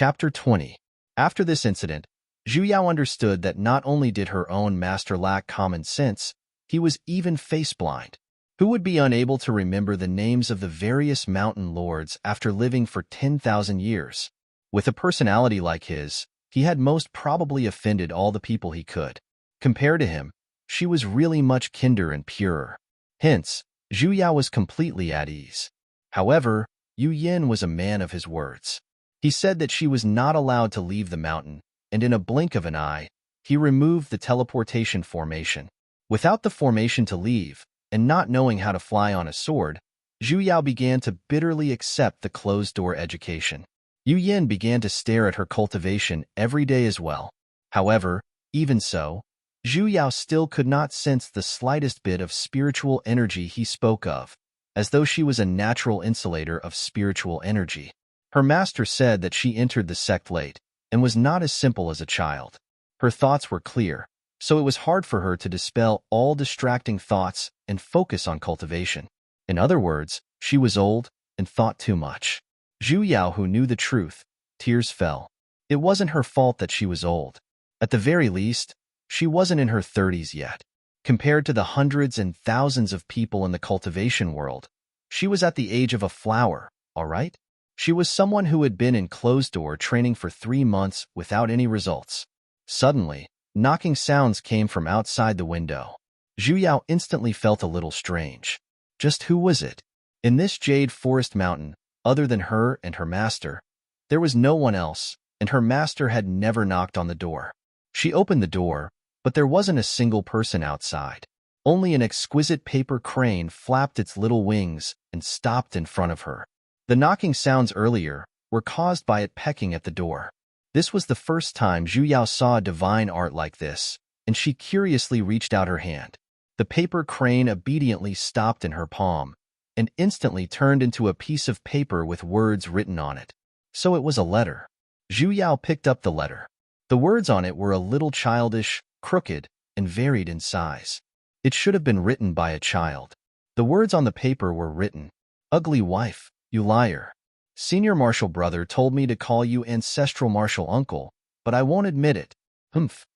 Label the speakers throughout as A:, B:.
A: Chapter 20. After this incident, Zhu Yao understood that not only did her own master lack common sense, he was even face-blind. Who would be unable to remember the names of the various mountain lords after living for 10,000 years? With a personality like his, he had most probably offended all the people he could. Compared to him, she was really much kinder and purer. Hence, Zhu Yao was completely at ease. However, Yu Yin was a man of his words. He said that she was not allowed to leave the mountain, and in a blink of an eye, he removed the teleportation formation. Without the formation to leave, and not knowing how to fly on a sword, Zhu Yao began to bitterly accept the closed-door education. Yu Yin began to stare at her cultivation every day as well. However, even so, Zhu Yao still could not sense the slightest bit of spiritual energy he spoke of, as though she was a natural insulator of spiritual energy. Her master said that she entered the sect late, and was not as simple as a child. Her thoughts were clear, so it was hard for her to dispel all distracting thoughts and focus on cultivation. In other words, she was old and thought too much. Zhu Yao, who knew the truth, tears fell. It wasn't her fault that she was old. At the very least, she wasn't in her 30s yet. Compared to the hundreds and thousands of people in the cultivation world, she was at the age of a flower, all right? She was someone who had been in closed-door training for 3 months without any results. Suddenly, knocking sounds came from outside the window. Zhu Yao instantly felt a little strange. Just who was it? In this jade forest mountain, other than her and her master, there was no one else, and her master had never knocked on the door. She opened the door, but there wasn't a single person outside. Only an exquisite paper crane flapped its little wings and stopped in front of her. The knocking sounds earlier were caused by it pecking at the door. This was the first time Zhu Yao saw divine art like this, and she curiously reached out her hand. The paper crane obediently stopped in her palm, and instantly turned into a piece of paper with words written on it. So it was a letter. Zhu Yao picked up the letter. The words on it were a little childish, crooked, and varied in size. It should have been written by a child. The words on the paper were written, "Ugly wife, you liar. Senior Marshal brother told me to call you ancestral Marshal uncle, but I won't admit it. Humph."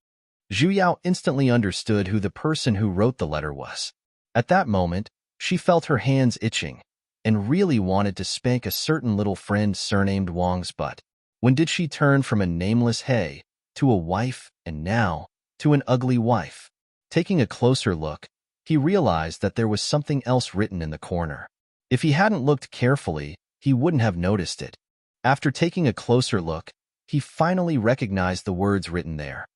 A: Zhu Yao instantly understood who the person who wrote the letter was. At that moment, she felt her hands itching, and really wanted to spank a certain little friend surnamed Wang's butt. When did she turn from a nameless He to a wife, and now to an ugly wife? Taking a closer look, he realized that there was something else written in the corner. If he hadn't looked carefully, he wouldn't have noticed it. After taking a closer look, he finally recognized the words written there.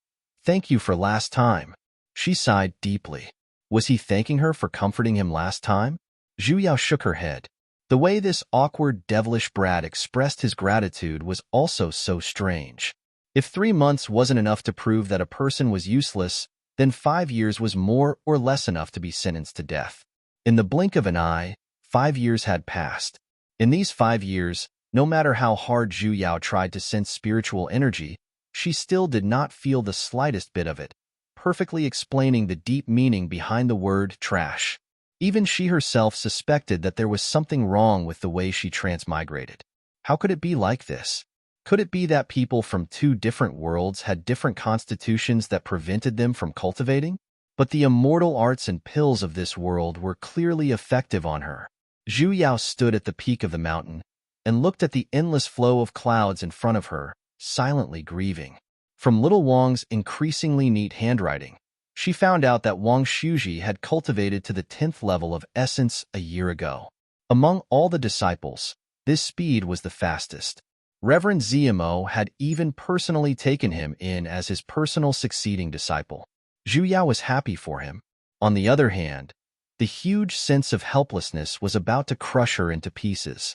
A: "Thank you for last time." She sighed deeply. Was he thanking her for comforting him last time? Zhu Yao shook her head. The way this awkward, devilish brat expressed his gratitude was also so strange. If 3 months wasn't enough to prove that a person was useless, then 5 years was more or less enough to be sentenced to death. In the blink of an eye, 5 years had passed. In these 5 years, no matter how hard Zhu Yao tried to sense spiritual energy, she still did not feel the slightest bit of it, perfectly explaining the deep meaning behind the word trash. Even she herself suspected that there was something wrong with the way she transmigrated. How could it be like this? Could it be that people from 2 different worlds had different constitutions that prevented them from cultivating? But the immortal arts and pills of this world were clearly effective on her. Zhu Yao stood at the peak of the mountain and looked at the endless flow of clouds in front of her, silently grieving. From little Wang's increasingly neat handwriting, she found out that Wang Shuji had cultivated to the 10th level of essence a year ago. Among all the disciples, this speed was the fastest. Reverend Zmo had even personally taken him in as his personal succeeding disciple. Zhu Yao was happy for him. On the other hand, the huge sense of helplessness was about to crush her into pieces.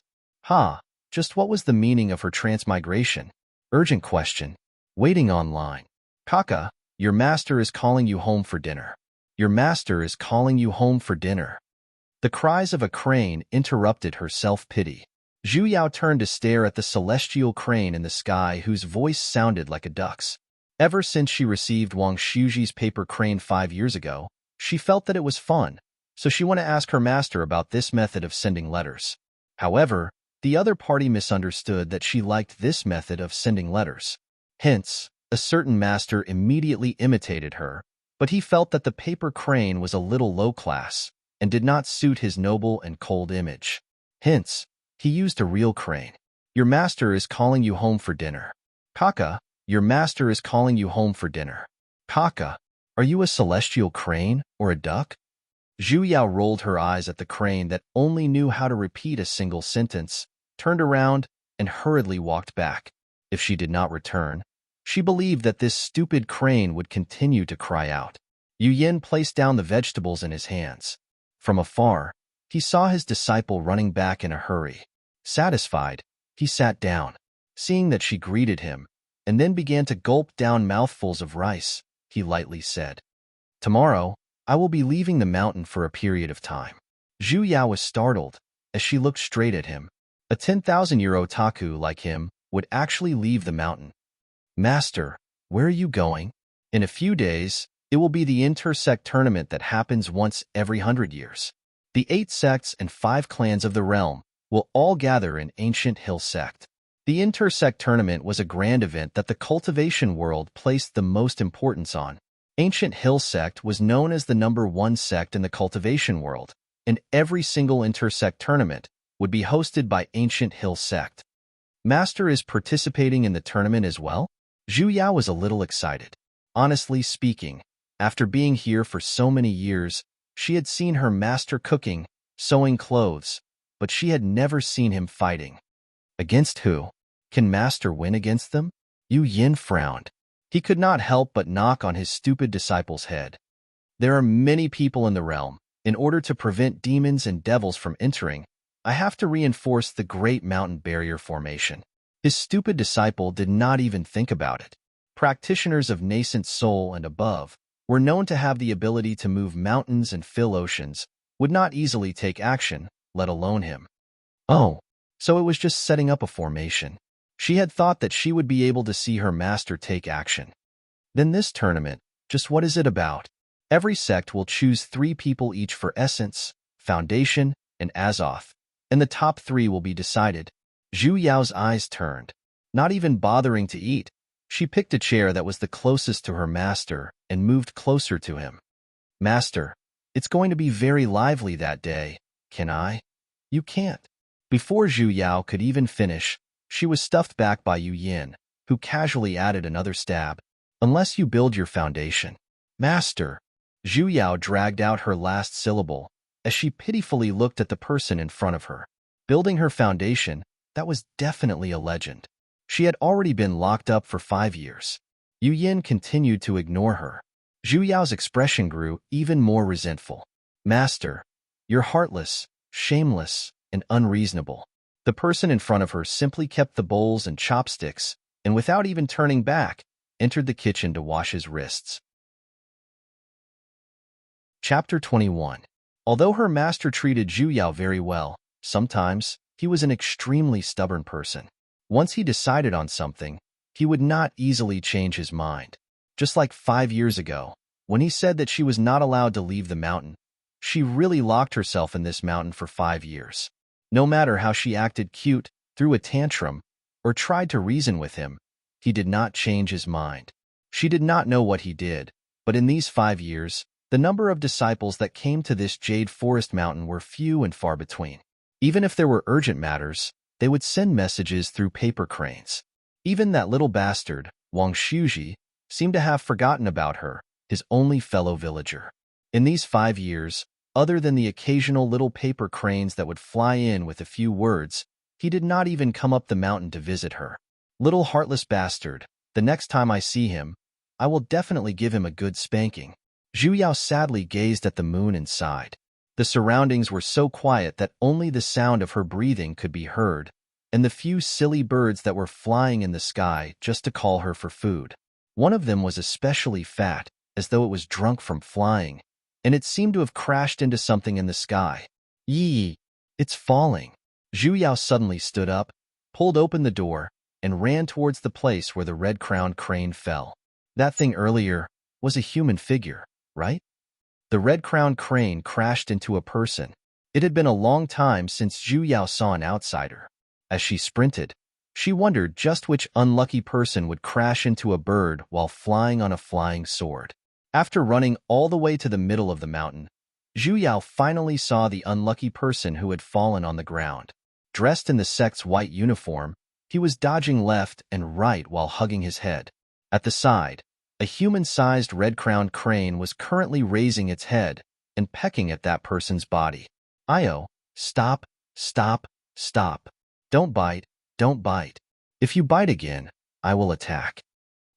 A: Just what was the meaning of her transmigration? Urgent question. Waiting online. "Kaka, your master is calling you home for dinner. Your master is calling you home for dinner." The cries of a crane interrupted her self-pity. Zhu Yao turned to stare at the celestial crane in the sky whose voice sounded like a duck's. Ever since she received Wang Shuji's paper crane 5 years ago, she felt that it was fun, so she wanted to ask her master about this method of sending letters. However, The other party misunderstood that she liked this method of sending letters. Hence, a certain master immediately imitated her, but he felt that the paper crane was a little low class and did not suit his noble and cold image. Hence, he used a real crane. Your master is calling you home for dinner. Kaka, your master is calling you home for dinner. Kaka, are you a celestial crane or a duck? Zhu Yao rolled her eyes at the crane that only knew how to repeat a single sentence, turned around, and hurriedly walked back. If she did not return, she believed that this stupid crane would continue to cry out. Yu Yin placed down the vegetables in his hands. From afar, he saw his disciple running back in a hurry. Satisfied, he sat down. Seeing that she greeted him, and then began to gulp down mouthfuls of rice, he lightly said, "Tomorrow, I will be leaving the mountain for a period of time." Zhu Yao was startled as she looked straight at him. A 10,000-year otaku like him would actually leave the mountain. "Master, where are you going?" "In a few days, it will be the intersect tournament that happens once every 100 years. The 8 sects and 5 clans of the realm will all gather in Ancient Hill Sect." The intersect tournament was a grand event that the cultivation world placed the most importance on. Ancient Hill Sect was known as the #1 sect in the cultivation world, and every single intersect tournament would be hosted by Ancient Hill Sect. "Master is participating in the tournament as well?" Zhu Yao was a little excited. Honestly speaking, after being here for so many years, she had seen her master cooking, sewing clothes, but she had never seen him fighting. Against who? Can master win against them? Yu Yin frowned. He could not help but knock on his stupid disciple's head. "There are many people in the realm. In order to prevent demons and devils from entering, I have to reinforce the Great Mountain Barrier formation." His stupid disciple did not even think about it. Practitioners of nascent soul and above were known to have the ability to move mountains and fill oceans, would not easily take action, let alone him. Oh, so it was just setting up a formation. She had thought that she would be able to see her master take action. Then this tournament, just what is it about? Every sect will choose 3 people each for Essence, Foundation, and Azoth, and the top 3 will be decided. Zhu Yao's eyes turned. Not even bothering to eat, she picked a chair that was the closest to her master and moved closer to him. "Master, it's going to be very lively that day. Can I?" "You can't." Before Zhu Yao could even finish, she was stuffed back by Yu Yin, who casually added another stab. "Unless you build your foundation." "Master." Zhu Yao dragged out her last syllable as she pitifully looked at the person in front of her. Building her foundation, that was definitely a legend. She had already been locked up for 5 years. Yu Yin continued to ignore her. Zhu Yao's expression grew even more resentful. "Master, you're heartless, shameless, and unreasonable." The person in front of her simply kept the bowls and chopsticks, and without even turning back, entered the kitchen to wash his wrists. Chapter 21. Although her master treated Zhu Yao very well, sometimes he was an extremely stubborn person. Once he decided on something, he would not easily change his mind. Just like 5 years ago, when he said that she was not allowed to leave the mountain, she really locked herself in this mountain for 5 years. No matter how she acted cute, threw a tantrum, or tried to reason with him, he did not change his mind. She did not know what he did, but in these 5 years, the number of disciples that came to this Jade Forest Mountain were few and far between. Even if there were urgent matters, they would send messages through paper cranes. Even that little bastard, Wang Shuji, seemed to have forgotten about her, his only fellow villager. In these 5 years, other than the occasional little paper cranes that would fly in with a few words, he did not even come up the mountain to visit her. Little heartless bastard, the next time I see him, I will definitely give him a good spanking. Zhu Yao sadly gazed at the moon and sighed. The surroundings were so quiet that only the sound of her breathing could be heard, and the few silly birds that were flying in the sky just to call her for food. One of them was especially fat, as though it was drunk from flying, and it seemed to have crashed into something in the sky. Yee! It's falling. Zhu Yao suddenly stood up, pulled open the door, and ran towards the place where the red-crowned crane fell. That thing earlier was a human figure, right? The red-crowned crane crashed into a person. It had been a long time since Zhu Yao saw an outsider. As she sprinted, she wondered just which unlucky person would crash into a bird while flying on a flying sword. After running all the way to the middle of the mountain, Zhu Yao finally saw the unlucky person who had fallen on the ground. Dressed in the sect's white uniform, he was dodging left and right while hugging his head. At the side, a human-sized red-crowned crane was currently raising its head and pecking at that person's body. Io, stop, stop, stop. Don't bite, don't bite. If you bite again, I will attack.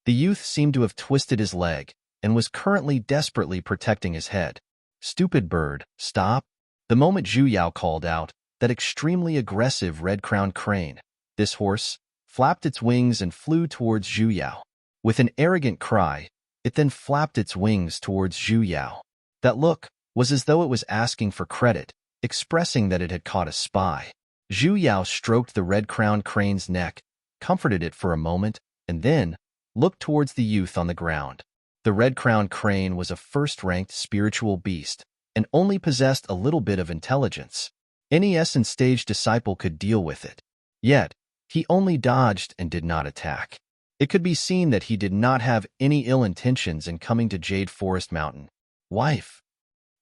A: The youth seemed to have twisted his leg and was currently desperately protecting his head. Stupid bird, stop. The moment Zhu Yao called out, that extremely aggressive red-crowned crane, this horse, flapped its wings and flew towards Zhu Yao. With an arrogant cry, it then flapped its wings towards Zhu Yao. That look was as though it was asking for credit, expressing that it had caught a spy. Zhu Yao stroked the red-crowned crane's neck, comforted it for a moment, and then looked towards the youth on the ground. The red-crowned crane was a first-ranked spiritual beast and only possessed a little bit of intelligence. Any Essence Stage disciple could deal with it. Yet, he only dodged and did not attack. It could be seen that he did not have any ill intentions in coming to Jade Forest Mountain. Wife.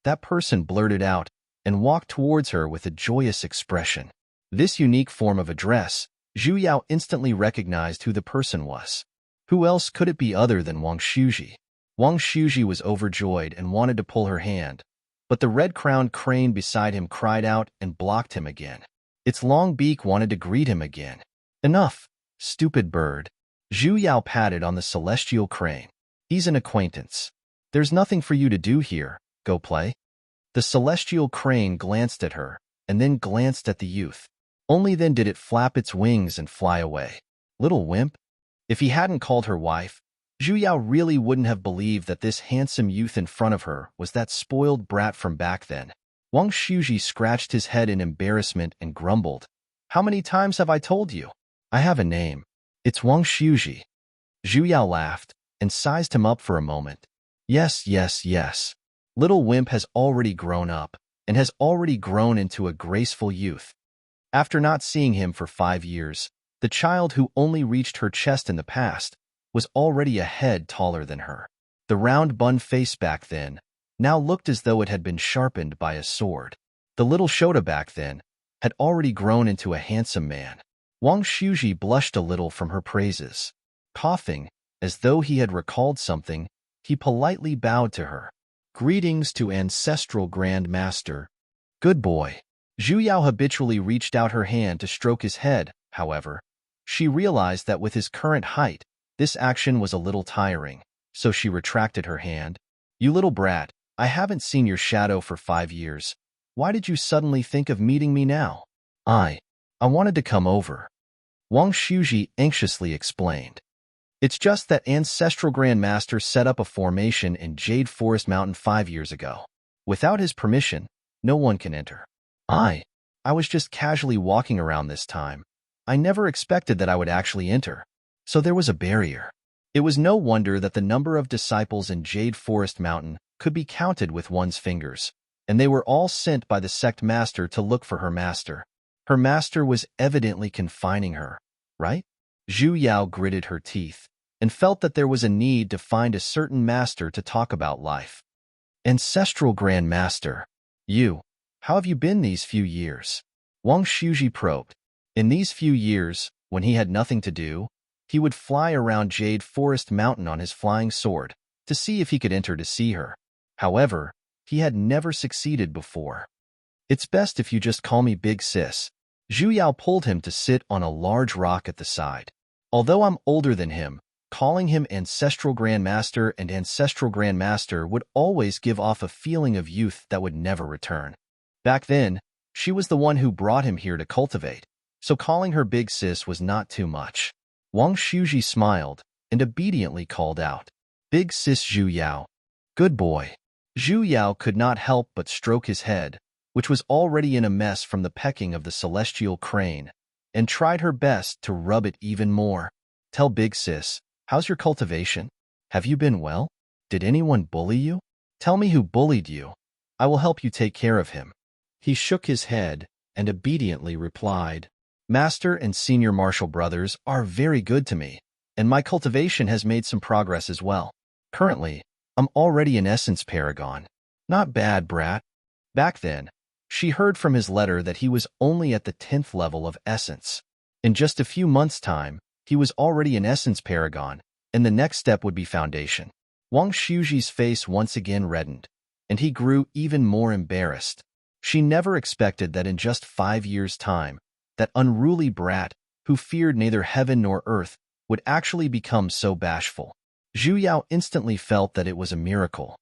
A: That person blurted out and walked towards her with a joyous expression. This unique form of address, Zhu Yao instantly recognized who the person was. Who else could it be other than Wang Shuji? Wang Shuji was overjoyed and wanted to pull her hand, but the red-crowned crane beside him cried out and blocked him again. Its long beak wanted to greet him again. Enough, stupid bird. Zhu Yao patted on the celestial crane. He's an acquaintance. There's nothing for you to do here. Go play. The celestial crane glanced at her, and then glanced at the youth. Only then did it flap its wings and fly away. Little wimp. If he hadn't called her wife, Zhu Yao really wouldn't have believed that this handsome youth in front of her was that spoiled brat from back then. Wang Shuji scratched his head in embarrassment and grumbled. How many times have I told you? I have a name. It's Wang Shuji. Zhu Yao laughed and sized him up for a moment. Yes, yes, yes. Little wimp has already grown up and has already grown into a graceful youth. After not seeing him for 5 years, the child who only reached her chest in the past was already a head taller than her. The round bun face back then now looked as though it had been sharpened by a sword. The little Shota back then had already grown into a handsome man. Wang Shuji blushed a little from her praises. Coughing, as though he had recalled something, he politely bowed to her. Greetings to Ancestral Grand Master. Good boy. Zhu Yao habitually reached out her hand to stroke his head, however. She realized that with his current height, this action was a little tiring, so she retracted her hand. You little brat, I haven't seen your shadow for 5 years. Why did you suddenly think of meeting me now? I wanted to come over. Wang Shuji anxiously explained. It's just that Ancestral Grand Master set up a formation in Jade Forest Mountain 5 years ago. Without his permission, no one can enter. I was just casually walking around this time. I never expected that I would actually enter. So there was a barrier. It was no wonder that the number of disciples in Jade Forest Mountain could be counted with one's fingers, and they were all sent by the sect master to look for her master. Her master was evidently confining her, right? Zhu Yao gritted her teeth and felt that there was a need to find a certain master to talk about life. Ancestral Grand Master, how have you been these few years? Wang Shuji probed. In these few years, when he had nothing to do, he would fly around Jade Forest Mountain on his flying sword to see if he could enter to see her. However, he had never succeeded before. It's best if you just call me Big Sis. Zhu Yao pulled him to sit on a large rock at the side. Although I'm older than him, calling him Ancestral Grand Master and Ancestral Grand Master would always give off a feeling of youth that would never return. Back then, she was the one who brought him here to cultivate, so calling her Big Sis was not too much. Wang Shuji smiled and obediently called out, Big Sis Zhu Yao. Good boy. Zhu Yao could not help but stroke his head, which was already in a mess from the pecking of the celestial crane, and tried her best to rub it even more. Tell Big Sis, how's your cultivation? Have you been well? Did anyone bully you? Tell me who bullied you. I will help you take care of him. He shook his head and obediently replied, Master and Senior Martial brothers are very good to me, and my cultivation has made some progress as well. Currently, I'm already an Essence Paragon. Not bad, brat. Back then, she heard from his letter that he was only at the 10th level of Essence. In just a few months' time, he was already an Essence Paragon, and the next step would be Foundation. Wang Shuji's face once again reddened, and he grew even more embarrassed. She never expected that in just 5 years' time, that unruly brat, who feared neither heaven nor earth, would actually become so bashful. Zhu Yao instantly felt that it was a miracle.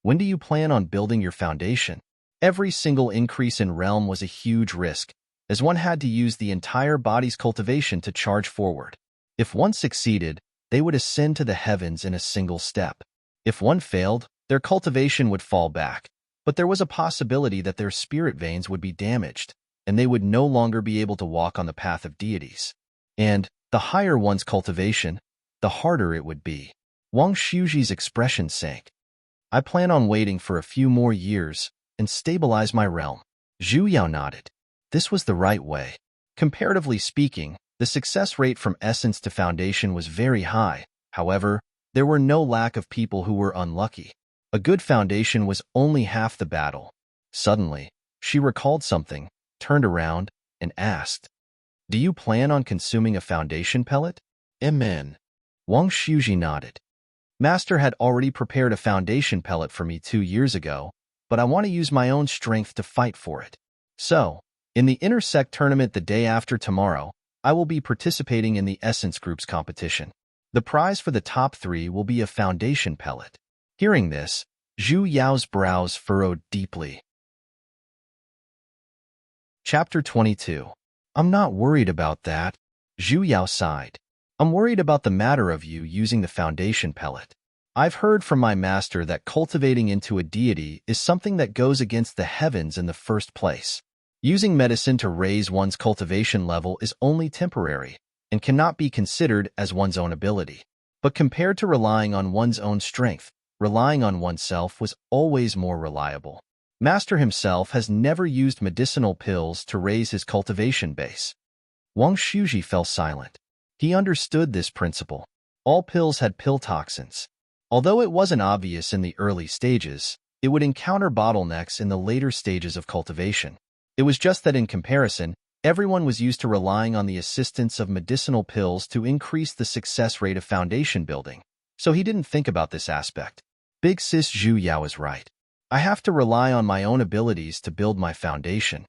A: When do you plan on building your foundation? Every single increase in realm was a huge risk, as one had to use the entire body's cultivation to charge forward. If one succeeded, they would ascend to the heavens in a single step. If one failed, their cultivation would fall back, but there was a possibility that their spirit veins would be damaged, and they would no longer be able to walk on the path of deities. And the higher one's cultivation, the harder it would be. Wang Shuji's expression sank. I plan on waiting for a few more years and stabilize my realm. Zhu Yao nodded. This was the right way. Comparatively speaking, the success rate from Essence to Foundation was very high. However, there were no lack of people who were unlucky. A good foundation was only half the battle. Suddenly, she recalled something, turned around, and asked, "Do you plan on consuming a foundation pellet?" Amen. Wang Shuji nodded. Master had already prepared a foundation pellet for me 2 years ago, but I want to use my own strength to fight for it. So, in the Intersect tournament the day after tomorrow, I will be participating in the Essence Group's competition. The prize for the top 3 will be a foundation pellet. Hearing this, Zhu Yao's brows furrowed deeply. Chapter 22. I'm not worried about that. Zhu Yao sighed. I'm worried about the matter of you using the foundation pellet. I've heard from my master that cultivating into a deity is something that goes against the heavens in the first place. Using medicine to raise one's cultivation level is only temporary and cannot be considered as one's own ability. But compared to relying on one's own strength, relying on oneself was always more reliable. Master himself has never used medicinal pills to raise his cultivation base. Wang Shuji fell silent. He understood this principle. All pills had pill toxins. Although it wasn't obvious in the early stages, it would encounter bottlenecks in the later stages of cultivation. It was just that in comparison, everyone was used to relying on the assistance of medicinal pills to increase the success rate of foundation building, so he didn't think about this aspect. Big Sis Zhu Yao is right. I have to rely on my own abilities to build my foundation.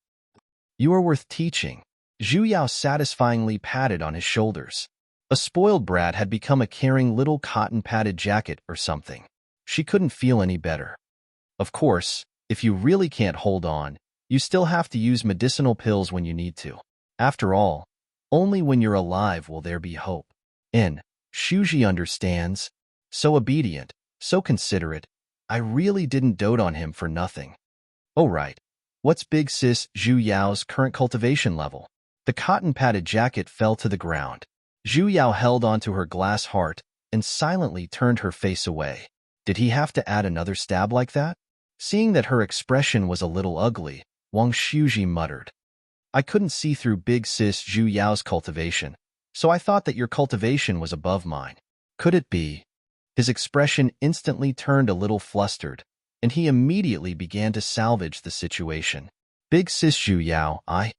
A: You are worth teaching. Zhu Yao satisfyingly patted on his shoulders. A spoiled brat had become a caring little cotton-padded jacket or something. She couldn't feel any better. Of course, if you really can't hold on, you still have to use medicinal pills when you need to. After all, only when you're alive will there be hope. Shuji understands. So obedient, so considerate. I really didn't dote on him for nothing. Oh right. What's Big Sis Zhu Yao's current cultivation level? The cotton-padded jacket fell to the ground. Zhu Yao held onto her glass heart and silently turned her face away. Did he have to add another stab like that? Seeing that her expression was a little ugly, Wang Shuji muttered, I couldn't see through Big Sis Zhu Yao's cultivation, so I thought that your cultivation was above mine. Could it be? His expression instantly turned a little flustered, and he immediately began to salvage the situation. Big Sis Zhu Yao, I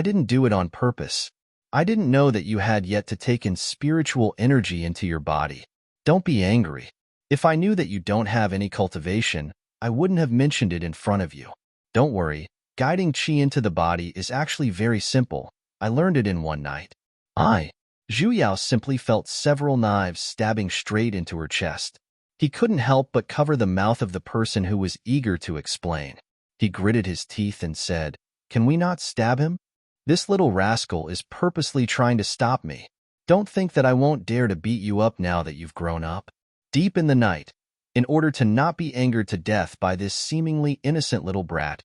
A: didn't do it on purpose. I didn't know that you had yet to take in spiritual energy into your body. Don't be angry. If I knew that you don't have any cultivation, I wouldn't have mentioned it in front of you. Don't worry, guiding qi into the body is actually very simple. I learned it in one night. Zhu Yao simply felt several knives stabbing straight into her chest. He couldn't help but cover the mouth of the person who was eager to explain. He gritted his teeth and said, Can we not stab him? This little rascal is purposely trying to stop me. Don't think that I won't dare to beat you up now that you've grown up. Deep in the night, in order to not be angered to death by this seemingly innocent little brat,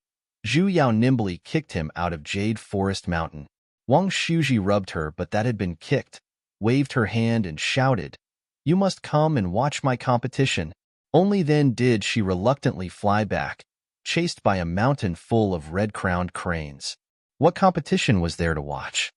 A: Zhu Yao nimbly kicked him out of Jade Forest Mountain. Wang Shuji rubbed her, but that had been kicked, waved her hand and shouted, You must come and watch my competition. Only then did she reluctantly fly back, chased by a mountain full of red-crowned cranes. What competition was there to watch?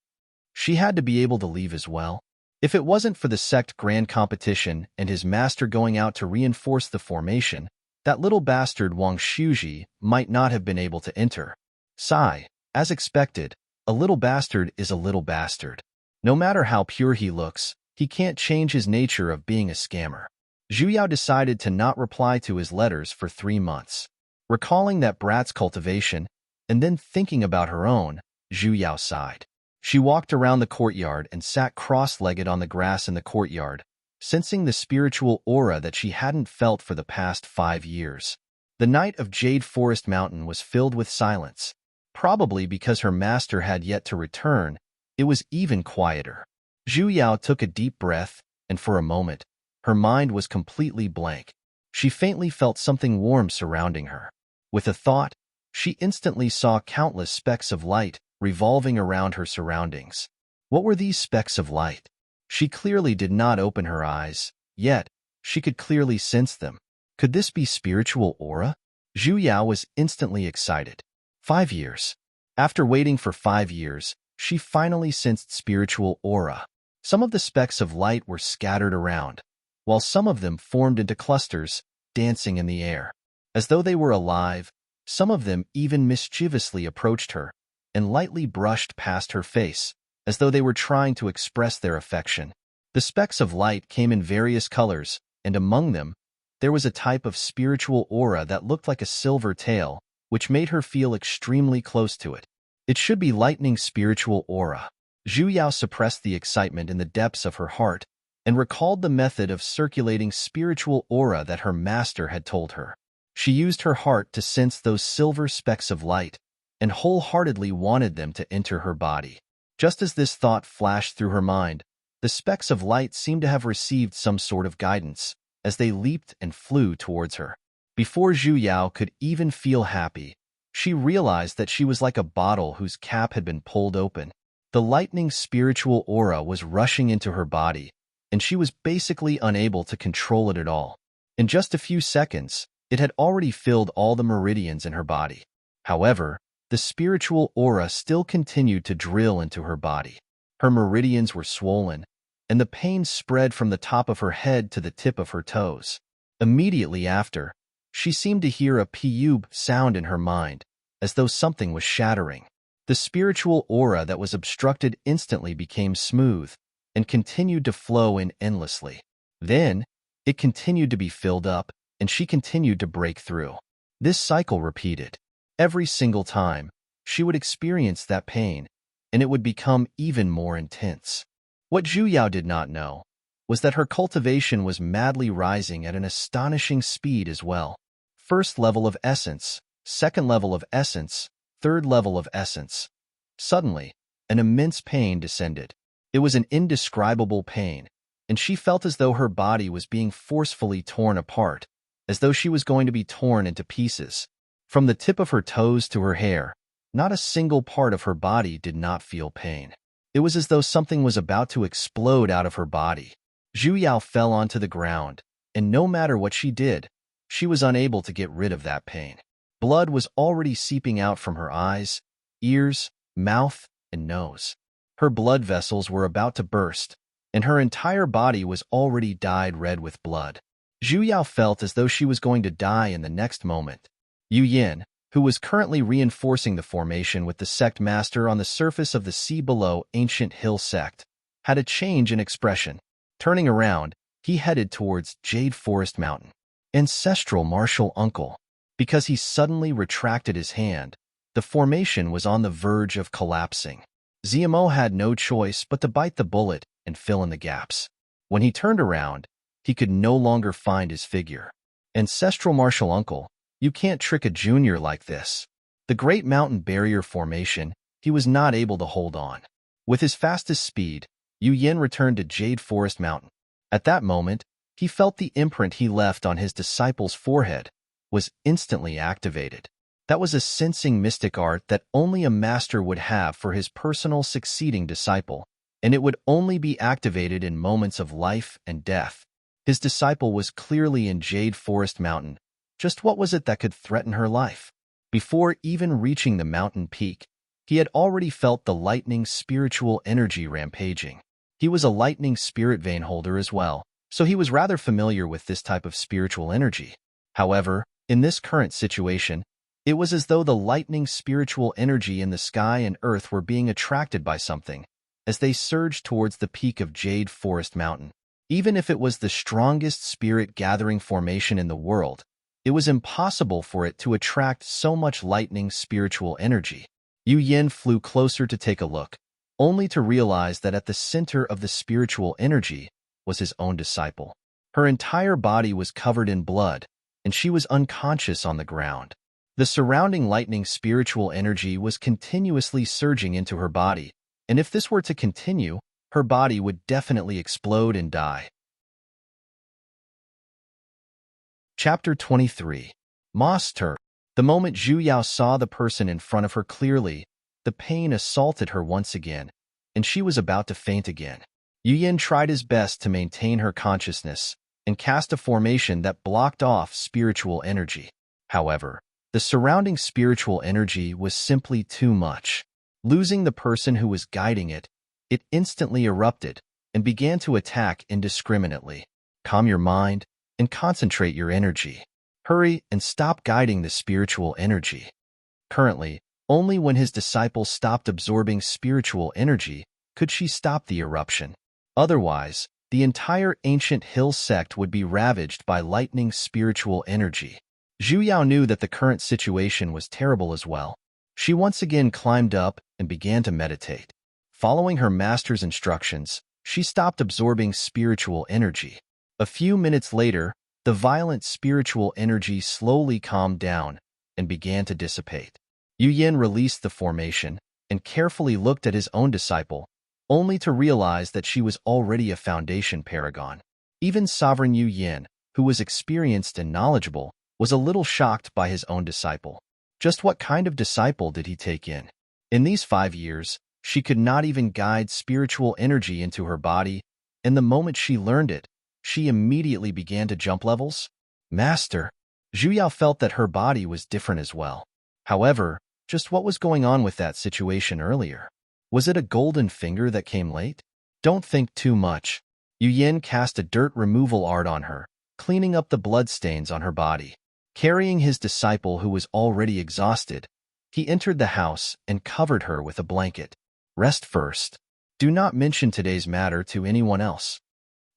A: She had to be able to leave as well. If it wasn't for the sect grand competition and his master going out to reinforce the formation, that little bastard Wang Shuji might not have been able to enter. Sigh. As expected, a little bastard is a little bastard. No matter how pure he looks, he can't change his nature of being a scammer. Zhu Yao decided to not reply to his letters for 3 months. Recalling that brat's cultivation, and then thinking about her own, Zhu Yao sighed. She walked around the courtyard and sat cross-legged on the grass in the courtyard, sensing the spiritual aura that she hadn't felt for the past 5 years. The night of Jade Forest Mountain was filled with silence. Probably because her master had yet to return, it was even quieter. Zhu Yao took a deep breath, and for a moment, her mind was completely blank. She faintly felt something warm surrounding her. With a thought, she instantly saw countless specks of light revolving around her surroundings. What were these specks of light? She clearly did not open her eyes, yet she could clearly sense them. Could this be spiritual aura? Zhu Yao was instantly excited. 5 years. After waiting for 5 years, she finally sensed spiritual aura. Some of the specks of light were scattered around, while some of them formed into clusters, dancing in the air. As though they were alive, some of them even mischievously approached her and lightly brushed past her face, as though they were trying to express their affection. The specks of light came in various colors, and among them, there was a type of spiritual aura that looked like a silver tail, which made her feel extremely close to it. It should be lightning spiritual aura. Zhu Yao suppressed the excitement in the depths of her heart and recalled the method of circulating spiritual aura that her master had told her. She used her heart to sense those silver specks of light and wholeheartedly wanted them to enter her body. Just as this thought flashed through her mind, the specks of light seemed to have received some sort of guidance as they leaped and flew towards her. Before Zhu Yao could even feel happy, she realized that she was like a bottle whose cap had been pulled open. The lightning spiritual aura was rushing into her body, and she was basically unable to control it at all. In just a few seconds, it had already filled all the meridians in her body. However, the spiritual aura still continued to drill into her body. Her meridians were swollen, and the pain spread from the top of her head to the tip of her toes. Immediately after, she seemed to hear a piyub sound in her mind, as though something was shattering. The spiritual aura that was obstructed instantly became smooth and continued to flow in endlessly. Then, it continued to be filled up, and she continued to break through. This cycle repeated. Every single time, she would experience that pain, and it would become even more intense. What Zhu Yao did not know was that her cultivation was madly rising at an astonishing speed as well. First level of essence, second level of essence, third level of essence. Suddenly, an immense pain descended. It was an indescribable pain, and she felt as though her body was being forcefully torn apart, as though she was going to be torn into pieces. From the tip of her toes to her hair, not a single part of her body did not feel pain. It was as though something was about to explode out of her body. Zhu Yao fell onto the ground, and no matter what she did, she was unable to get rid of that pain. Blood was already seeping out from her eyes, ears, mouth, and nose. Her blood vessels were about to burst, and her entire body was already dyed red with blood. Zhu Yao felt as though she was going to die in the next moment. Yu Yin, who was currently reinforcing the formation with the sect master on the surface of the sea below Ancient Hill Sect, had a change in expression. Turning around, he headed towards Jade Forest Mountain. Ancestral martial uncle. Because he suddenly retracted his hand, the formation was on the verge of collapsing. Ziamo had no choice but to bite the bullet and fill in the gaps. When he turned around, he could no longer find his figure. Ancestral martial uncle, you can't trick a junior like this. The Great Mountain Barrier formation, he was not able to hold on. With his fastest speed, Yu Yin returned to Jade Forest Mountain. At that moment, he felt the imprint he left on his disciple's forehead was instantly activated. That was a sensing mystic art that only a master would have for his personal succeeding disciple, and it would only be activated in moments of life and death. His disciple was clearly in Jade Forest Mountain. Just what was it that could threaten her life? Before even reaching the mountain peak, He had already felt the lightning spiritual energy rampaging. He was a lightning spirit vein holder as well, so he was rather familiar with this type of spiritual energy. However, in this current situation, it was as though the lightning spiritual energy in the sky and earth were being attracted by something, as they surged towards the peak of Jade Forest Mountain. Even if it was the strongest spirit-gathering formation in the world, it was impossible for it to attract so much lightning spiritual energy. Yu Yin flew closer to take a look, only to realize that at the center of the spiritual energy was his own disciple. Her entire body was covered in blood, and she was unconscious on the ground. The surrounding lightning spiritual energy was continuously surging into her body, and if this were to continue, her body would definitely explode and die. Chapter 23. Master. The moment Zhu Yao saw the person in front of her clearly, the pain assaulted her once again, and she was about to faint again. Yu Yin tried his best to maintain her consciousness and cast a formation that blocked off spiritual energy. However, the surrounding spiritual energy was simply too much. Losing the person who was guiding it, it instantly erupted and began to attack indiscriminately. Calm your mind and concentrate your energy. Hurry and stop guiding the spiritual energy. Currently, only when his disciple stopped absorbing spiritual energy could she stop the eruption. Otherwise, the entire ancient hill sect would be ravaged by lightning spiritual energy. Zhu Yao knew that the current situation was terrible as well. She once again climbed up and began to meditate. Following her master's instructions, she stopped absorbing spiritual energy. A few minutes later, the violent spiritual energy slowly calmed down and began to dissipate. Yu Yin released the formation and carefully looked at his own disciple, only to realize that she was already a foundation paragon. Even Sovereign Yu Yin, who was experienced and knowledgeable, was a little shocked by his own disciple. Just what kind of disciple did he take in? In these 5 years, she could not even guide spiritual energy into her body, and the moment she learned it, she immediately began to jump levels. Master. Zhu Yao felt that her body was different as well. However, just what was going on with that situation earlier? Was it a golden finger that came late? Don't think too much. Yu Yin cast a dirt removal art on her, cleaning up the bloodstains on her body. Carrying his disciple who was already exhausted, he entered the house and covered her with a blanket. Rest first. Do not mention today's matter to anyone else.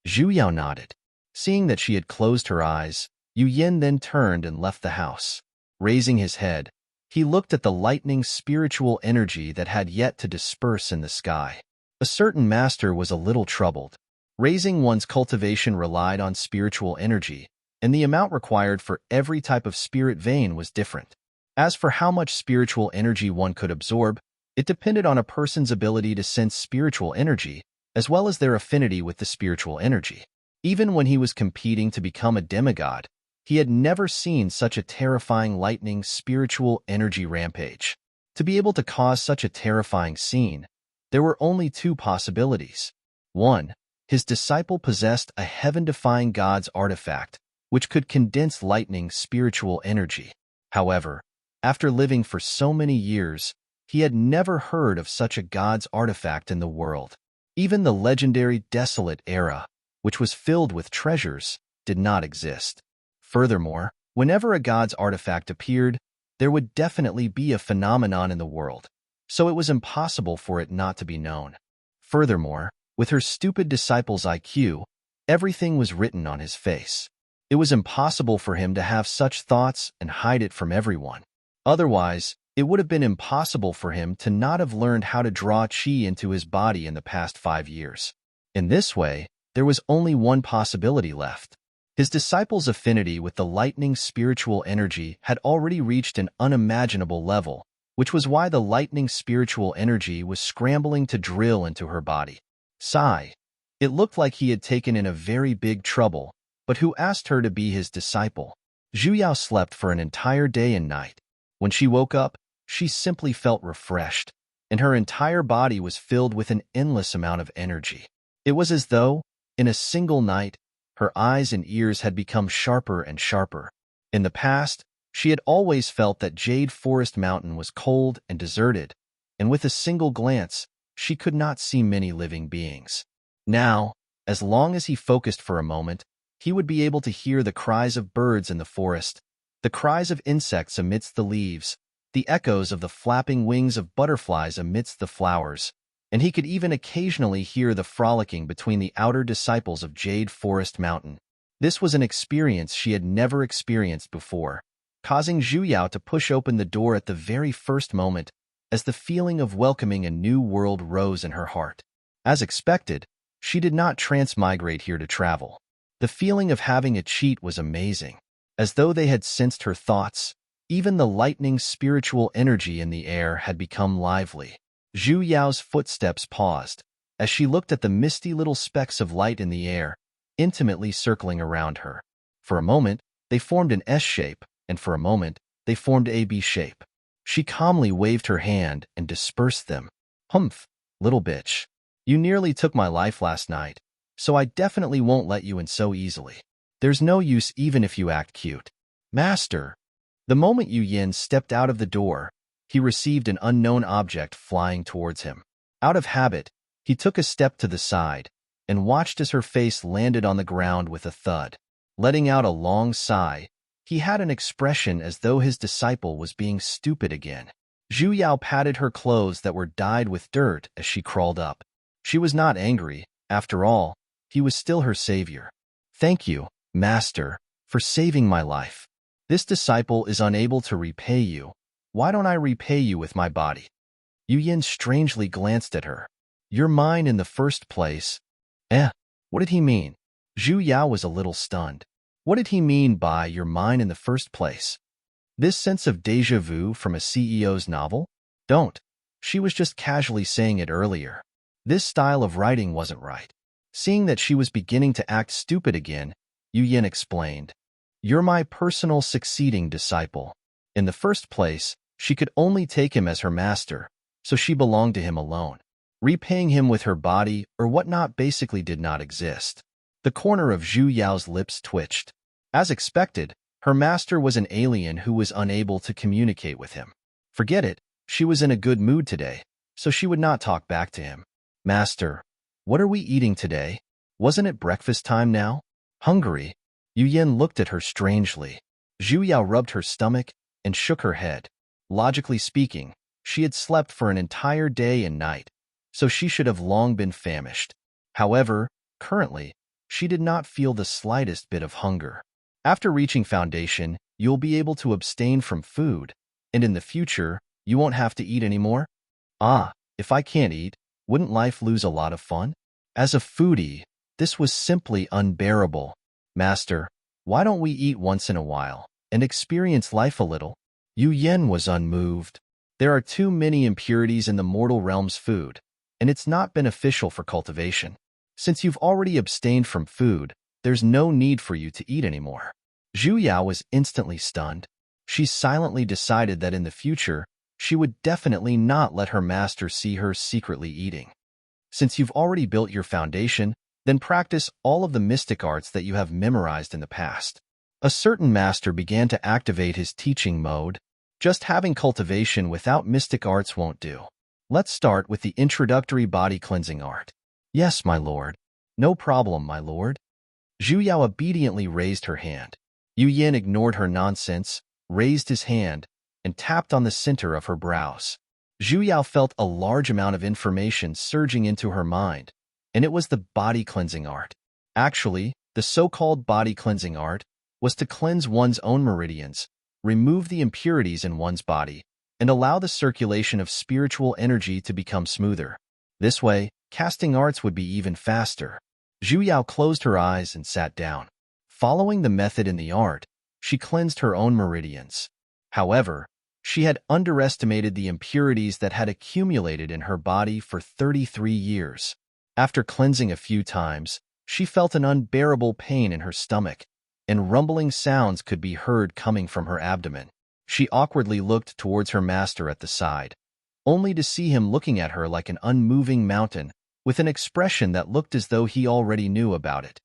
A: Zhu Yao nodded. Seeing that she had closed her eyes, Yu Yin then turned and left the house. Raising his head, he looked at the lightning spiritual energy that had yet to disperse in the sky. A certain master was a little troubled. Raising one's cultivation relied on spiritual energy, and the amount required for every type of spirit vein was different. As for how much spiritual energy one could absorb, it depended on a person's ability to sense spiritual energy, as well as their affinity with the spiritual energy. Even when he was competing to become a demigod, he had never seen such a terrifying lightning spiritual energy rampage. To be able to cause such a terrifying scene, there were only 2 possibilities. 1. His disciple possessed a heaven-defying god's artifact, which could condense lightning spiritual energy. However, after living for so many years, he had never heard of such a god's artifact in the world. Even the legendary Desolate Era, which was filled with treasures, did not exist. Furthermore, whenever a god's artifact appeared, there would definitely be a phenomenon in the world, so it was impossible for it not to be known. Furthermore, with her stupid disciple's IQ, everything was written on his face. It was impossible for him to have such thoughts and hide it from everyone. Otherwise, it would have been impossible for him to not have learned how to draw qi into his body in the past 5 years. In this way, there was only one possibility left. His disciple's affinity with the lightning spiritual energy had already reached an unimaginable level, which was why the lightning spiritual energy was scrambling to drill into her body. Sigh. It looked like he had taken in a very big trouble, but who asked her to be his disciple? Zhu Yao slept for an entire day and night. When she woke up, she simply felt refreshed, and her entire body was filled with an endless amount of energy. It was as though, in a single night, her eyes and ears had become sharper and sharper. In the past, she had always felt that Jade Forest Mountain was cold and deserted, and with a single glance, she could not see many living beings. Now, as long as he focused for a moment, he would be able to hear the cries of birds in the forest, the cries of insects amidst the leaves, the echoes of the flapping wings of butterflies amidst the flowers, and he could even occasionally hear the frolicking between the outer disciples of Jade Forest Mountain. This was an experience she had never experienced before, causing Zhu Yao to push open the door at the very first moment as the feeling of welcoming a new world rose in her heart. As expected, she did not transmigrate here to travel. The feeling of having a cheat was amazing, as though they had sensed her thoughts. Even the lightning spiritual energy in the air had become lively. Zhu Yao's footsteps paused as she looked at the misty little specks of light in the air, intimately circling around her. For a moment, they formed an S shape, and for a moment, they formed a B shape. She calmly waved her hand and dispersed them. Humph, little bitch. You nearly took my life last night, so I definitely won't let you in so easily. There's no use even if you act cute. Master. The moment Yu Yin stepped out of the door, he received an unknown object flying towards him. Out of habit, he took a step to the side and watched as her face landed on the ground with a thud. Letting out a long sigh, he had an expression as though his disciple was being stupid again. Zhu Yao patted her clothes that were dyed with dirt as she crawled up. She was not angry. After all, he was still her savior. Thank you, Master, for saving my life. This disciple is unable to repay you. Why don't I repay you with my body? Yu Yin strangely glanced at her. You're mine in the first place. What did he mean? Zhu Yao was a little stunned. What did he mean by you're mine in the first place? This sense of déjà vu from a CEO's novel? Don't. She was just casually saying it earlier. This style of writing wasn't right. Seeing that she was beginning to act stupid again, Yu Yin explained. You're my personal succeeding disciple. In the first place, she could only take him as her master, so she belonged to him alone. Repaying him with her body or whatnot basically did not exist. The corner of Zhu Yao's lips twitched. As expected, her master was an alien who was unable to communicate with him. Forget it, she was in a good mood today, so she would not talk back to him. Master, what are we eating today? Wasn't it breakfast time now? Hungry? Yu Yin looked at her strangely. Zhu Yao rubbed her stomach and shook her head. Logically speaking, she had slept for an entire day and night, so she should have long been famished. However, currently, she did not feel the slightest bit of hunger. After reaching foundation, you'll be able to abstain from food, and in the future, you won't have to eat anymore? If I can't eat, wouldn't life lose a lot of fun? As a foodie, this was simply unbearable. Master, why don't we eat once in a while and experience life a little? Yu Yin was unmoved. There are too many impurities in the mortal realm's food, and it's not beneficial for cultivation. Since you've already abstained from food, there's no need for you to eat anymore. Zhu Yao was instantly stunned. She silently decided that in the future, she would definitely not let her master see her secretly eating. Since you've already built your foundation, then practice all of the mystic arts that you have memorized in the past. A certain master began to activate his teaching mode. Just having cultivation without mystic arts won't do. Let's start with the introductory body cleansing art. Yes, my lord. No problem, my lord. Zhu Yao obediently raised her hand. Yu Yin ignored her nonsense, raised his hand, and tapped on the center of her brows. Zhu Yao felt a large amount of information surging into her mind, and it was the body cleansing art. Actually, the so-called body cleansing art was to cleanse one's own meridians, remove the impurities in one's body, and allow the circulation of spiritual energy to become smoother. This way, casting arts would be even faster. Zhu Yao closed her eyes and sat down. Following the method in the art, she cleansed her own meridians. However, she had underestimated the impurities that had accumulated in her body for 33 years. After cleansing a few times, she felt an unbearable pain in her stomach, and rumbling sounds could be heard coming from her abdomen. She awkwardly looked towards her master at the side, only to see him looking at her like an unmoving mountain, with an expression that looked as though he already knew about it.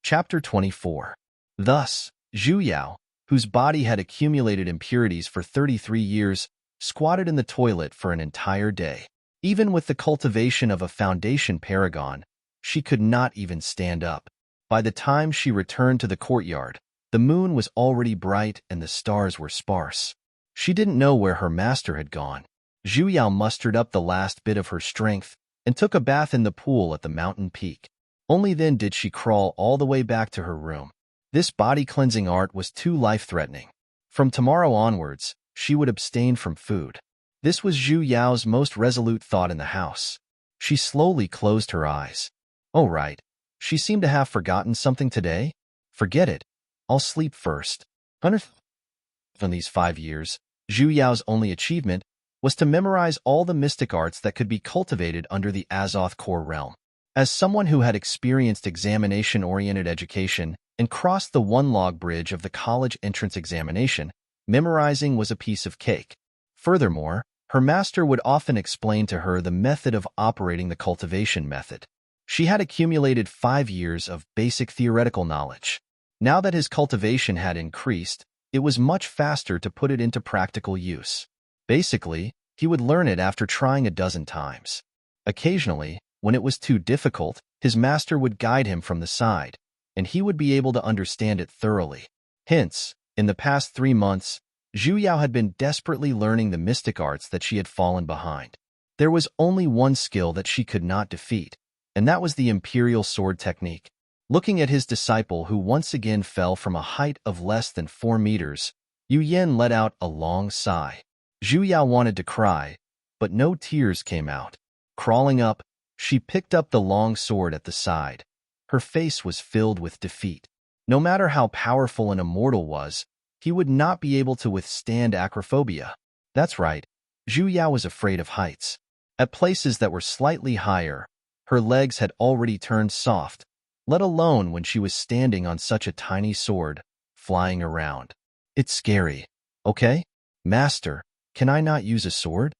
A: Chapter 24. Thus, Zhu Yao, whose body had accumulated impurities for 33 years, squatted in the toilet for an entire day. Even with the cultivation of a foundation paragon, she could not even stand up. By the time she returned to the courtyard, the moon was already bright and the stars were sparse. She didn't know where her master had gone. Zhu Yao mustered up the last bit of her strength and took a bath in the pool at the mountain peak. Only then did she crawl all the way back to her room. This body-cleansing art was too life-threatening. From tomorrow onwards, she would abstain from food. This was Zhu Yao's most resolute thought in the house. She slowly closed her eyes. Oh right, she seemed to have forgotten something today. Forget it. I'll sleep first. From these 5 years, Zhu Yao's only achievement was to memorize all the mystic arts that could be cultivated under the Azoth core realm. As someone who had experienced examination-oriented education and crossed the one-log bridge of the college entrance examination, memorizing was a piece of cake. Furthermore, her master would often explain to her the method of operating the cultivation method. She had accumulated 5 years of basic theoretical knowledge. Now that his cultivation had increased, it was much faster to put it into practical use. Basically, he would learn it after trying a dozen times. Occasionally, when it was too difficult, his master would guide him from the side, and he would be able to understand it thoroughly. Hence, in the past 3 months, Zhu Yao had been desperately learning the mystic arts that she had fallen behind. There was only one skill that she could not defeat, and that was the imperial sword technique. Looking at his disciple who once again fell from a height of less than 4 meters, Yu Yin let out a long sigh. Zhu Yao wanted to cry, but no tears came out. Crawling up, she picked up the long sword at the side. Her face was filled with defeat. No matter how powerful an immortal was, he would not be able to withstand acrophobia. That's right, Zhu Yao was afraid of heights. At places that were slightly higher, her legs had already turned soft, let alone when she was standing on such a tiny sword, flying around. It's scary. Okay? Master, can I not use a sword?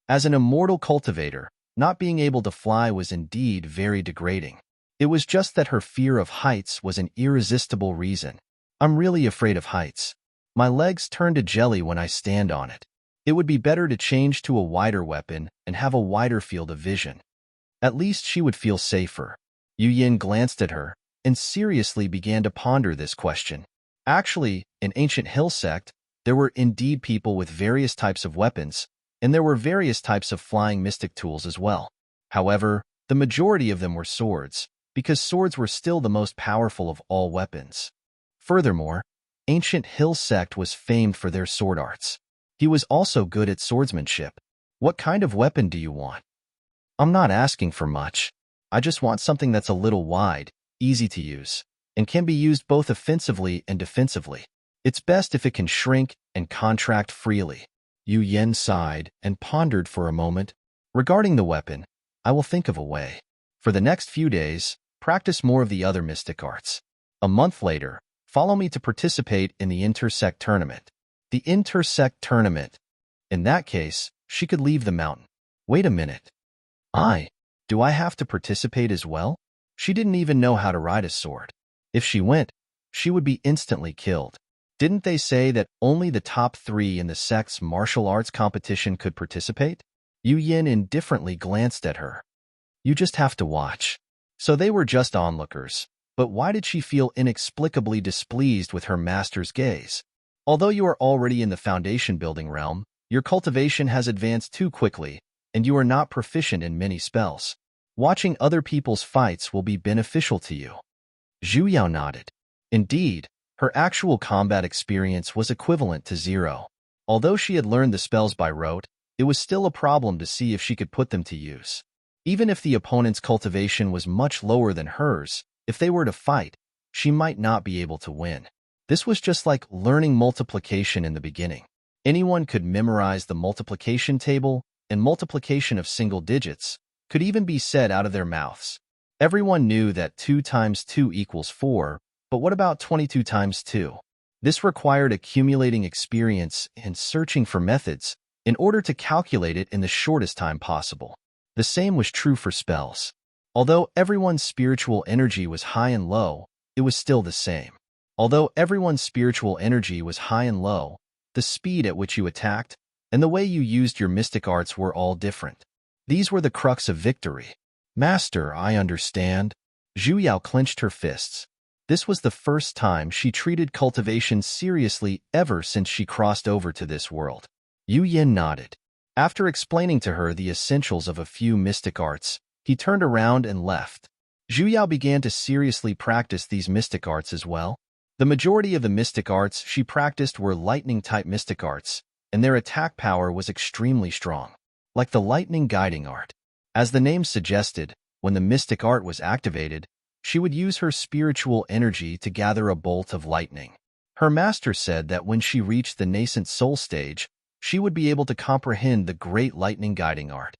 A: As an immortal cultivator, not being able to fly was indeed very degrading. It was just that her fear of heights was an irresistible reason. I'm really afraid of heights. My legs turn to jelly when I stand on it. It would be better to change to a wider weapon and have a wider field of vision. At least she would feel safer. Yu Yin glanced at her and seriously began to ponder this question. Actually, in ancient hill sect, there were indeed people with various types of weapons, and there were various types of flying mystic tools as well. However, the majority of them were swords, because swords were still the most powerful of all weapons. Furthermore, ancient hill sect was famed for their sword arts. He was also good at swordsmanship. What kind of weapon do you want? I'm not asking for much. I just want something that's a little wide, easy to use, and can be used both offensively and defensively. It's best if it can shrink and contract freely. Yu Yin sighed and pondered for a moment. Regarding the weapon, I will think of a way. For the next few days, practice more of the other mystic arts. A month later, follow me to participate in the intersect tournament. The intersect tournament. In that case, she could leave the mountain. Wait a minute. Do I have to participate as well? She didn't even know how to ride a sword. If she went, she would be instantly killed. Didn't they say that only the top 3 in the sect's martial arts competition could participate? Yu Yin indifferently glanced at her. You just have to watch. So they were just onlookers. But why did she feel inexplicably displeased with her master's gaze? Although you are already in the foundation building realm, your cultivation has advanced too quickly, and you are not proficient in many spells. Watching other people's fights will be beneficial to you. Zhu Yao nodded. Indeed, her actual combat experience was equivalent to 0. Although she had learned the spells by rote, it was still a problem to see if she could put them to use. Even if the opponent's cultivation was much lower than hers, if they were to fight, she might not be able to win. This was just like learning multiplication in the beginning. Anyone could memorize the multiplication table, and multiplication of single digits could even be said out of their mouths. Everyone knew that 2 times 2 equals 4, but what about 22 times 2? This required accumulating experience and searching for methods in order to calculate it in the shortest time possible. The same was true for spells. Although everyone's spiritual energy was high and low, it was still the same. Although everyone's spiritual energy was high and low, the speed at which you attacked and the way you used your mystic arts were all different. These were the crux of victory. Master, I understand. Zhu Yao clenched her fists. This was the first time she treated cultivation seriously ever since she crossed over to this world. Yu Yin nodded. After explaining to her the essentials of a few mystic arts, he turned around and left. Zhu Yao began to seriously practice these mystic arts as well. The majority of the mystic arts she practiced were lightning-type mystic arts, and their attack power was extremely strong, like the lightning guiding art. As the name suggested, when the mystic art was activated, she would use her spiritual energy to gather a bolt of lightning. Her master said that when she reached the nascent soul stage, she would be able to comprehend the great lightning guiding art.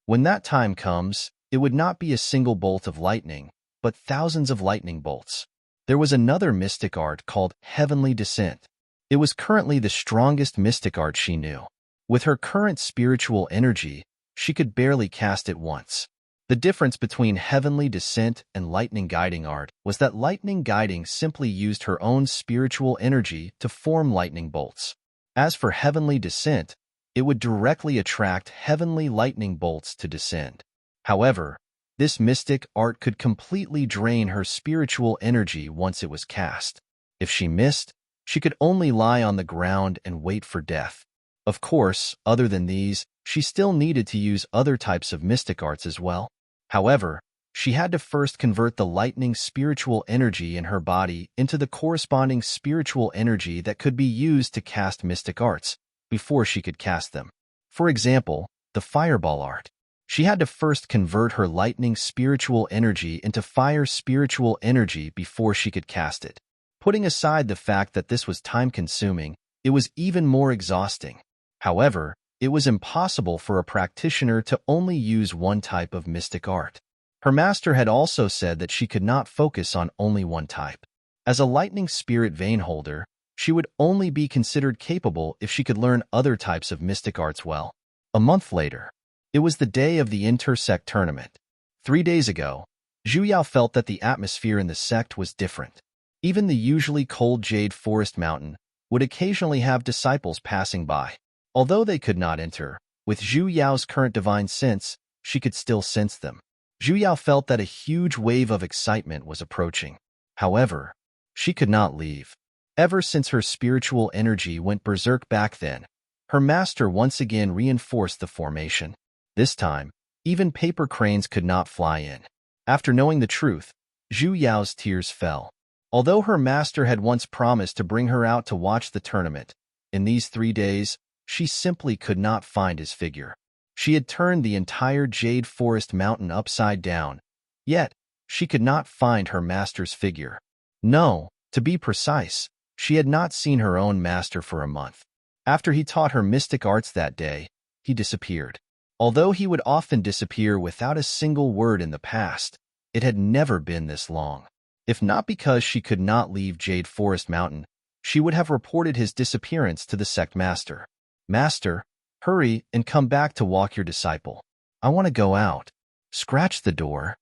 A: When that time comes, it would not be a single bolt of lightning, but thousands of lightning bolts. There was another mystic art called Heavenly Descent. It was currently the strongest mystic art she knew. With her current spiritual energy, she could barely cast it once. The difference between Heavenly Descent and Lightning Guiding Art was that Lightning Guiding simply used her own spiritual energy to form lightning bolts. As for Heavenly Descent, it would directly attract heavenly lightning bolts to descend. However, this mystic art could completely drain her spiritual energy once it was cast. If she missed, she could only lie on the ground and wait for death. Of course, other than these, she still needed to use other types of mystic arts as well. However, she had to first convert the lightning spiritual energy in her body into the corresponding spiritual energy that could be used to cast mystic arts before she could cast them. For example, the fireball art. She had to first convert her lightning spiritual energy into fire spiritual energy before she could cast it. Putting aside the fact that this was time-consuming, it was even more exhausting. However, it was impossible for a practitioner to only use one type of mystic art. Her master had also said that she could not focus on only one type. As a lightning spirit vein holder, she would only be considered capable if she could learn other types of mystic arts well. A month later, it was the day of the intersect tournament. 3 days ago, Zhu Yao felt that the atmosphere in the sect was different. Even the usually cold Jade Forest Mountain would occasionally have disciples passing by. Although they could not enter, with Zhu Yao's current divine sense, she could still sense them. Zhu Yao felt that a huge wave of excitement was approaching. However, she could not leave. Ever since her spiritual energy went berserk back then, her master once again reinforced the formation. This time, even paper cranes could not fly in. After knowing the truth, Zhu Yao's tears fell. Although her master had once promised to bring her out to watch the tournament, in these 3 days, she simply could not find his figure. She had turned the entire Jade Forest Mountain upside down, yet she could not find her master's figure. No, to be precise, she had not seen her own master for a month. After he taught her mystic arts that day, he disappeared. Although he would often disappear without a single word in the past, it had never been this long. If not because she could not leave Jade Forest Mountain, she would have reported his disappearance to the sect master. Master, hurry and come back to walk your disciple. I want to go out. Scratch the door.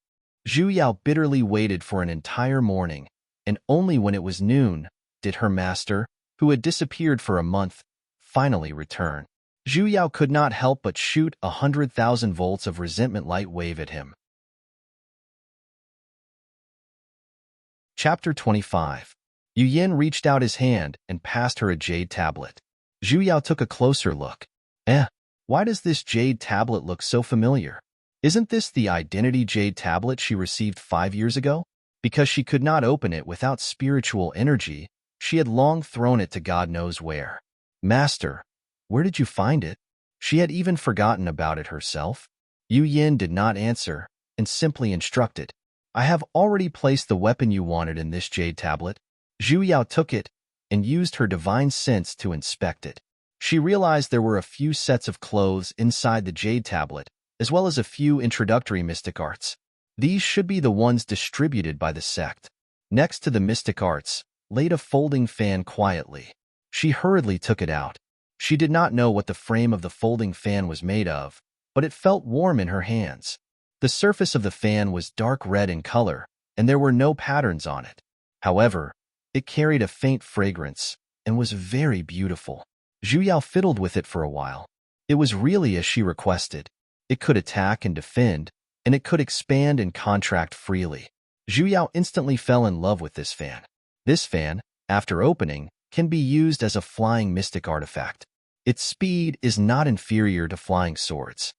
A: Zhu Yao bitterly waited for an entire morning, and only when it was noon did her master, who had disappeared for a month, finally return. Zhu Yao could not help but shoot 100,000 volts of resentment light wave at him. Chapter 25. Yu Yin reached out his hand and passed her a jade tablet. Zhu Yao took a closer look. Why does this jade tablet look so familiar? Isn't this the identity jade tablet she received 5 years ago? Because she could not open it without spiritual energy, she had long thrown it to God knows where. Master, where did you find it? She had even forgotten about it herself. Yu Yin did not answer and simply instructed. I have already placed the weapon you wanted in this jade tablet. Zhu Yao took it and used her divine sense to inspect it. She realized there were a few sets of clothes inside the jade tablet, as well as a few introductory mystic arts. These should be the ones distributed by the sect. Next to the mystic arts, laid a folding fan quietly. She hurriedly took it out. She did not know what the frame of the folding fan was made of, but it felt warm in her hands. The surface of the fan was dark red in color, and there were no patterns on it. However, It carried a faint fragrance and was very beautiful. Zhu Yao fiddled with it for a while. It was really as she requested. It could attack and defend, and it could expand and contract freely. Zhu Yao instantly fell in love with this fan. This fan, after opening, can be used as a flying mystic artifact. Its speed is not inferior to flying swords.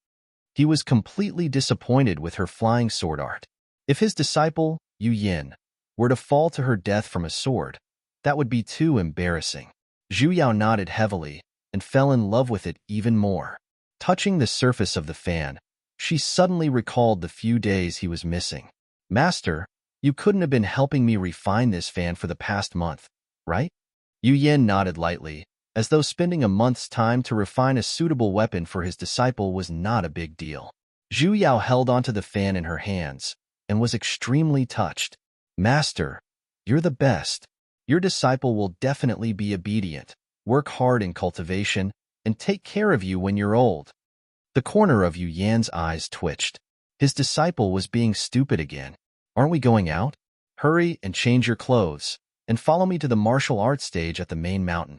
A: He was completely disappointed with her flying sword art. If his disciple, Yu Yin, were to fall to her death from a sword, that would be too embarrassing. Zhu Yao nodded heavily and fell in love with it even more. Touching the surface of the fan, she suddenly recalled the few days he was missing. Master, you couldn't have been helping me refine this fan for the past month, right? Yu Yin nodded lightly, as though spending a month's time to refine a suitable weapon for his disciple was not a big deal. Zhu Yao held onto the fan in her hands and was extremely touched. Master, you're the best. Your disciple will definitely be obedient, work hard in cultivation, and take care of you when you're old. The corner of Yu Yan's eyes twitched. His disciple was being stupid again. Aren't we going out? Hurry and change your clothes, and follow me to the martial arts stage at the main mountain.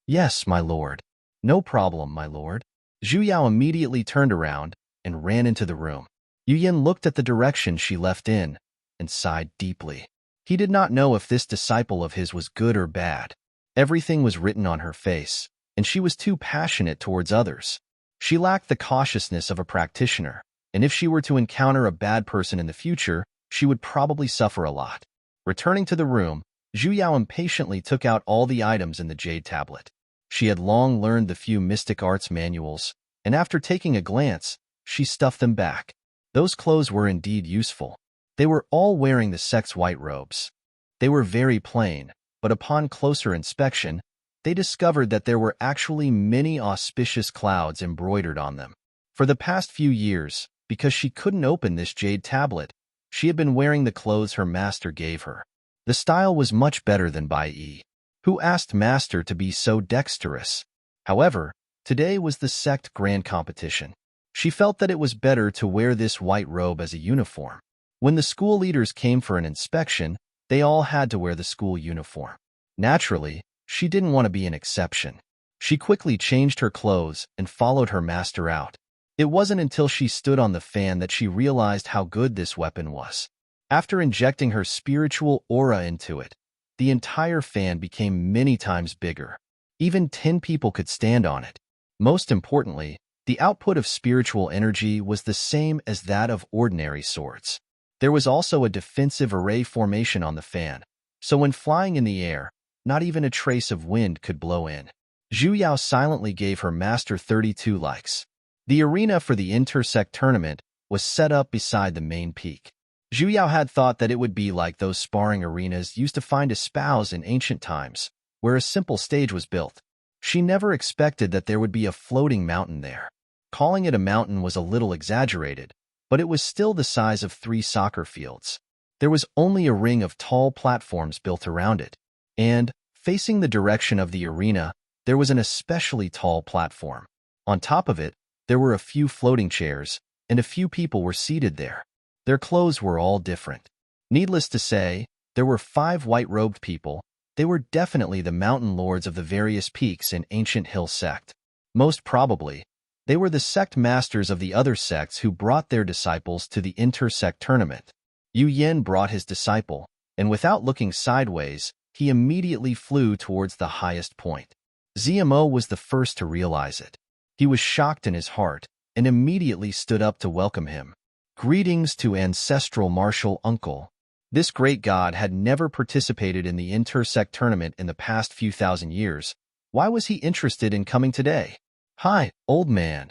A: Yes, my lord. No problem, my lord. Zhu Yao immediately turned around and ran into the room. Yu Yin looked at the direction she left in and sighed deeply. He did not know if this disciple of his was good or bad. Everything was written on her face, and she was too passionate towards others. She lacked the cautiousness of a practitioner, and if she were to encounter a bad person in the future, she would probably suffer a lot. Returning to the room, Zhu Yao impatiently took out all the items in the jade tablet. She had long learned the few mystic arts manuals, and after taking a glance, she stuffed them back. Those clothes were indeed useful. They were all wearing the sect's white robes. They were very plain, but upon closer inspection, they discovered that there were actually many auspicious clouds embroidered on them. For the past few years, because she couldn't open this jade tablet, she had been wearing the clothes her master gave her. The style was much better than Bai Yi, who asked master to be so dexterous. However, today was the sect grand competition. She felt that it was better to wear this white robe as a uniform. When the school leaders came for an inspection, they all had to wear the school uniform. Naturally, she didn't want to be an exception. She quickly changed her clothes and followed her master out. It wasn't until she stood on the fan that she realized how good this weapon was. After injecting her spiritual aura into it, the entire fan became many times bigger. Even 10 people could stand on it. Most importantly, the output of spiritual energy was the same as that of ordinary swords. There was also a defensive array formation on the fan, so when flying in the air, not even a trace of wind could blow in. Zhu Yao silently gave her master 32 likes. The arena for the intersect tournament was set up beside the main peak. Zhu Yao had thought that it would be like those sparring arenas used to find espouse in ancient times, where a simple stage was built. She never expected that there would be a floating mountain there. Calling it a mountain was a little exaggerated, but it was still the size of 3 soccer fields. There was only a ring of tall platforms built around it, and, facing the direction of the arena, there was an especially tall platform. On top of it, there were a few floating chairs, and a few people were seated there. Their clothes were all different. Needless to say, there were 5 white-robed people. They were definitely the mountain lords of the various peaks in Ancient Hill Sect. Most probably, they were the sect masters of the other sects who brought their disciples to the intersect tournament. Yu Yin brought his disciple, and without looking sideways, he immediately flew towards the highest point. Zmo was the first to realize it. He was shocked in his heart, and immediately stood up to welcome him. Greetings to ancestral martial uncle. This great god had never participated in the intersect tournament in the past few thousand years. Why was he interested in coming today? Hi, old man.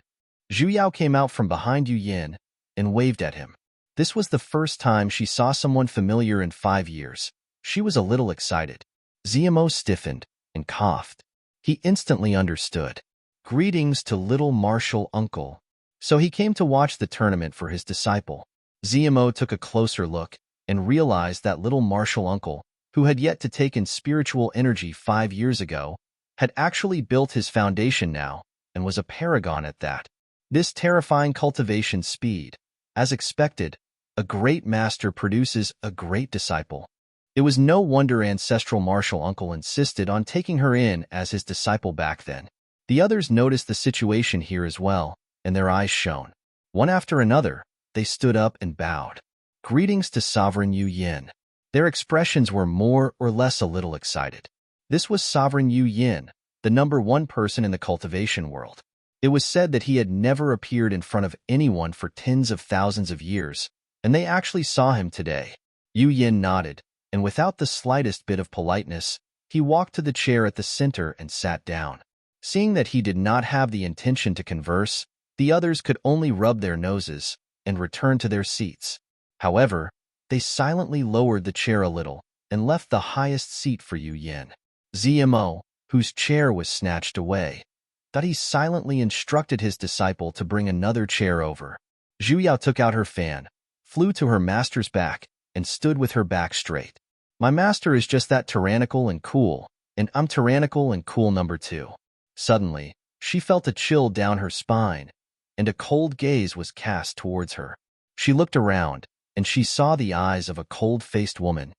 A: Zhu Yao came out from behind Yu Yin and waved at him. This was the first time she saw someone familiar in 5 years. She was a little excited. Zmo stiffened and coughed. He instantly understood. Greetings to little martial uncle. So he came to watch the tournament for his disciple. Zmo took a closer look and realized that little martial uncle, who had yet to take in spiritual energy 5 years ago, had actually built his foundation now and was a paragon at that. This terrifying cultivation speed. As expected, a great master produces a great disciple. It was no wonder ancestral martial uncle insisted on taking her in as his disciple back then. The others noticed the situation here as well, and their eyes shone. One after another, they stood up and bowed. Greetings to Sovereign Yu Yin. Their expressions were more or less a little excited. This was Sovereign Yu Yin, the #1 person in the cultivation world. It was said that he had never appeared in front of anyone for tens of thousands of years, and they actually saw him today. Yu Yin nodded, and without the slightest bit of politeness, he walked to the chair at the center and sat down. Seeing that he did not have the intention to converse, the others could only rub their noses and return to their seats. However, they silently lowered the chair a little and left the highest seat for Yu Yin. ZMO, whose chair was snatched away, thought he silently instructed his disciple to bring another chair over. Zhu Yao took out her fan, flew to her master's back, and stood with her back straight. My master is just that tyrannical and cool, and I'm tyrannical and cool #2. Suddenly, she felt a chill down her spine, and a cold gaze was cast towards her. She looked around, and she saw the eyes of a cold-faced woman.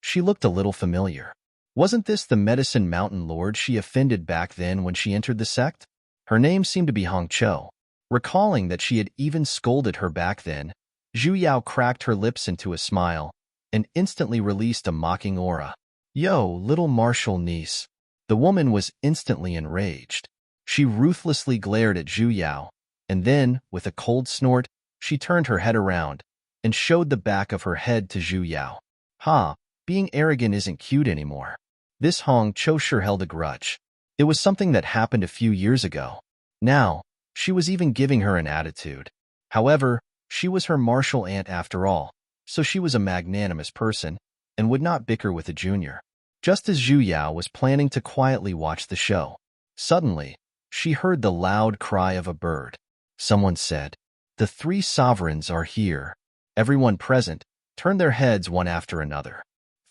A: She looked a little familiar. Wasn't this the Medicine Mountain Lord she offended back then when she entered the sect? Her name seemed to be Hong Cho. Recalling that she had even scolded her back then, Zhu Yao cracked her lips into a smile and instantly released a mocking aura. Yo, little martial niece. The woman was instantly enraged. She ruthlessly glared at Zhu Yao, and then, with a cold snort, she turned her head around and showed the back of her head to Zhu Yao. Being arrogant isn't cute anymore. This Hong Cho sure held a grudge. It was something that happened a few years ago. Now, she was even giving her an attitude. However, she was her martial aunt after all, so she was a magnanimous person and would not bicker with a junior. Just as Zhu Yao was planning to quietly watch the show, suddenly, she heard the loud cry of a bird. Someone said, "The 3 sovereigns are here." Everyone present turned their heads one after another.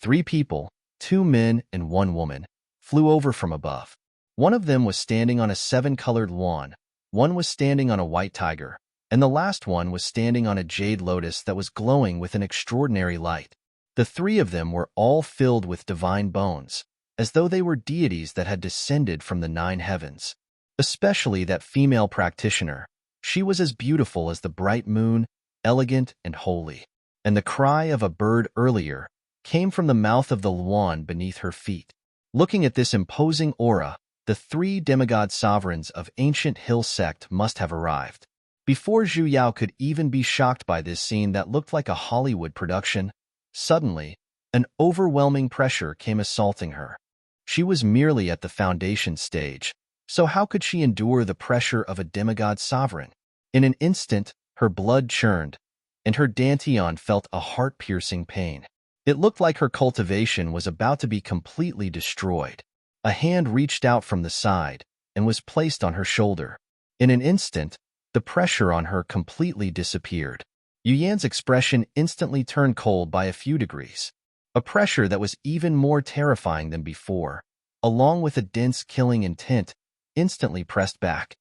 A: 3 people, 2 men and 1 woman, flew over from above. One of them was standing on a 7-colored lawn, one was standing on a white tiger, and the last one was standing on a jade lotus that was glowing with an extraordinary light. The 3 of them were all filled with divine bones, as though they were deities that had descended from the 9 heavens. Especially that female practitioner. She was as beautiful as the bright moon, elegant and holy. And the cry of a bird earlier came from the mouth of the lawn beneath her feet. Looking at this imposing aura, the 3 demigod sovereigns of ancient hill sect must have arrived. Before Zhu Yao could even be shocked by this scene that looked like a Hollywood production, suddenly, an overwhelming pressure came assaulting her. She was merely at the foundation stage, so how could she endure the pressure of a demigod sovereign? In an instant, her blood churned, and her dantian felt a heart-piercing pain. It looked like her cultivation was about to be completely destroyed. A hand reached out from the side and was placed on her shoulder. In an instant, the pressure on her completely disappeared. Yu Yan's expression instantly turned cold by a few degrees. A pressure that was even more terrifying than before, along with a dense killing intent, instantly pressed back.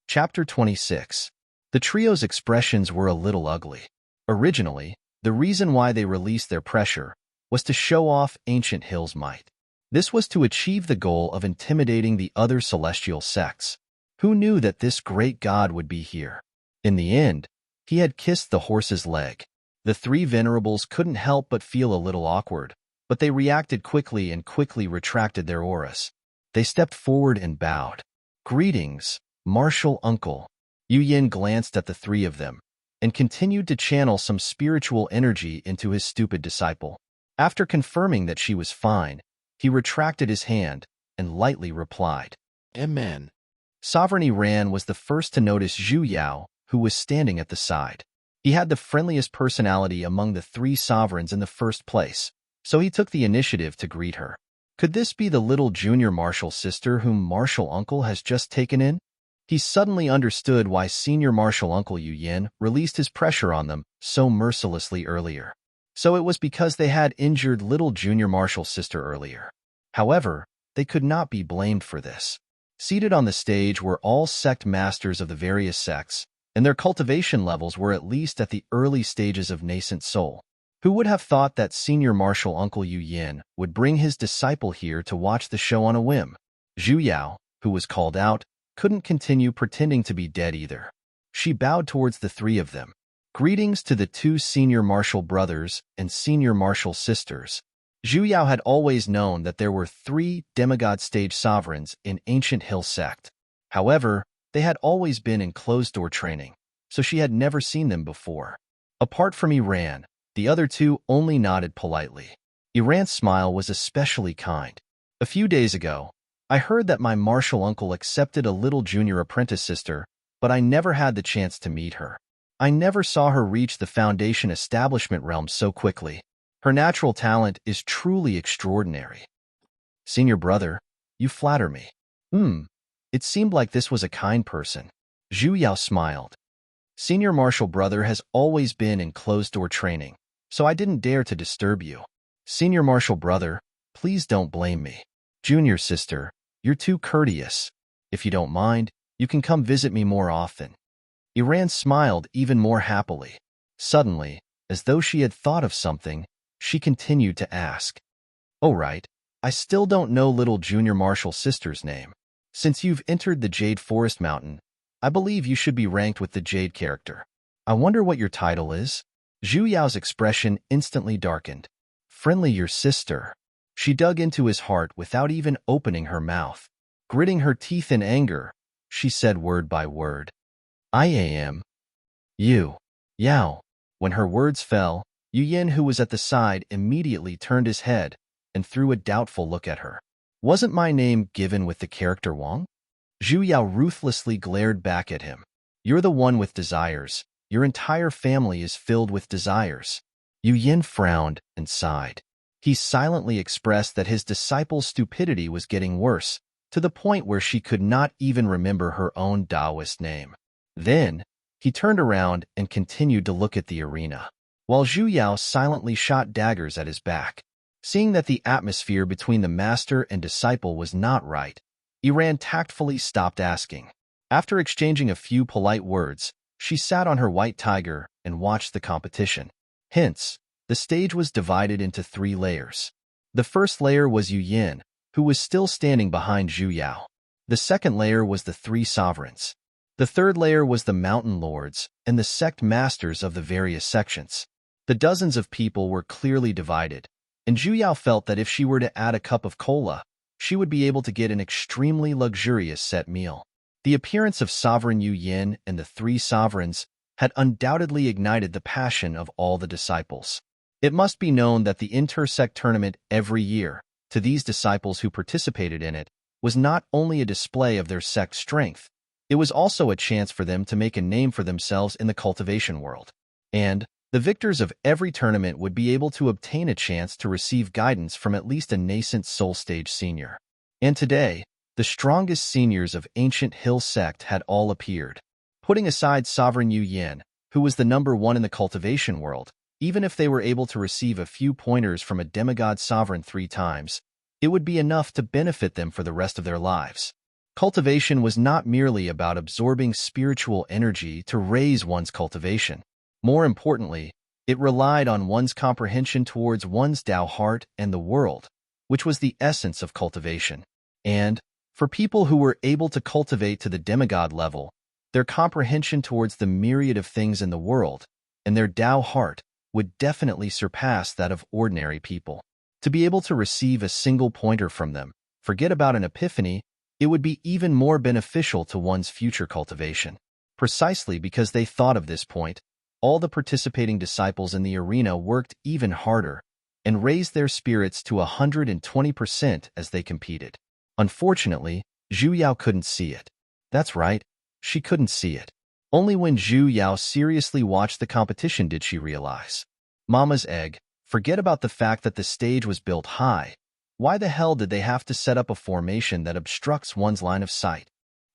A: Chapter 26. The trio's expressions were a little ugly. Originally, the reason why they released their pressure was to show off Ancient Hill's might. This was to achieve the goal of intimidating the other celestial sects. Who knew that this great god would be here? In the end, he had kissed the horse's leg. The 3 venerables couldn't help but feel a little awkward, but they reacted quickly and quickly retracted their auras. They stepped forward and bowed. "Greetings, martial uncle." Yu Yin glanced at the 3 of them and continued to channel some spiritual energy into his stupid disciple. After confirming that she was fine, he retracted his hand and lightly replied, "Amen." Sovereign Iran was the first to notice Zhu Yao, who was standing at the side. He had the friendliest personality among the 3 sovereigns in the first place, so he took the initiative to greet her. Could this be the little junior martial sister whom martial uncle has just taken in? He suddenly understood why senior martial uncle Yu Yin released his pressure on them so mercilessly earlier. So it was because they had injured little junior martial sister earlier. However, they could not be blamed for this. Seated on the stage were all sect masters of the various sects, and their cultivation levels were at least at the early stages of nascent soul. Who would have thought that senior martial uncle Yu Yin would bring his disciple here to watch the show on a whim? Zhu Yao, who was called out, couldn't continue pretending to be dead either. She bowed towards the three of them. Greetings to the two senior martial brothers and senior martial sisters. Zhu Yao had always known that there were 3 demigod stage sovereigns in Ancient Hill Sect. However, they had always been in closed-door training, so she had never seen them before. Apart from Iran, the other two only nodded politely. Iran's smile was especially kind. A few days ago, I heard that my martial uncle accepted a little junior apprentice sister, but I never had the chance to meet her. I never saw her reach the foundation establishment realm so quickly. Her natural talent is truly extraordinary. Senior brother, you flatter me. It seemed like this was a kind person. Zhu Yao smiled. Senior martial brother has always been in closed-door training, so I didn't dare to disturb you. Senior martial brother, please don't blame me. Junior sister, you're too courteous. If you don't mind, you can come visit me more often. Iran smiled even more happily. Suddenly, as though she had thought of something, she continued to ask. Oh right, I still don't know little junior martial sister's name. Since you've entered the Jade Forest Mountain, I believe you should be ranked with the Jade character. I wonder what your title is? Zhu Yao's expression instantly darkened. Friendly your sister. She dug into his heart without even opening her mouth. Gritting her teeth in anger, she said word by word. I am. You. Yao. When her words fell, Yu Yin, who was at the side, immediately turned his head and threw a doubtful look at her. Wasn't my name given with the character Wang? Zhu Yao ruthlessly glared back at him. You're the one with desires. Your entire family is filled with desires. Yu Yin frowned and sighed. He silently expressed that his disciple's stupidity was getting worse, to the point where she could not even remember her own Taoist name. Then, he turned around and continued to look at the arena, while Zhu Yao silently shot daggers at his back. Seeing that the atmosphere between the master and disciple was not right, Iran tactfully stopped asking. After exchanging a few polite words, she sat on her white tiger and watched the competition. Hence, the stage was divided into 3 layers. The first layer was Yu Yin, who was still standing behind Zhu Yao. The second layer was the 3 sovereigns. The third layer was the mountain lords and the sect masters of the various sections. The dozens of people were clearly divided, and Zhu Yao felt that if she were to add a cup of cola, she would be able to get an extremely luxurious set meal. The appearance of Sovereign Yu Yin and the 3 sovereigns had undoubtedly ignited the passion of all the disciples. It must be known that the inter-sect tournament every year, to these disciples who participated in it, was not only a display of their sect strength, it was also a chance for them to make a name for themselves in the cultivation world. And the victors of every tournament would be able to obtain a chance to receive guidance from at least a nascent soul stage senior. And today, the strongest seniors of Ancient Hill Sect had all appeared. Putting aside Sovereign Yu Yin, who was the number 1 in the cultivation world, even if they were able to receive a few pointers from a demigod sovereign 3 times, it would be enough to benefit them for the rest of their lives. Cultivation was not merely about absorbing spiritual energy to raise one's cultivation. More importantly, it relied on one's comprehension towards one's Tao heart and the world, which was the essence of cultivation. And, for people who were able to cultivate to the demigod level, their comprehension towards the myriad of things in the world, and their Tao heart, would definitely surpass that of ordinary people. To be able to receive a single pointer from them, forget about an epiphany, it would be even more beneficial to one's future cultivation. Precisely because they thought of this point, all the participating disciples in the arena worked even harder and raised their spirits to 120% as they competed. Unfortunately, Zhu Yao couldn't see it. That's right, she couldn't see it. Only when Zhu Yao seriously watched the competition did she realize. Mama's egg, forget about the fact that the stage was built high. Why the hell did they have to set up a formation that obstructs one's line of sight?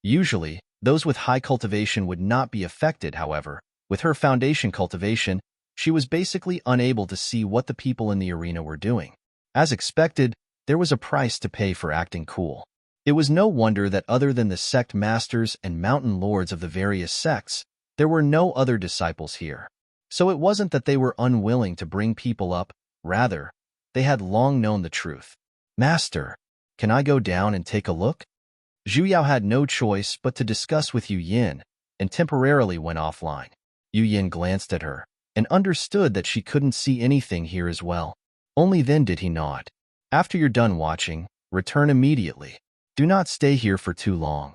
A: Usually, those with high cultivation would not be affected, however. With her foundation cultivation, she was basically unable to see what the people in the arena were doing. As expected, there was a price to pay for acting cool. It was no wonder that other than the sect masters and mountain lords of the various sects, There were no other disciples here. So it wasn't that they were unwilling to bring people up, rather, they had long known the truth. Master, can I go down and take a look? Zhu Yao had no choice but to discuss with Yu Yin, and temporarily went offline. Yu Yin glanced at her, and understood that she couldn't see anything here as well. Only then did he nod. After you're done watching, return immediately. Do not stay here for too long.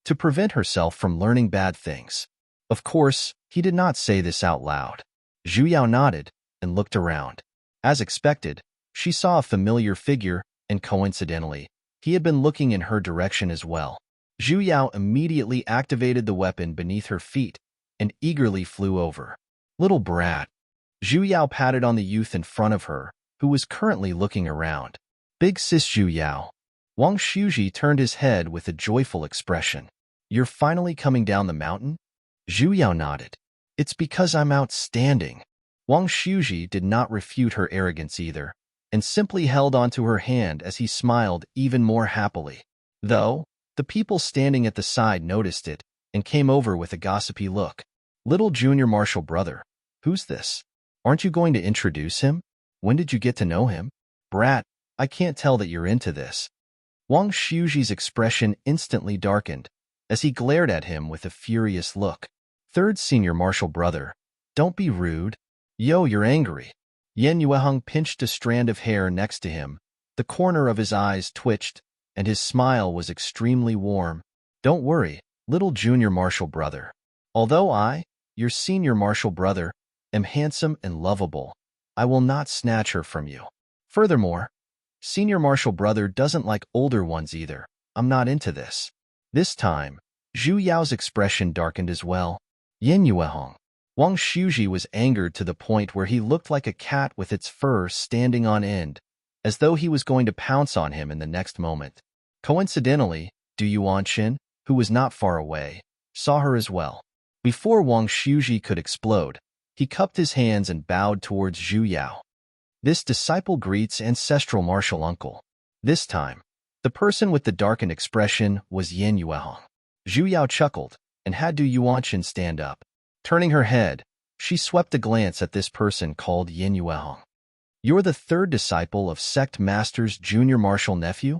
A: To prevent herself from learning bad things. Of course, he did not say this out loud. Zhu Yao nodded and looked around. As expected, she saw a familiar figure, and coincidentally, he had been looking in her direction as well. Zhu Yao immediately activated the weapon beneath her feet and eagerly flew over. Little brat. Zhu Yao patted on the youth in front of her, who was currently looking around. Big sis Zhu Yao. Wang Shuji turned his head with a joyful expression. You're finally coming down the mountain? Zhu Yao nodded. It's because I'm outstanding. Wang Shuji did not refute her arrogance either, and simply held onto her hand as he smiled even more happily. Though, the people standing at the side noticed it and came over with a gossipy look. Little junior martial brother, who's this? Aren't you going to introduce him? When did you get to know him? Brat, I can't tell that you're into this. Wang Shuji's expression instantly darkened as he glared at him with a furious look. Third senior martial brother, don't be rude. Yo, you're angry. Yen Yueheng pinched a strand of hair next to him. The corner of his eyes twitched, and his smile was extremely warm. Don't worry, little junior martial brother. Although I, your senior martial brother, am handsome and lovable, I will not snatch her from you. Furthermore, senior martial brother doesn't like older ones either. I'm not into this. This time, Zhu Yao's expression darkened as well. Yen Yueheng. Wang Shuji was angered to the point where he looked like a cat with its fur standing on end, as though he was going to pounce on him in the next moment. Coincidentally, Du Yuanqin, who was not far away, saw her as well. Before Wang Shuji could explode, he cupped his hands and bowed towards Zhu Yao. This disciple greets ancestral martial uncle. This time, the person with the darkened expression was Yen Yueheng. Zhu Yao chuckled and had Du Yuanqin stand up. Turning her head, she swept a glance at this person called Yen Yueheng. You're the third disciple of Sect Master's junior martial nephew?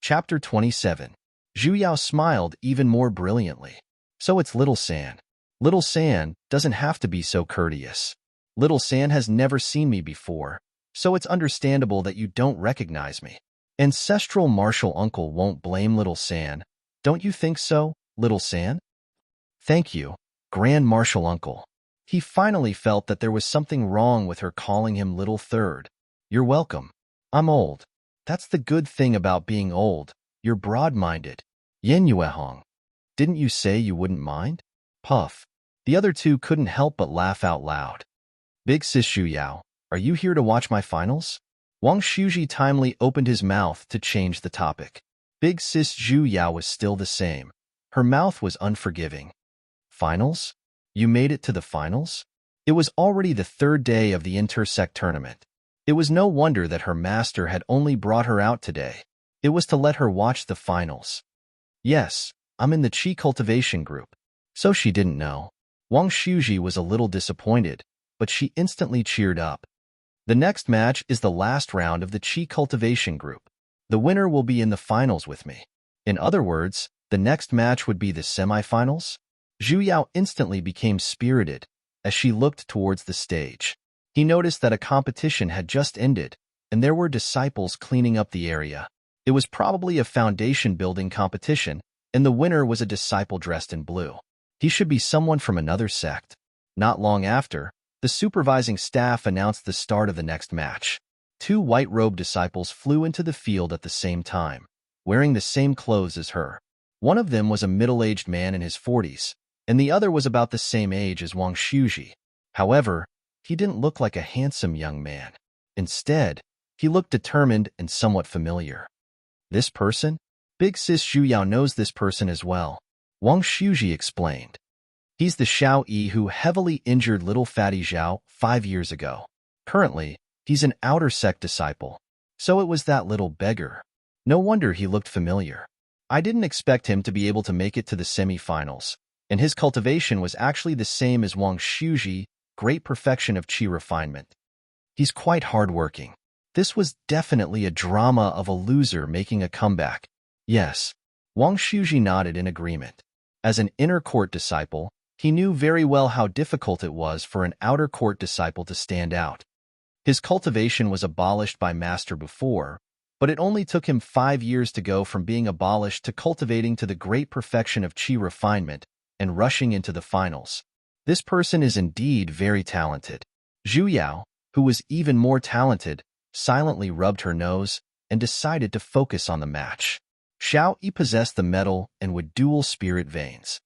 A: Chapter 27. Zhu Yao smiled even more brilliantly. So it's Little San. Little San doesn't have to be so courteous. Little San has never seen me before, so it's understandable that you don't recognize me. Ancestral martial uncle won't blame Little San. Don't you think so, Little San? Thank you, Grand Martial Uncle. He finally felt that there was something wrong with her calling him Little Third. You're welcome. I'm old. That's the good thing about being old. You're broad-minded. Yen Yueheng. Didn't you say you wouldn't mind? Puff. The other two couldn't help but laugh out loud. Big sis Zhu Yao, are you here to watch my finals? Wang Shuji timely opened his mouth to change the topic. Big sis Zhu Yao was still the same. Her mouth was unforgiving. Finals? You made it to the finals? It was already the third day of the intersect tournament. It was no wonder that her master had only brought her out today. It was to let her watch the finals. Yes, I'm in the Qi cultivation group. So she didn't know. Wang Shuji was a little disappointed, but she instantly cheered up. The next match is the last round of the Qi cultivation group. The winner will be in the finals with me. In other words, the next match would be the semifinals? Zhu Yao instantly became spirited as she looked towards the stage. He noticed that a competition had just ended, and there were disciples cleaning up the area. It was probably a foundation building competition, and the winner was a disciple dressed in blue. He should be someone from another sect. Not long after, the supervising staff announced the start of the next match. Two white-robed disciples flew into the field at the same time, wearing the same clothes as her. One of them was a middle-aged man in his 40s, and the other was about the same age as Wang Shuji. However, he didn't look like a handsome young man. Instead, he looked determined and somewhat familiar. This person? Big sis Zhu Yao knows this person as well. Wang Shuji explained. He's the Xiao Yi who heavily injured little fatty Zhao 5 years ago. Currently, he's an outer sect disciple. So it was that little beggar. No wonder he looked familiar. I didn't expect him to be able to make it to the semi-finals, and his cultivation was actually the same as Wang Shuji, great perfection of qi refinement. He's quite hardworking. This was definitely a drama of a loser making a comeback. Yes, Wang Shuji nodded in agreement. As an inner court disciple, he knew very well how difficult it was for an outer court disciple to stand out. His cultivation was abolished by Master before, but it only took him 5 years to go from being abolished to cultivating to the great perfection of qi refinement and rushing into the finals. This person is indeed very talented. Zhu Yao, who was even more talented, silently rubbed her nose and decided to focus on the match. Xiao Yi possessed the metal and with dual spirit veins.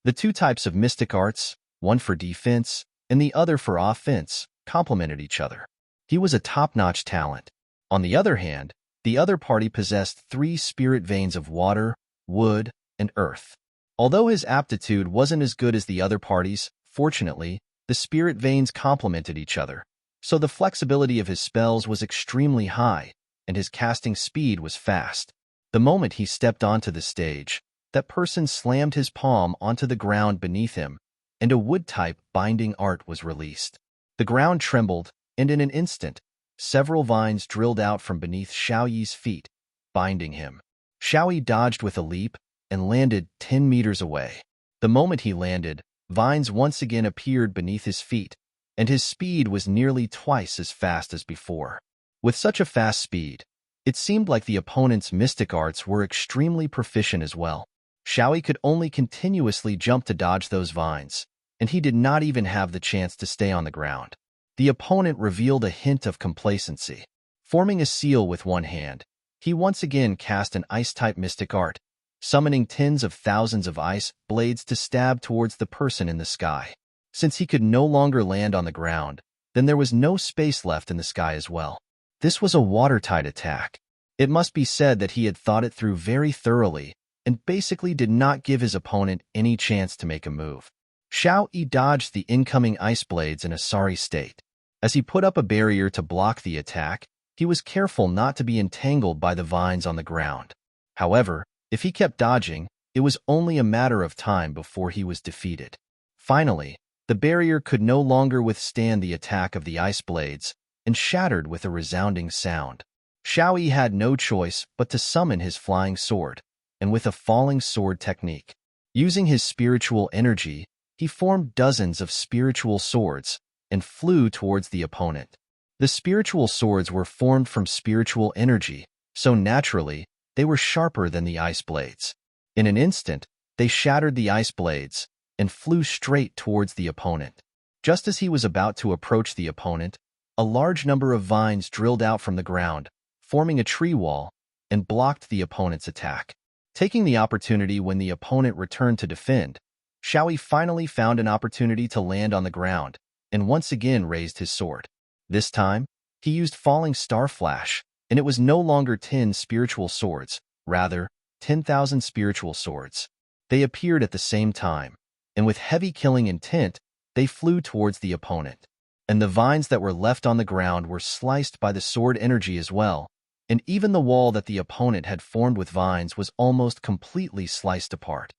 A: The two types of mystic arts, one for defense and the other for offense, complemented each other. He was a top-notch talent. On the other hand, the other party possessed 3 spirit veins of water, wood, and earth. Although his aptitude wasn't as good as the other party's, fortunately, the spirit veins complemented each other, so the flexibility of his spells was extremely high, and his casting speed was fast. The moment he stepped onto the stage, that person slammed his palm onto the ground beneath him, and a wood-type binding art was released. The ground trembled, and in an instant, several vines drilled out from beneath Xiao Yi's feet, binding him. Xiao Yi dodged with a leap and landed 10 meters away. The moment he landed, vines once again appeared beneath his feet, and his speed was nearly twice as fast as before. With such a fast speed, it seemed like the opponent's mystic arts were extremely proficient as well. Xiao Yi could only continuously jump to dodge those vines, and he did not even have the chance to stay on the ground. The opponent revealed a hint of complacency. Forming a seal with one hand, he once again cast an ice-type mystic art, summoning tens of thousands of ice blades to stab towards the person in the sky. Since he could no longer land on the ground, then there was no space left in the sky as well. This was a watertight attack. It must be said that he had thought it through very thoroughly and basically did not give his opponent any chance to make a move. Xiao Yi dodged the incoming ice blades in a sorry state. As he put up a barrier to block the attack, he was careful not to be entangled by the vines on the ground. However, if he kept dodging, it was only a matter of time before he was defeated. Finally, the barrier could no longer withstand the attack of the ice blades and shattered with a resounding sound. Xiao Yi had no choice but to summon his flying sword, and with a falling sword technique, using his spiritual energy, he formed dozens of spiritual swords and flew towards the opponent. The spiritual swords were formed from spiritual energy, so naturally, they were sharper than the ice blades. In an instant, they shattered the ice blades and flew straight towards the opponent. Just as he was about to approach the opponent, a large number of vines drilled out from the ground, forming a tree wall, and blocked the opponent's attack. Taking the opportunity when the opponent returned to defend, Xiao Yi finally found an opportunity to land on the ground, and once again raised his sword. This time, he used Falling Star Flash, and it was no longer 10 spiritual swords, rather, 10,000 spiritual swords. They appeared at the same time, and with heavy killing intent, they flew towards the opponent. And the vines that were left on the ground were sliced by the sword energy as well, and even the wall that the opponent had formed with vines was almost completely sliced apart.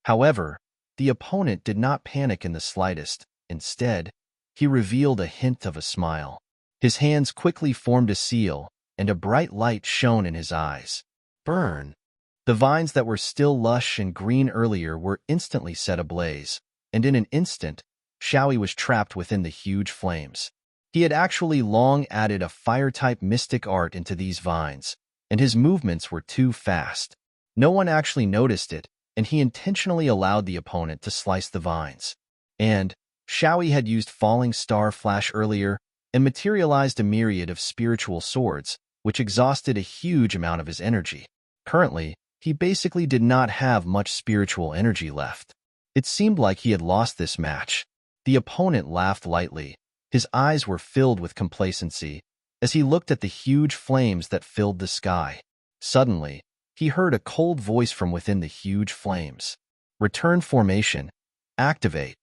A: However, the opponent did not panic in the slightest. Instead, he revealed a hint of a smile. His hands quickly formed a seal, and a bright light shone in his eyes. Burn! The vines that were still lush and green earlier were instantly set ablaze, and in an instant, Xiao Yi was trapped within the huge flames. He had actually long added a fire-type mystic art into these vines, and his movements were too fast. No one actually noticed it, and he intentionally allowed the opponent to slice the vines. And Xiao Yi had used Falling Star Flash earlier and materialized a myriad of spiritual swords, which exhausted a huge amount of his energy. Currently, he basically did not have much spiritual energy left. It seemed like he had lost this match. The opponent laughed lightly. His eyes were filled with complacency as he looked at the huge flames that filled the sky. Suddenly, he heard a cold voice from within the huge flames. Return formation. Activate.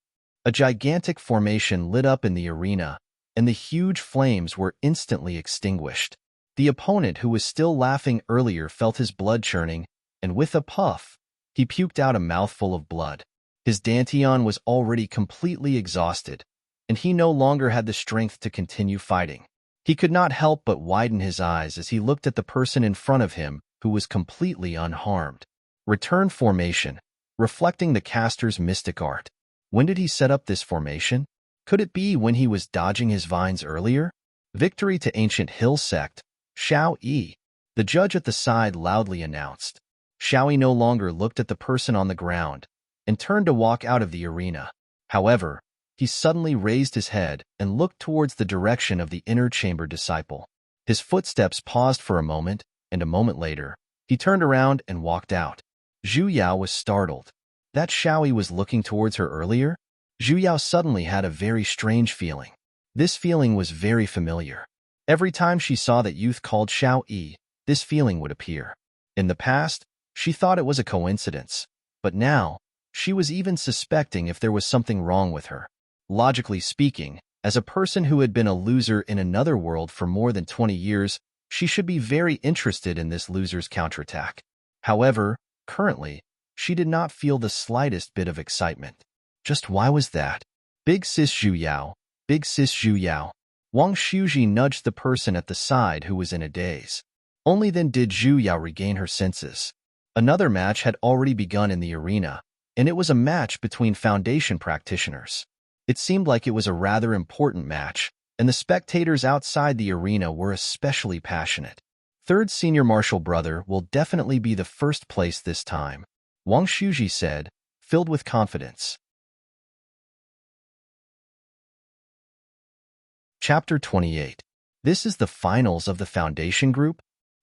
A: A gigantic formation lit up in the arena, and the huge flames were instantly extinguished. The opponent, who was still laughing earlier, felt his blood churning and with a puff, he puked out a mouthful of blood. His dantian was already completely exhausted, and he no longer had the strength to continue fighting. He could not help but widen his eyes as he looked at the person in front of him who was completely unharmed. Return formation, reflecting the caster's mystic art. When did he set up this formation? Could it be when he was dodging his vines earlier? Victory to ancient hill sect, Xiao Yi. The judge at the side loudly announced. Xiao Yi no longer looked at the person on the ground and turned to walk out of the arena. However, he suddenly raised his head and looked towards the direction of the inner chamber disciple. His footsteps paused for a moment, and a moment later, he turned around and walked out. Zhu Yao was startled. That Xiao Yi was looking towards her earlier? Zhu Yao suddenly had a very strange feeling. This feeling was very familiar. Every time she saw that youth called Xiao Yi, this feeling would appear. In the past, she thought it was a coincidence, but now, she was even suspecting if there was something wrong with her. Logically speaking, as a person who had been a loser in another world for more than 20 years, she should be very interested in this loser's counterattack. However, currently, she did not feel the slightest bit of excitement. Just why was that? Big sis Zhu Yao, big sis Zhu Yao. Wang Xiuji nudged the person at the side who was in a daze. Only then did Zhu Yao regain her senses. Another match had already begun in the arena, and it was a match between Foundation practitioners. It seemed like it was a rather important match, and the spectators outside the arena were especially passionate. Third senior martial brother will definitely be the first place this time, Wang Xiuji said, filled with confidence. Chapter 28. This is the finals of the Foundation group?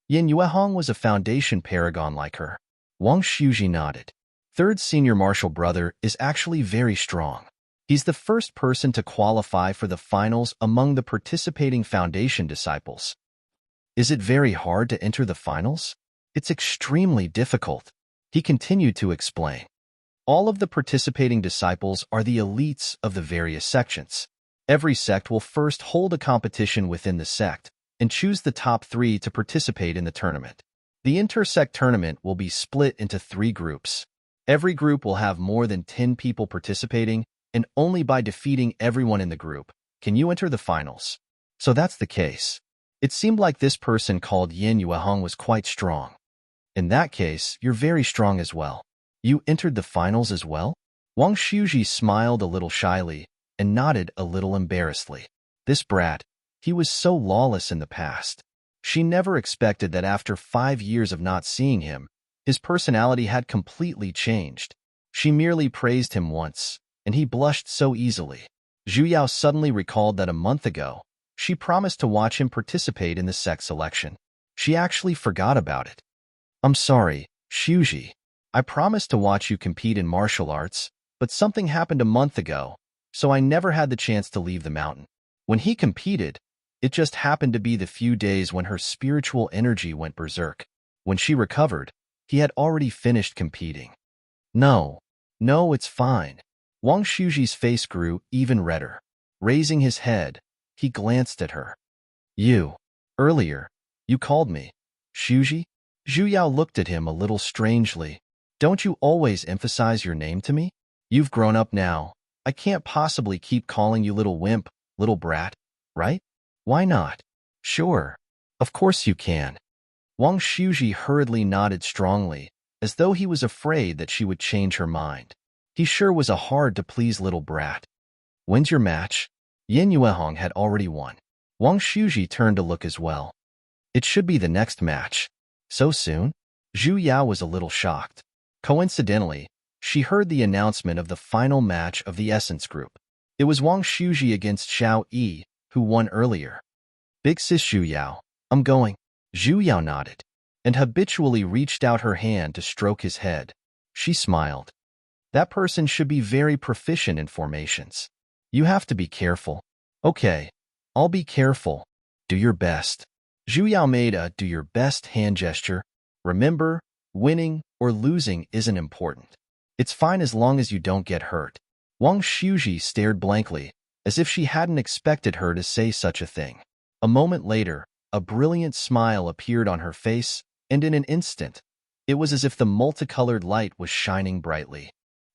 A: Yin Yuehong was a Foundation paragon like her. Wang Xiuji nodded. Third senior martial brother is actually very strong. He's the first person to qualify for the finals among the participating Foundation disciples. Is it very hard to enter the finals? It's extremely difficult, he continued to explain. All of the participating disciples are the elites of the various sections. Every sect will first hold a competition within the sect and choose the top 3 to participate in the tournament. The inter-sect tournament will be split into 3 groups. Every group will have more than 10 people participating, and only by defeating everyone in the group can you enter the finals. So that's the case. It seemed like this person called Yin Yuehong was quite strong. In that case, you're very strong as well. You entered the finals as well? Wang Xiuji smiled a little shyly and nodded a little embarrassedly. This brat, he was so lawless in the past. She never expected that after 5 years of not seeing him, his personality had completely changed. She merely praised him once, and he blushed so easily. Zhu Yao suddenly recalled that a month ago, she promised to watch him participate in the sect selection. She actually forgot about it. I'm sorry, Xiuji. I promised to watch you compete in martial arts, but something happened a month ago, so I never had the chance to leave the mountain. When he competed, it just happened to be the few days when her spiritual energy went berserk. When she recovered, he had already finished competing. No, it's fine. Wang Xiuji's face grew even redder. Raising his head, he glanced at her. Earlier, you called me Xiuji? Zhu Yao looked at him a little strangely. Don't you always emphasize your name to me? You've grown up now. I can't possibly keep calling you little wimp, little brat, right? Why not? Sure. Of course you can. Wang Xiuji hurriedly nodded strongly, as though he was afraid that she would change her mind. He sure was a hard-to-please little brat. When's your match? Yin Yuehong had already won. Wang Xiuji turned to look as well. It should be the next match. So soon? Zhu Yao was a little shocked. Coincidentally, she heard the announcement of the final match of the Essence Group. It was Wang Xiuji against Xiao Yi, who won earlier. Big sis Zhu Yao, I'm going. Zhu Yao nodded, and habitually reached out her hand to stroke his head. She smiled. That person should be very proficient in formations. You have to be careful. Okay, I'll be careful. Do your best. Zhu Yao made a do your best hand gesture. Remember, winning or losing isn't important. It's fine as long as you don't get hurt. Wang Xiuji stared blankly, as if she hadn't expected her to say such a thing. A moment later, a brilliant smile appeared on her face, and in an instant, It was as if the multicolored light was shining brightly.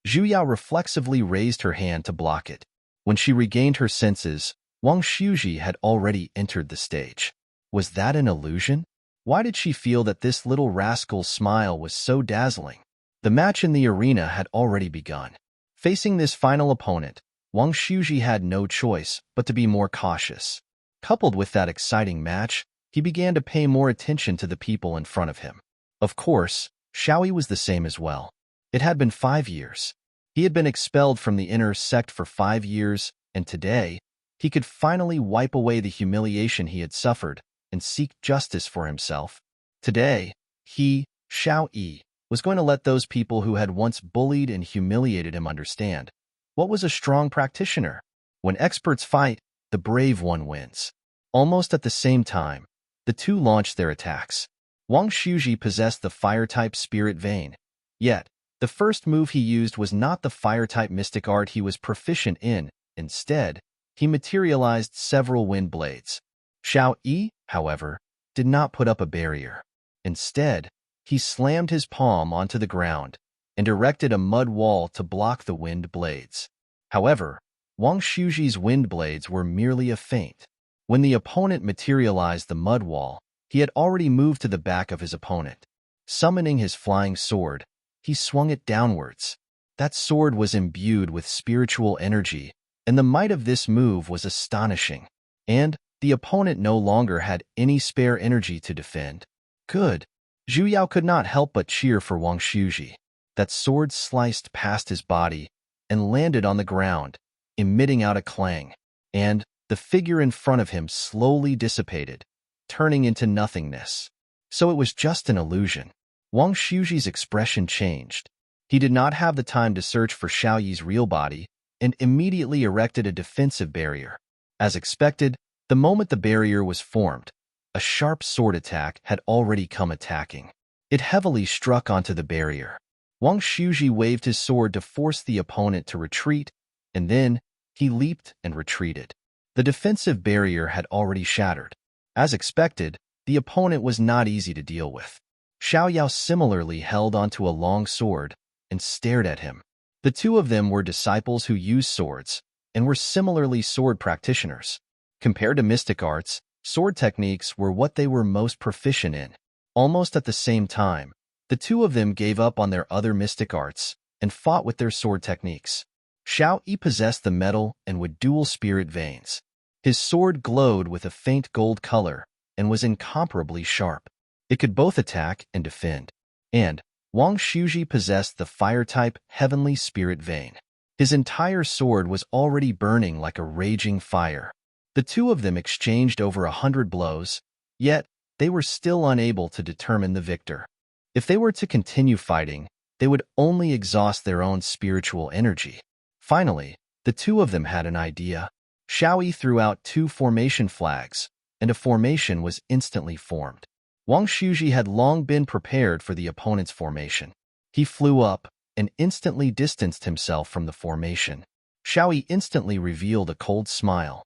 A: Zhu Yao reflexively raised her hand to block it. When she regained her senses, Wang Xiuji had already entered the stage. Was that an illusion? Why did she feel that this little rascal's smile was so dazzling? The match in the arena had already begun. Facing this final opponent, Wang Xiuji had no choice but to be more cautious. Coupled with that exciting match, he began to pay more attention to the people in front of him. Of course, Xiaoyi was the same as well. It had been 5 years. He had been expelled from the inner sect for 5 years, and today, he could finally wipe away the humiliation he had suffered and seek justice for himself. Today, he, Xiaoyi, was going to let those people who had once bullied and humiliated him understand what was a strong practitioner. When experts fight, the brave one wins. Almost at the same time, the two launched their attacks. Wang Xiuji possessed the fire-type spirit vein, yet the first move he used was not the fire-type mystic art he was proficient in. Instead, he materialized several wind blades. Xiao Yi, however, did not put up a barrier. Instead, he slammed his palm onto the ground and erected a mud wall to block the wind blades. However, Wang Xiuji's wind blades were merely a feint. When the opponent materialized the mud wall, he had already moved to the back of his opponent. Summoning his flying sword, he swung it downwards. That sword was imbued with spiritual energy, and the might of this move was astonishing. And the opponent no longer had any spare energy to defend. Good. Zhu Yao could not help but cheer for Wang Xiuji. That sword sliced past his body and landed on the ground, emitting out a clang, and the figure in front of him slowly dissipated, turning into nothingness. So it was just an illusion. Wang Xiuji's expression changed. He did not have the time to search for Xiaoyi's real body and immediately erected a defensive barrier. As expected, the moment the barrier was formed, a sharp sword attack had already come attacking. It heavily struck onto the barrier. Wang Xiuji waved his sword to force the opponent to retreat, and then he leaped and retreated. The defensive barrier had already shattered. As expected, the opponent was not easy to deal with. Xiao Yao similarly held onto a long sword and stared at him. The two of them were disciples who used swords and were similarly sword practitioners. Compared to mystic arts, sword techniques were what they were most proficient in. Almost at the same time, the two of them gave up on their other mystic arts and fought with their sword techniques. Xiao Yi possessed the metal and with dual spirit veins. His sword glowed with a faint gold color and was incomparably sharp. It could both attack and defend. And Wang Xiuji possessed the fire-type heavenly spirit vein. His entire sword was already burning like a raging fire. The two of them exchanged over 100 blows, yet they were still unable to determine the victor. If they were to continue fighting, they would only exhaust their own spiritual energy. Finally, the two of them had an idea. Xiaoyi threw out 2 formation flags, and a formation was instantly formed. Wang Xiuji had long been prepared for the opponent's formation. He flew up and instantly distanced himself from the formation. Xiaoyi instantly revealed a cold smile.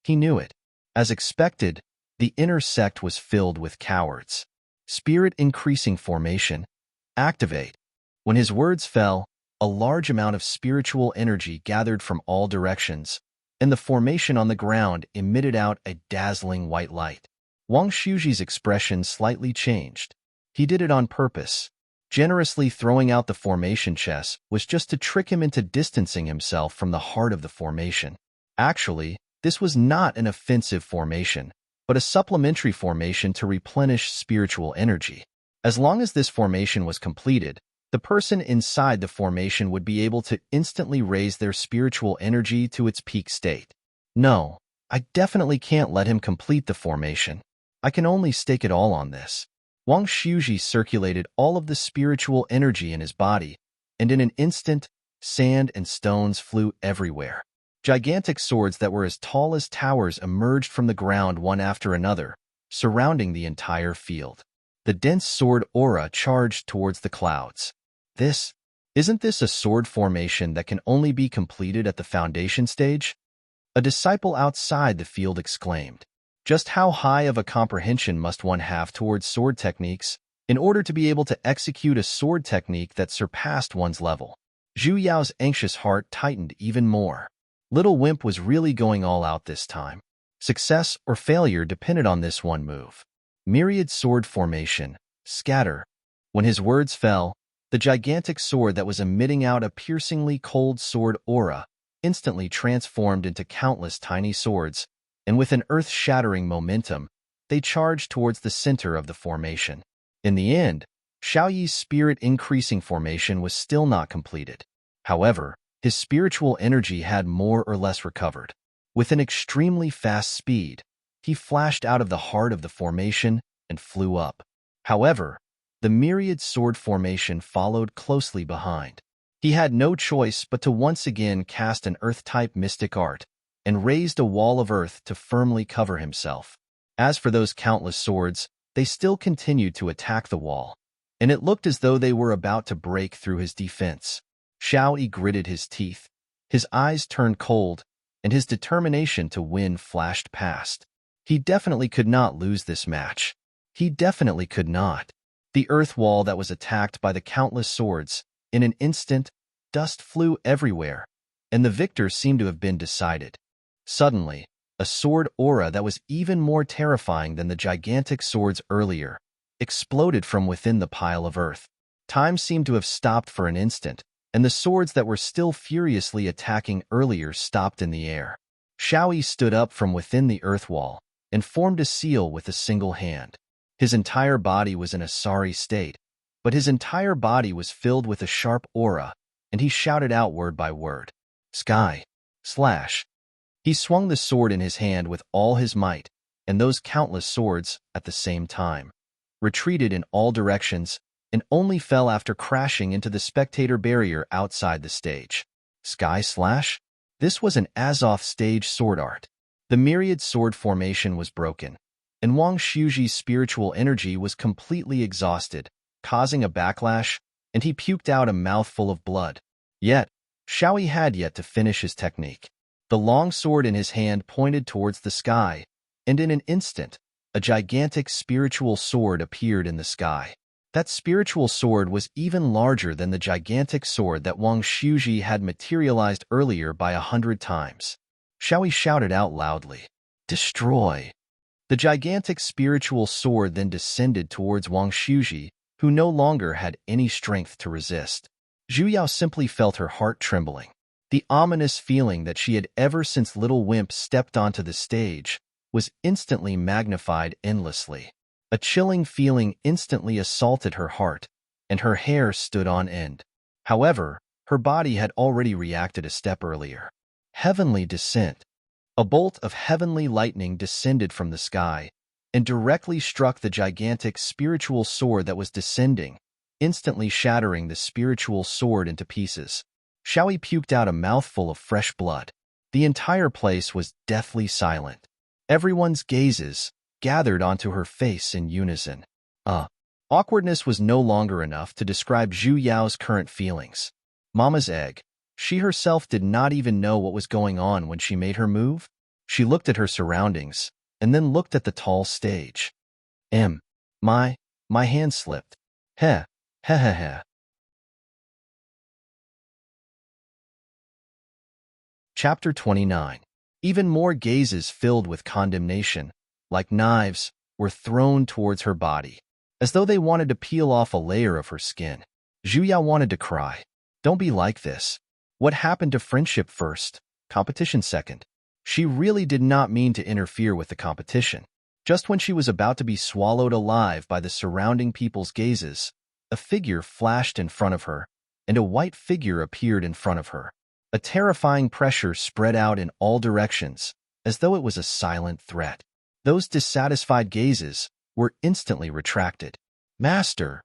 A: He knew it. As expected, the inner sect was filled with cowards. Spirit increasing formation. Activate. When his words fell, a large amount of spiritual energy gathered from all directions, and the formation on the ground emitted out a dazzling white light. Wang Xiuji's expression slightly changed. He did it on purpose. Generously throwing out the formation chess was just to trick him into distancing himself from the heart of the formation. Actually, this was not an offensive formation, but a supplementary formation to replenish spiritual energy. As long as this formation was completed, the person inside the formation would be able to instantly raise their spiritual energy to its peak state. No, I definitely can't let him complete the formation. I can only stake it all on this. Wang Xiuji circulated all of the spiritual energy in his body, and in an instant, sand and stones flew everywhere. Gigantic swords that were as tall as towers emerged from the ground one after another, surrounding the entire field. The dense sword aura charged towards the clouds. Isn't this a sword formation that can only be completed at the foundation stage? A disciple outside the field exclaimed. Just how high of a comprehension must one have towards sword techniques in order to be able to execute a sword technique that surpassed one's level. Zhu Yao's anxious heart tightened even more. Little Wimp was really going all out this time. Success or failure depended on this one move. Myriad sword formation, scatter. When his words fell, the gigantic sword that was emitting out a piercingly cold sword aura instantly transformed into countless tiny swords, and with an earth-shattering momentum, they charged towards the center of the formation. In the end, Xiaoyi's spirit-increasing formation was still not completed. However, his spiritual energy had more or less recovered. With an extremely fast speed, he flashed out of the heart of the formation and flew up. However, the myriad sword formation followed closely behind. He had no choice but to once again cast an earth-type mystic art and raised a wall of earth to firmly cover himself. As for those countless swords, they still continued to attack the wall, and it looked as though they were about to break through his defense. Xiaoyi gritted his teeth. His eyes turned cold, and his determination to win flashed past. He definitely could not lose this match. He definitely could not. The earth wall that was attacked by the countless swords, in an instant, dust flew everywhere, and the victor seemed to have been decided. Suddenly, a sword aura that was even more terrifying than the gigantic swords earlier exploded from within the pile of earth. Time seemed to have stopped for an instant, and the swords that were still furiously attacking earlier stopped in the air. Xiaoyi stood up from within the earth wall and formed a seal with a single hand. His entire body was in a sorry state, but his entire body was filled with a sharp aura, and he shouted out word by word. Sky. Slash. He swung the sword in his hand with all his might, and those countless swords, at the same time, retreated in all directions and only fell after crashing into the spectator barrier outside the stage. Sky Slash? This was an Azoth stage sword art. The myriad sword formation was broken, and Wang Shuji's spiritual energy was completely exhausted, causing a backlash, and he puked out a mouthful of blood. Yet, Xiaoyi had yet to finish his technique. The long sword in his hand pointed towards the sky, and in an instant, a gigantic spiritual sword appeared in the sky. That spiritual sword was even larger than the gigantic sword that Wang Shuji had materialized earlier by 100 times. Xiaoyi shouted out loudly, "Destroy!" The gigantic spiritual sword then descended towards Wang Shuji, who no longer had any strength to resist. Zhu Yao simply felt her heart trembling. The ominous feeling that she had ever since Little Wimp stepped onto the stage was instantly magnified endlessly. A chilling feeling instantly assaulted her heart, and her hair stood on end. However, her body had already reacted a step earlier. Heavenly descent. A bolt of heavenly lightning descended from the sky and directly struck the gigantic spiritual sword that was descending, instantly shattering the spiritual sword into pieces. Xiaoyi puked out a mouthful of fresh blood. The entire place was deathly silent. Everyone's gazes gathered onto her face in unison. Awkwardness was no longer enough to describe Zhu Yao's current feelings. Mama's egg. She herself did not even know what was going on when she made her move. She looked at her surroundings, and then looked at the tall stage. My hand slipped. Heh. Chapter 29. Even more gazes filled with condemnation, like knives, were thrown towards her body, as though they wanted to peel off a layer of her skin. Zhu Yao wanted to cry. Don't be like this. What happened to friendship first, competition second? She really did not mean to interfere with the competition. Just when she was about to be swallowed alive by the surrounding people's gazes, a figure flashed in front of her, and a white figure appeared in front of her. A terrifying pressure spread out in all directions, as though it was a silent threat. Those dissatisfied gazes were instantly retracted. Master!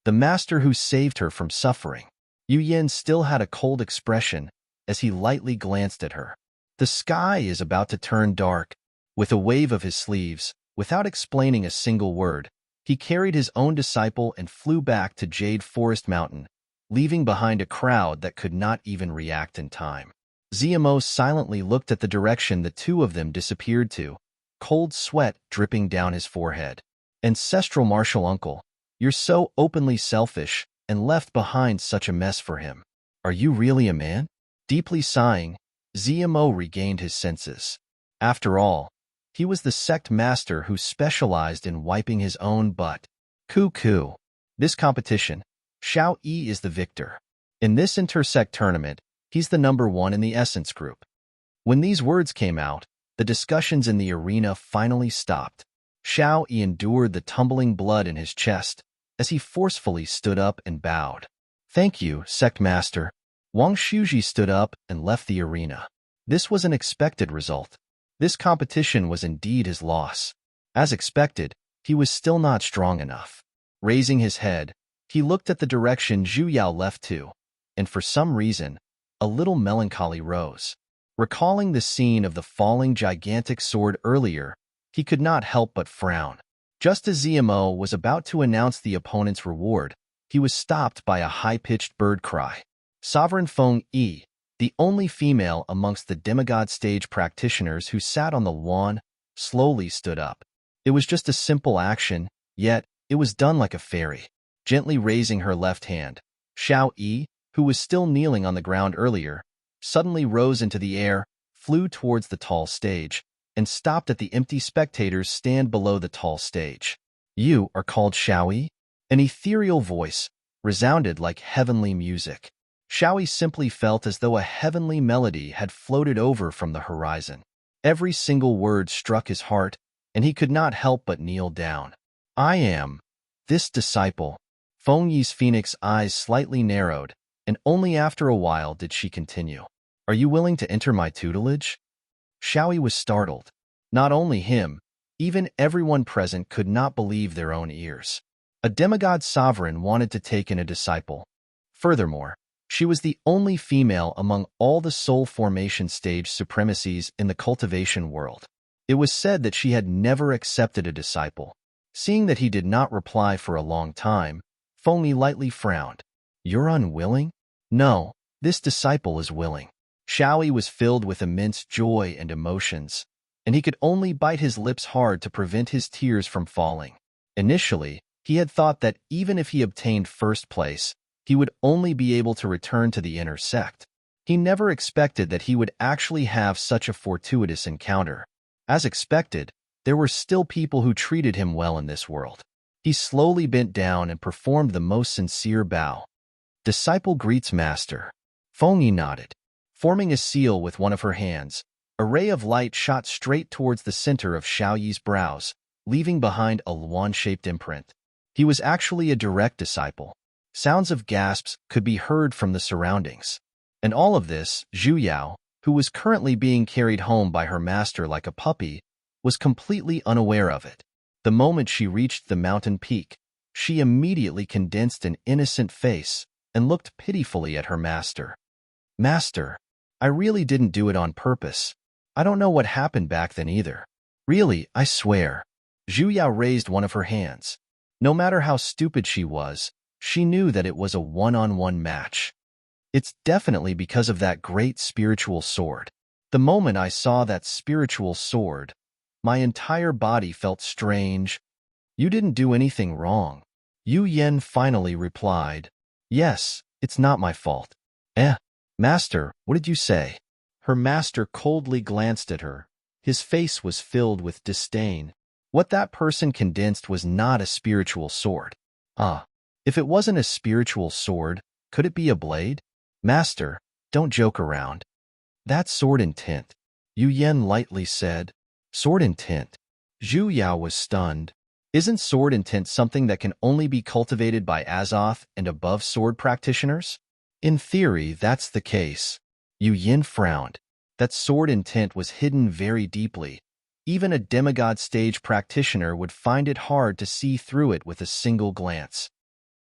A: The master who saved her from suffering. Yu Yin still had a cold expression as he lightly glanced at her. The sky is about to turn dark. With a wave of his sleeves, without explaining a single word, he carried his own disciple and flew back to Jade Forest Mountain, leaving behind a crowd that could not even react in time. Zmo silently looked at the direction the two of them disappeared to, cold sweat dripping down his forehead. Ancestral martial uncle, You're so openly selfish and left behind such a mess for him. Are you really a man? Deeply sighing, ZMO regained his senses. After all, he was the sect master who specialized in wiping his own butt. Cuckoo. This competition, Xiao Yi is the victor. In this intersect tournament, he's the #1 in the Essence group. When these words came out, the discussions in the arena finally stopped. Xiao Yi endured the tumbling blood in his chest as he forcefully stood up and bowed. Thank you, Sect Master. Wang Shuji stood up and left the arena. This was an expected result. This competition was indeed his loss. As expected, he was still not strong enough. Raising his head, he looked at the direction Zhu Yao left to, and for some reason, a little melancholy rose. Recalling the scene of the falling gigantic sword earlier, he could not help but frown. Just as ZMO was about to announce the opponent's reward, he was stopped by a high-pitched bird cry. Sovereign Feng Yi, the only female amongst the demigod stage practitioners who sat on the lawn, slowly stood up. It was just a simple action, yet it was done like a fairy. Gently raising her left hand, Xiao Yi, who was still kneeling on the ground earlier, suddenly rose into the air, flew towards the tall stage, and stopped at the empty spectators' stand below the tall stage. You are called Xiao Yi? An ethereal voice resounded like heavenly music. Xiao Yi simply felt as though a heavenly melody had floated over from the horizon. Every single word struck his heart, and he could not help but kneel down. I am this disciple. Feng Yi's phoenix eyes slightly narrowed, and only after a while did she continue. Are you willing to enter my tutelage? Xiao Yi was startled. Not only him, even everyone present could not believe their own ears. A demigod sovereign wanted to take in a disciple. Furthermore, she was the only female among all the soul formation stage supremacies in the cultivation world. It was said that she had never accepted a disciple. Seeing that he did not reply for a long time, Feng Yi lightly frowned. You're unwilling? No, this disciple is willing. Xiao Yi was filled with immense joy and emotions, and he could only bite his lips hard to prevent his tears from falling. Initially, he had thought that even if he obtained first place, he would only be able to return to the inner sect. He never expected that he would actually have such a fortuitous encounter. As expected, there were still people who treated him well in this world. He slowly bent down and performed the most sincere bow. Disciple greets master. Feng Yi nodded. Forming a seal with one of her hands, a ray of light shot straight towards the center of Xiao Yi's brows, leaving behind a wand-shaped imprint. He was actually a direct disciple. Sounds of gasps could be heard from the surroundings. And all of this, Zhu Yao, who was currently being carried home by her master like a puppy, was completely unaware of it. The moment she reached the mountain peak, she immediately condensed an innocent face and looked pitifully at her master. Master, I really didn't do it on purpose. I don't know what happened back then either. Really, I swear. Zhu Yao raised one of her hands. No matter how stupid she was, she knew that it was a one-on-one match. It's definitely because of that great spiritual sword. The moment I saw that spiritual sword, my entire body felt strange. You didn't do anything wrong. Yu Yen finally replied. Yes, it's not my fault. Master, what did you say? Her master coldly glanced at her. His face was filled with disdain. What that person condensed was not a spiritual sword. If it wasn't a spiritual sword, could it be a blade? Master, don't joke around. That's sword intent. Yu Yen lightly said. Sword intent. Zhu Yao was stunned. Isn't sword intent something that can only be cultivated by Azoth and above sword practitioners? In theory, that's the case. Yu Yin frowned. That sword intent was hidden very deeply. Even a demigod stage practitioner would find it hard to see through it with a single glance.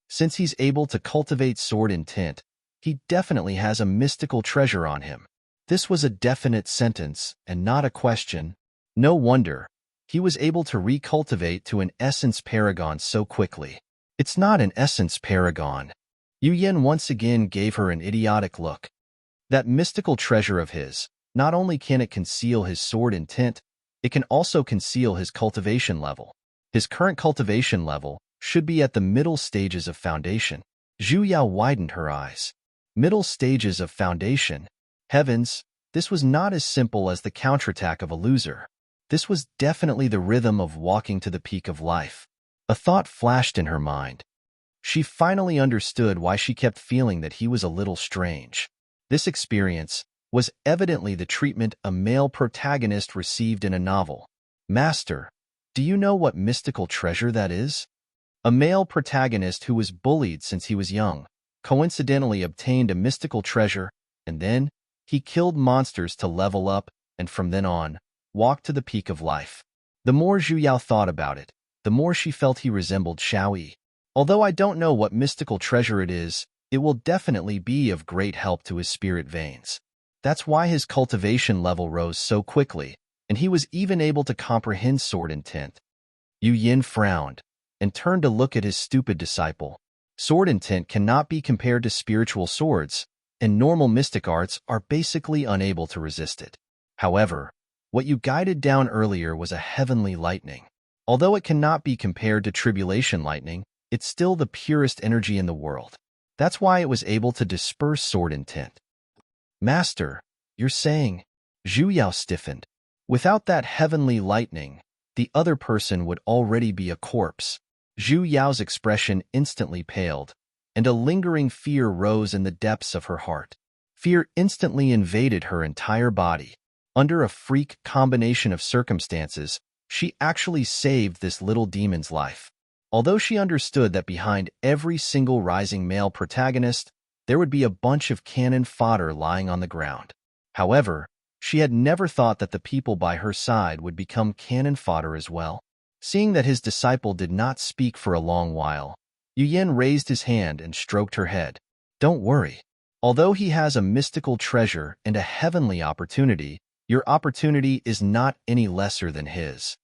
A: Since he's able to cultivate sword intent, he definitely has a mystical treasure on him. This was a definite sentence and not a question. No wonder. He was able to recultivate to an essence paragon so quickly. It's not an essence paragon. Yu Yen once again gave her an idiotic look. That mystical treasure of his, not only can it conceal his sword intent, it can also conceal his cultivation level. His current cultivation level, should be at the middle stages of foundation. Zhu Yao widened her eyes. Middle stages of foundation. Heavens, this was not as simple as the counterattack of a loser. This was definitely the rhythm of walking to the peak of life. A thought flashed in her mind. She finally understood why she kept feeling that he was a little strange. This experience was evidently the treatment a male protagonist received in a novel. Master, do you know what mystical treasure that is? A male protagonist who was bullied since he was young, coincidentally obtained a mystical treasure, and then he killed monsters to level up, and from then on, walked to the peak of life. The more Zhu Yao thought about it, the more she felt he resembled Xiao Yi. Although I don't know what mystical treasure it is, it will definitely be of great help to his spirit veins. That's why his cultivation level rose so quickly, and he was even able to comprehend sword intent. Yu Yin frowned and turned to look at his stupid disciple. Sword intent cannot be compared to spiritual swords, and normal mystic arts are basically unable to resist it. However, what you guided down earlier was a heavenly lightning. Although it cannot be compared to tribulation lightning, it's still the purest energy in the world. That's why it was able to disperse sword intent. Master, you're saying? Zhu Yao stiffened. Without that heavenly lightning, the other person would already be a corpse. Zhu Yao's expression instantly paled, and a lingering fear rose in the depths of her heart. Fear instantly invaded her entire body. Under a freak combination of circumstances, she actually saved this little demon's life. Although she understood that behind every single rising male protagonist, there would be a bunch of cannon fodder lying on the ground. However, she had never thought that the people by her side would become cannon fodder as well. Seeing that his disciple did not speak for a long while, Yu Yin raised his hand and stroked her head. Don't worry. Although he has a mystical treasure and a heavenly opportunity, your opportunity is not any lesser than his.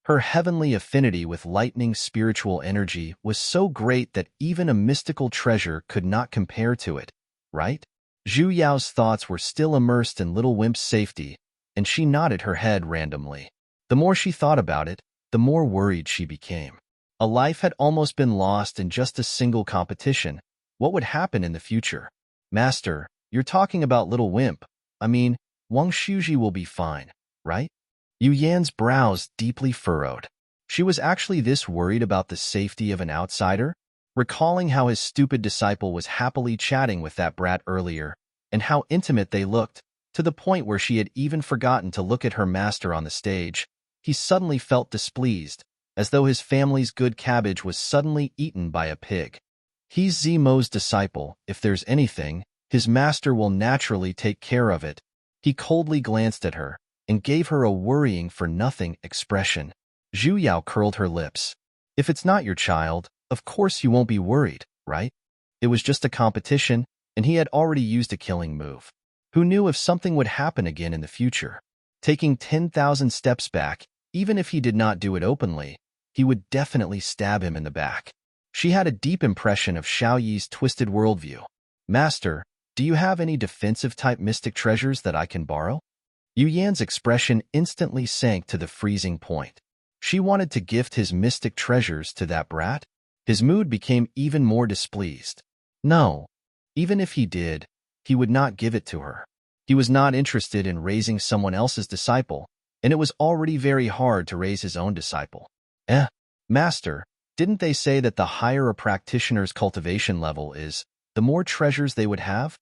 A: Her heavenly affinity with lightning spiritual energy was so great that even a mystical treasure could not compare to it, right? Zhu Yao's thoughts were still immersed in Little Wimp's safety, and she nodded her head randomly. The more she thought about it, the more worried she became. A life had almost been lost in just a single competition. What would happen in the future? Master, you're talking about Little Wimp. I mean, Wang Shuji will be fine, right? Yu Yan's brows deeply furrowed. She was actually this worried about the safety of an outsider? Recalling how his stupid disciple was happily chatting with that brat earlier, and how intimate they looked, to the point where she had even forgotten to look at her master on the stage, he suddenly felt displeased, as though his family's good cabbage was suddenly eaten by a pig. He's Zemo's disciple. If there's anything, his master will naturally take care of it. He coldly glanced at her and gave her a worrying-for-nothing expression. Zhu Yao curled her lips. If it's not your child, of course you won't be worried, right? It was just a competition, and he had already used a killing move. Who knew if something would happen again in the future? Taking 10,000 steps back, even if he did not do it openly, he would definitely stab him in the back. She had a deep impression of Xiao Yi's twisted worldview. Master, do you have any defensive-type mystic treasures that I can borrow? Yu Yan's expression instantly sank to the freezing point. She wanted to gift his mystic treasures to that brat? His mood became even more displeased. No, even if he did, he would not give it to her. He was not interested in raising someone else's disciple, and it was already very hard to raise his own disciple. Master, didn't they say that the higher a practitioner's cultivation level is, the more treasures they would have?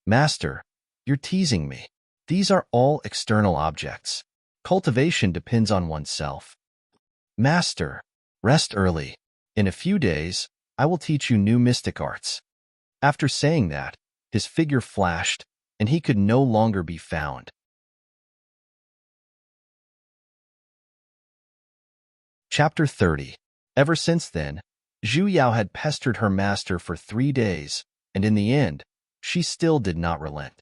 A: Master, you're teasing me. These are all external objects. Cultivation depends on oneself. Master, rest early. In a few days, I will teach you new mystic arts. After saying that, his figure flashed, and he could no longer be found. Chapter 30. Ever since then, Zhu Yao had pestered her master for 3 days, and in the end, she still did not relent.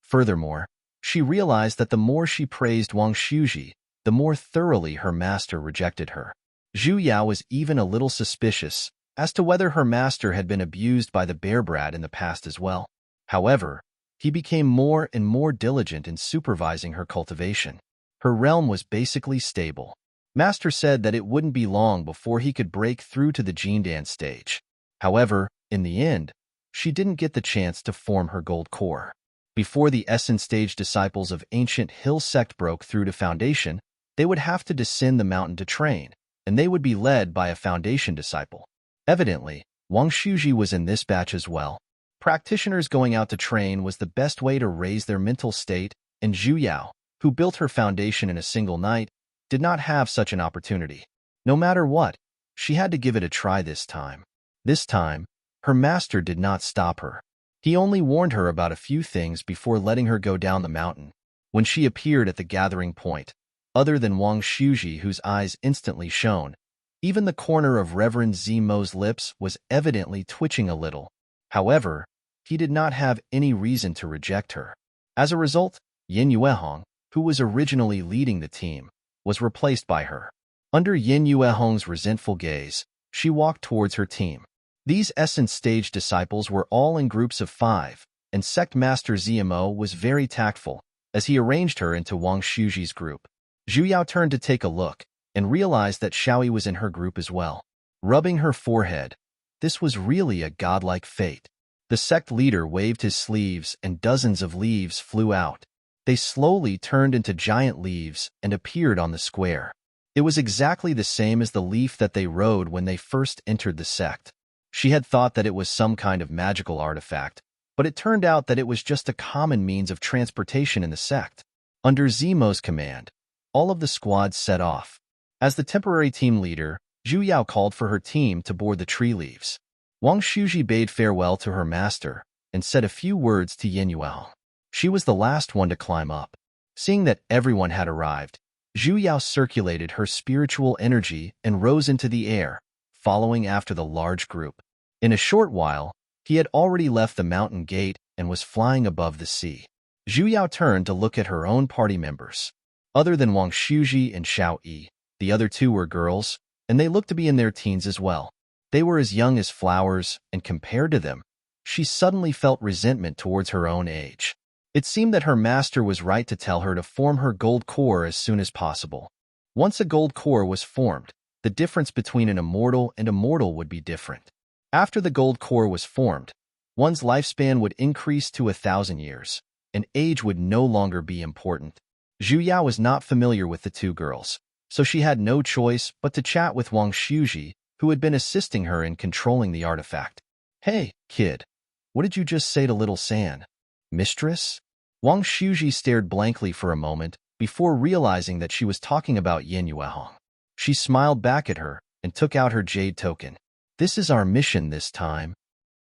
A: Furthermore, she realized that the more she praised Wang Shuji, the more thoroughly her master rejected her. Zhu Yao was even a little suspicious as to whether her master had been abused by the bear brat in the past as well. However, he became more and more diligent in supervising her cultivation. Her realm was basically stable. Master said that it wouldn't be long before he could break through to the Jindan stage. However, in the end, she didn't get the chance to form her gold core. Before the Essence Stage disciples of Ancient Hill Sect broke through to Foundation, they would have to descend the mountain to train, and they would be led by a Foundation disciple. Evidently, Wang Shuji was in this batch as well. Practitioners going out to train was the best way to raise their mental state, and Zhu Yao, who built her foundation in a single night, did not have such an opportunity. No matter what, she had to give it a try this time. This time, her master did not stop her. He only warned her about a few things before letting her go down the mountain. When she appeared at the gathering point, other than Wang Shuji, whose eyes instantly shone, even the corner of Reverend Zimo's lips was evidently twitching a little. However, he did not have any reason to reject her. As a result, Yin Yuehong, who was originally leading the team, was replaced by her. Under Yin Yuehong's resentful gaze, she walked towards her team. These Essence Stage disciples were all in groups of 5, and Sect Master Zimo was very tactful, as he arranged her into Wang Shuji's group. Zhu Yao turned to take a look, and realized that Xiaoyi was in her group as well. Rubbing her forehead, this was really a godlike fate. The sect leader waved his sleeves and dozens of leaves flew out. They slowly turned into giant leaves and appeared on the square. It was exactly the same as the leaf that they rode when they first entered the sect. She had thought that it was some kind of magical artifact, but it turned out that it was just a common means of transportation in the sect. Under Zimo's command, all of the squads set off. As the temporary team leader, Zhu Yao called for her team to board the tree leaves. Wang Shuji bade farewell to her master and said a few words to Yin Yuehong. She was the last one to climb up. Seeing that everyone had arrived, Zhu Yao circulated her spiritual energy and rose into the air, following after the large group. In a short while, he had already left the mountain gate and was flying above the sea. Zhu Yao turned to look at her own party members. Other than Wang Shuji and Xiao Yi, the other two were girls, and they looked to be in their teens as well. They were as young as flowers, and compared to them, she suddenly felt resentment towards her own age. It seemed that her master was right to tell her to form her gold core as soon as possible. Once a gold core was formed, the difference between an immortal and a mortal would be different. After the gold core was formed, one's lifespan would increase to 1,000 years, and age would no longer be important. Zhu Yao was not familiar with the two girls, so she had no choice but to chat with Wang Shuji, who had been assisting her in controlling the artifact. "Hey, kid, what did you just say to little San? Mistress?" Wang Shuji stared blankly for a moment before realizing that she was talking about Yin Yuehong. She smiled back at her and took out her jade token. "This is our mission this time."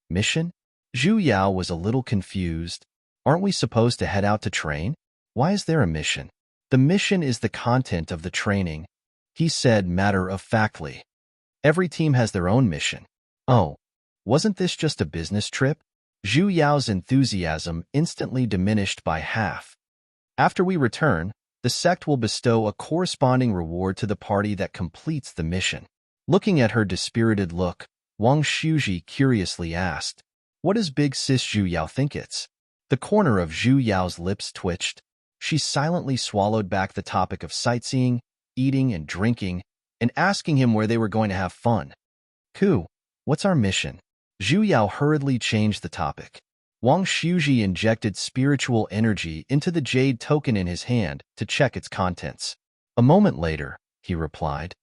A: "Mission?" Zhu Yao was a little confused. "Aren't we supposed to head out to train? Why is there a mission?" "The mission is the content of the training," he said matter-of-factly. "Every team has their own mission." "Oh, wasn't this just a business trip?" Zhu Yao's enthusiasm instantly diminished by half. "After we return, the sect will bestow a corresponding reward to the party that completes the mission." Looking at her dispirited look, Wang Shuji curiously asked, "What does big sis Zhu Yao think it's?" The corner of Zhu Yao's lips twitched. She silently swallowed back the topic of sightseeing, eating, and drinking, and asking him where they were going to have fun. "Ku, what's our mission?" Zhu Yao hurriedly changed the topic. Wang Shuji injected spiritual energy into the jade token in his hand to check its contents. A moment later, he replied,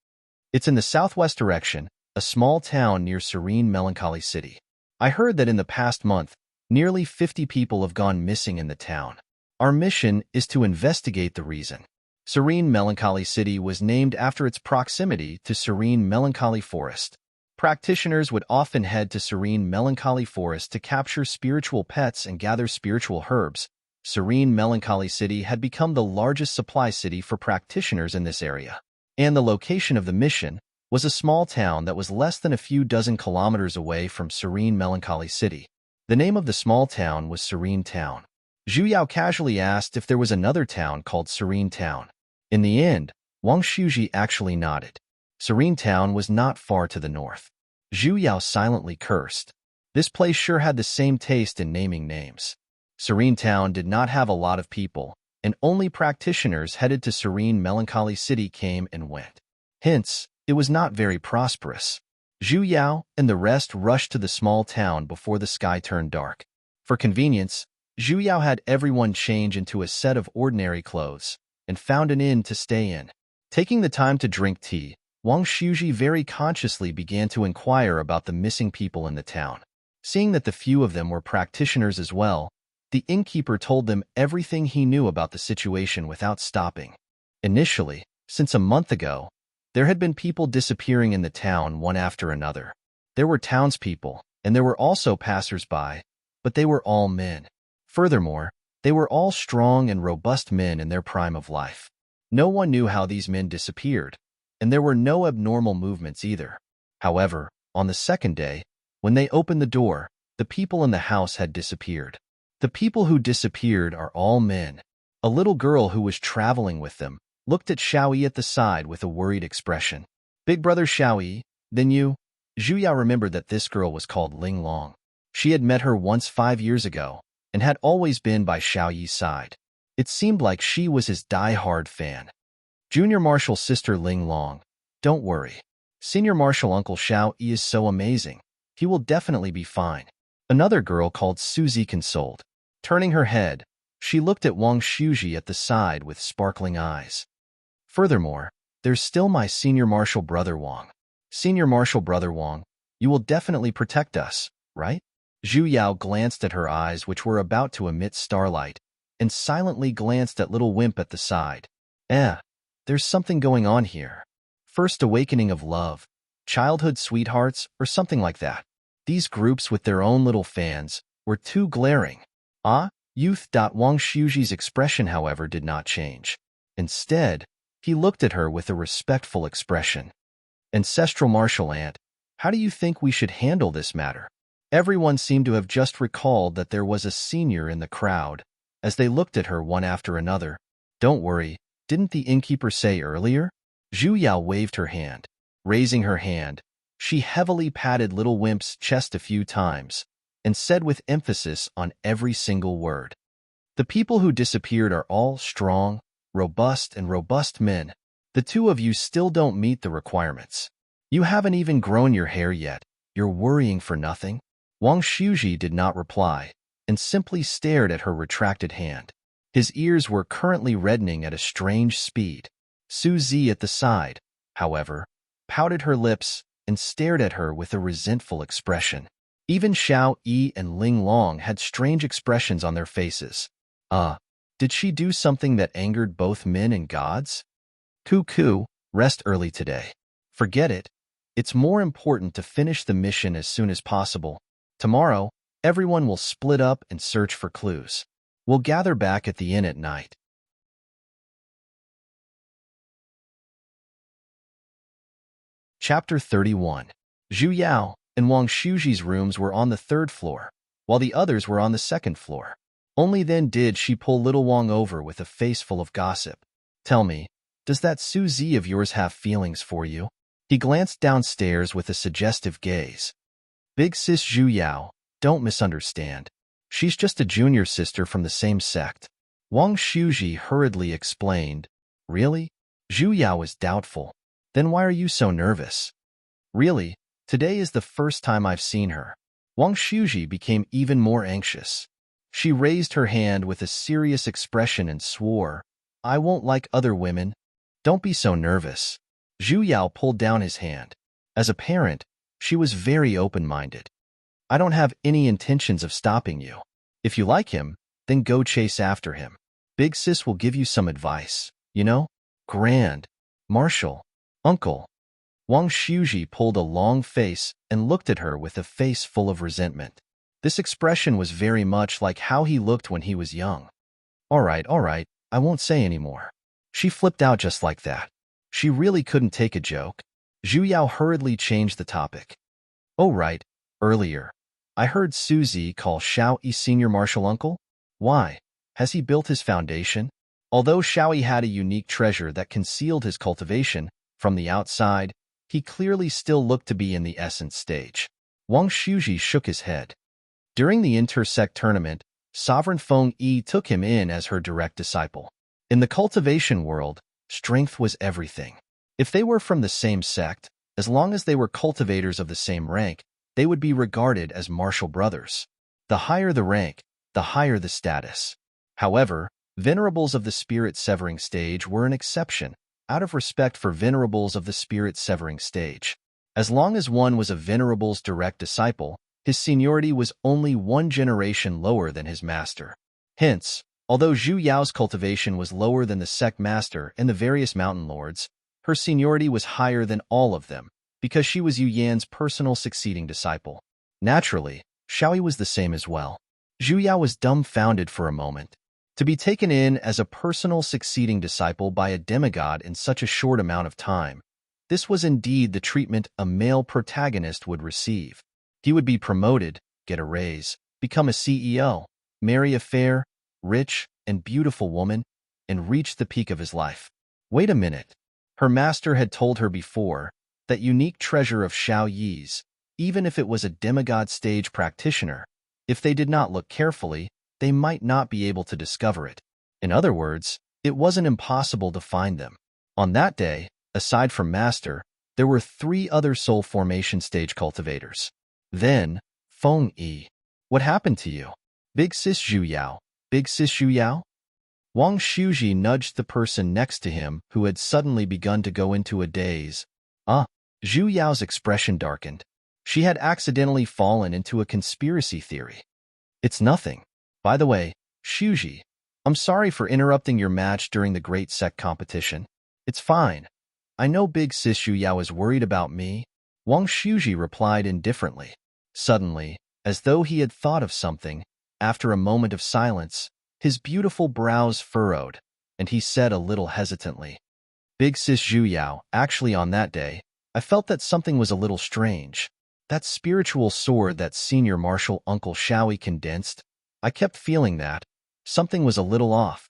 A: "It's in the southwest direction, a small town near Serene Melancholy City. I heard that in the past month, nearly 50 people have gone missing in the town. Our mission is to investigate the reason." Serene Melancholy City was named after its proximity to Serene Melancholy Forest. Practitioners would often head to Serene Melancholy Forest to capture spiritual pets and gather spiritual herbs. Serene Melancholy City had become the largest supply city for practitioners in this area. And the location of the mission was a small town that was less than a few dozen kilometers away from Serene Melancholy City. The name of the small town was Serene Town. Zhu Yao casually asked if there was another town called Serene Town. In the end, Wang Shuji actually nodded. Serene Town was not far to the north. Zhu Yao silently cursed. This place sure had the same taste in naming names. Serene Town did not have a lot of people, and only practitioners headed to Serene Melancholy City came and went. Hence, it was not very prosperous. Zhu Yao and the rest rushed to the small town before the sky turned dark. For convenience, Zhu Yao had everyone change into a set of ordinary clothes and found an inn to stay in. Taking the time to drink tea, Wang Shuji very consciously began to inquire about the missing people in the town. Seeing that the few of them were practitioners as well, the innkeeper told them everything he knew about the situation without stopping. Initially, since a month ago, there had been people disappearing in the town one after another. There were townspeople, and there were also passers-by, but they were all men. Furthermore, they were all strong and robust men in their prime of life. No one knew how these men disappeared, and there were no abnormal movements either. However, on the second day, when they opened the door, the people in the house had disappeared. The people who disappeared are all men. A little girl who was traveling with them looked at Xiaoyi at the side with a worried expression. Big brother Xiaoyi, then you? Zhu Yao remembered that this girl was called Ling Long. She had met her once 5 years ago and had always been by Xiaoyi's side. It seemed like she was his die-hard fan. Junior Marshal Sister Ling Long, don't worry. Senior Marshal Uncle Xiaoyi is so amazing. He will definitely be fine. Another girl called Suzy consoled. Turning her head, she looked at Wang Shuji at the side with sparkling eyes. Furthermore, there's still my Senior Marshal Brother Wang. Senior Marshal Brother Wang, you will definitely protect us, right? Zhu Yao glanced at her eyes, which were about to emit starlight, and silently glanced at little Wimp at the side. There's something going on here. First awakening of love, childhood sweethearts, or something like that. These groups with their own little fans were too glaring. Youth. Wang Shuji's expression, however, did not change. Instead, he looked at her with a respectful expression. Ancestral Martial Aunt, how do you think we should handle this matter? Everyone seemed to have just recalled that there was a senior in the crowd, as they looked at her one after another. Don't worry, didn't the innkeeper say earlier? Zhu Yao waved her hand. Raising her hand, she heavily patted little Wimp's chest a few times and said with emphasis on every single word. The people who disappeared are all strong, robust men. The two of you still don't meet the requirements. You haven't even grown your hair yet. You're worrying for nothing? Wang Shuji did not reply and simply stared at her retracted hand. His ears were currently reddening at a strange speed. Suzy at the side, however, pouted her lips and stared at her with a resentful expression. Even Xiao Yi and Ling Long had strange expressions on their faces. Did she do something that angered both men and gods? Cuckoo, rest early today. Forget it. It's more important to finish the mission as soon as possible. Tomorrow, everyone will split up and search for clues. We'll gather back at the inn at night. Chapter 31. Zhu Yao and Wang Shuji's rooms were on the 3rd floor, while the others were on the 2nd floor. Only then did she pull little Wang over with a face full of gossip. Tell me, does that Suzy of yours have feelings for you? He glanced downstairs with a suggestive gaze. Big sis Zhu Yao, don't misunderstand. She's just a junior sister from the same sect. Wang Shuji hurriedly explained. Really? Zhu Yao was doubtful. Then why are you so nervous? Really, today is the first time I've seen her. Wang Shuji became even more anxious. She raised her hand with a serious expression and swore, I won't like other women. Don't be so nervous. Zhu Yao pulled down his hand. As a parent, she was very open-minded. I don't have any intentions of stopping you. If you like him, then go chase after him. Big sis will give you some advice, you know? Grand. Marshal. Uncle. Wang Shuji pulled a long face and looked at her with a face full of resentment. This expression was very much like how he looked when he was young. All right, I won't say any more. She flipped out just like that. She really couldn't take a joke. Zhu Yao hurriedly changed the topic. Oh right, earlier. I heard Suzy call Xiao Yi Senior Marshal Uncle. Why? Has he built his foundation? Although Xiao Yi had a unique treasure that concealed his cultivation, from the outside, he clearly still looked to be in the essence stage. Wang Shuji shook his head. During the intersect tournament, Sovereign Feng Yi took him in as her direct disciple. In the cultivation world, strength was everything. If they were from the same sect, as long as they were cultivators of the same rank, they would be regarded as martial brothers. The higher the rank, the higher the status. However, venerables of the spirit-severing stage were an exception, out of respect for venerables of the spirit-severing stage. As long as one was a venerable's direct disciple, his seniority was only one generation lower than his master. Hence, although Zhu Yao's cultivation was lower than the sect master and the various mountain lords, her seniority was higher than all of them, because she was Yu Yan's personal succeeding disciple. Naturally, Shaoyi was the same as well. Zhu Yao was dumbfounded for a moment. To be taken in as a personal succeeding disciple by a demigod in such a short amount of time, this was indeed the treatment a male protagonist would receive. He would be promoted, get a raise, become a CEO, marry a fair, rich, and beautiful woman, and reach the peak of his life. Wait a minute. Her master had told her before that unique treasure of Shaoyi's, even if it was a demigod stage practitioner, if they did not look carefully, they might not be able to discover it. In other words, it wasn't impossible to find them. On that day, aside from master, there were 3 other soul formation stage cultivators. Then, Feng Yi. What happened to you? Big sis Zhu Yao. Big sis Zhu Yao? Wang Shuji nudged the person next to him who had suddenly begun to go into a daze. Zhu Yao's expression darkened. She had accidentally fallen into a conspiracy theory. It's nothing. By the way, Shuji, I'm sorry for interrupting your match during the Great Sect competition. It's fine. I know Big Sis Zhu Yao is worried about me, Wang Shuji replied indifferently. Suddenly, as though he had thought of something, after a moment of silence, his beautiful brows furrowed, and he said a little hesitantly, Big Sis Zhu Yao, actually on that day, I felt that something was a little strange. That spiritual sword that senior marshal Uncle Shaoyi condensed, I kept feeling that something was a little off.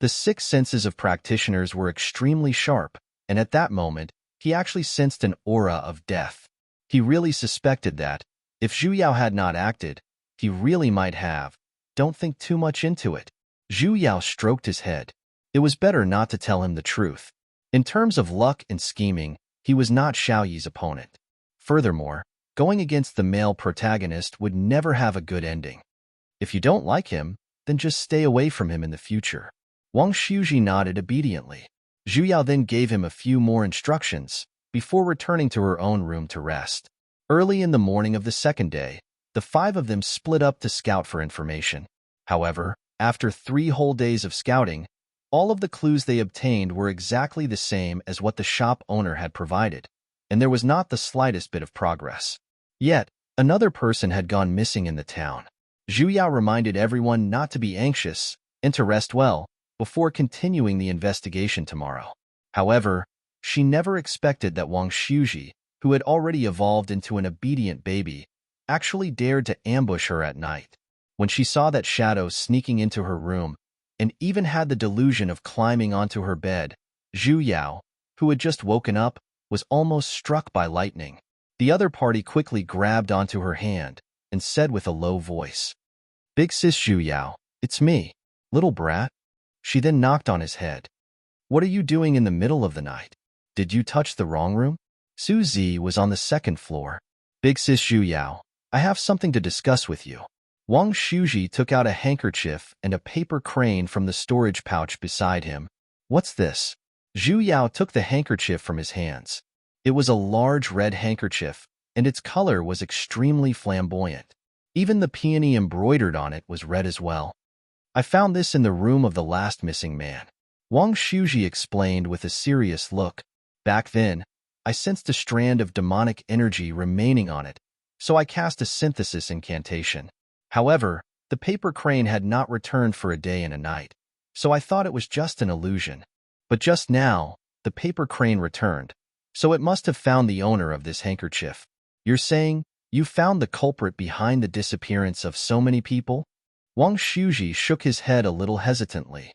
A: The 6 senses of practitioners were extremely sharp, and at that moment, he actually sensed an aura of death. He really suspected that, if Zhu Yao had not acted, he really might have. Don't think too much into it. Zhu Yao stroked his head. It was better not to tell him the truth. In terms of luck and scheming, he was not Shaoyi's opponent. Furthermore, going against the male protagonist would never have a good ending. If you don't like him, then just stay away from him in the future. Wang Shuji nodded obediently. Zhu Yao then gave him a few more instructions before returning to her own room to rest. Early in the morning of the second day, the 5 of them split up to scout for information. However, after 3 whole days of scouting, all of the clues they obtained were exactly the same as what the shop owner had provided, and there was not the slightest bit of progress. Yet, another person had gone missing in the town. Zhu Yao reminded everyone not to be anxious and to rest well before continuing the investigation tomorrow. However, she never expected that Wang Shuji, who had already evolved into an obedient baby, actually dared to ambush her at night. When she saw that shadow sneaking into her room and even had the delusion of climbing onto her bed, Zhu Yao, who had just woken up, was almost struck by lightning. The other party quickly grabbed onto her hand and said with a low voice, Big Sis Zhu Yao, it's me, little brat. She then knocked on his head. What are you doing in the middle of the night? Did you touch the wrong room? Su Zi was on the 2nd floor. Big Sis Zhu Yao, I have something to discuss with you. Wang Shuji took out a handkerchief and a paper crane from the storage pouch beside him. What's this? Zhu Yao took the handkerchief from his hands. It was a large red handkerchief, and its color was extremely flamboyant. Even the peony embroidered on it was red as well. I found this in the room of the last missing man. Wang Shuji explained with a serious look. Back then, I sensed a strand of demonic energy remaining on it, so I cast a synthesis incantation. However, the paper crane had not returned for a day and a night, so I thought it was just an illusion. But just now, the paper crane returned, so it must have found the owner of this handkerchief. You're saying you found the culprit behind the disappearance of so many people? Wang Shuji shook his head a little hesitantly.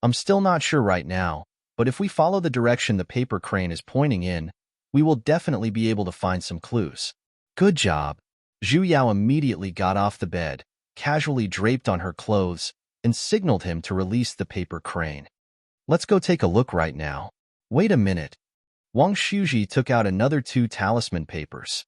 A: I'm still not sure right now, but if we follow the direction the paper crane is pointing in, we will definitely be able to find some clues. Good job. Zhu Yao immediately got off the bed, casually draped on her clothes, and signaled him to release the paper crane. Let's go take a look right now. Wait a minute. Wang Shuji took out another 2 talisman papers.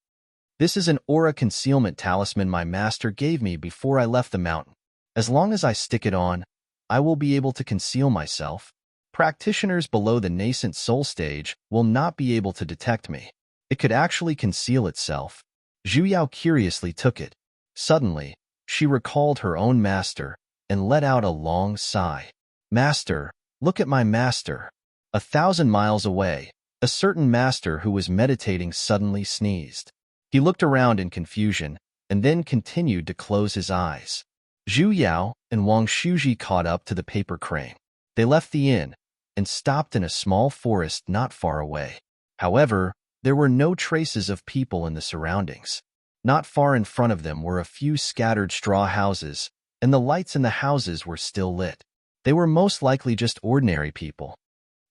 A: This is an aura concealment talisman my master gave me before I left the mountain. As long as I stick it on, I will be able to conceal myself. Practitioners below the nascent soul stage will not be able to detect me. It could actually conceal itself. Zhu Yao curiously took it. Suddenly, she recalled her own master and let out a long sigh. Master, look at my master. 1,000 miles away, a certain master who was meditating suddenly sneezed. He looked around in confusion and then continued to close his eyes. Zhu Yao and Wang Shuji caught up to the paper crane. They left the inn and stopped in a small forest not far away. However, there were no traces of people in the surroundings. Not far in front of them were a few scattered straw houses, and the lights in the houses were still lit. They were most likely just ordinary people.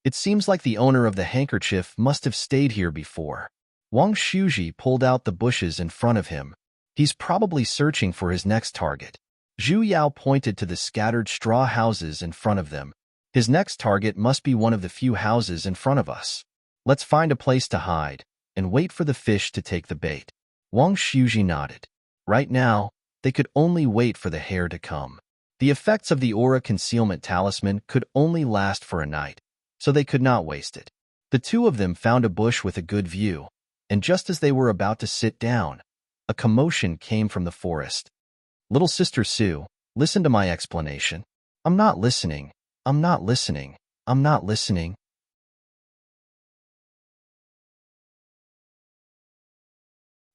A: It seems like the owner of the handkerchief must have stayed here before. Wang Shuji pulled out the bushes in front of him. He's probably searching for his next target. Zhu Yao pointed to the scattered straw houses in front of them. His next target must be one of the few houses in front of us. Let's find a place to hide and wait for the fish to take the bait. Wang Shuji nodded. Right now, they could only wait for the hare to come. The effects of the aura concealment talisman could only last for a night, so they could not waste it. The two of them found a bush with a good view, and just as they were about to sit down, a commotion came from the forest. Little Sister Sue, listen to my explanation. I'm not listening. I'm not listening. I'm not listening.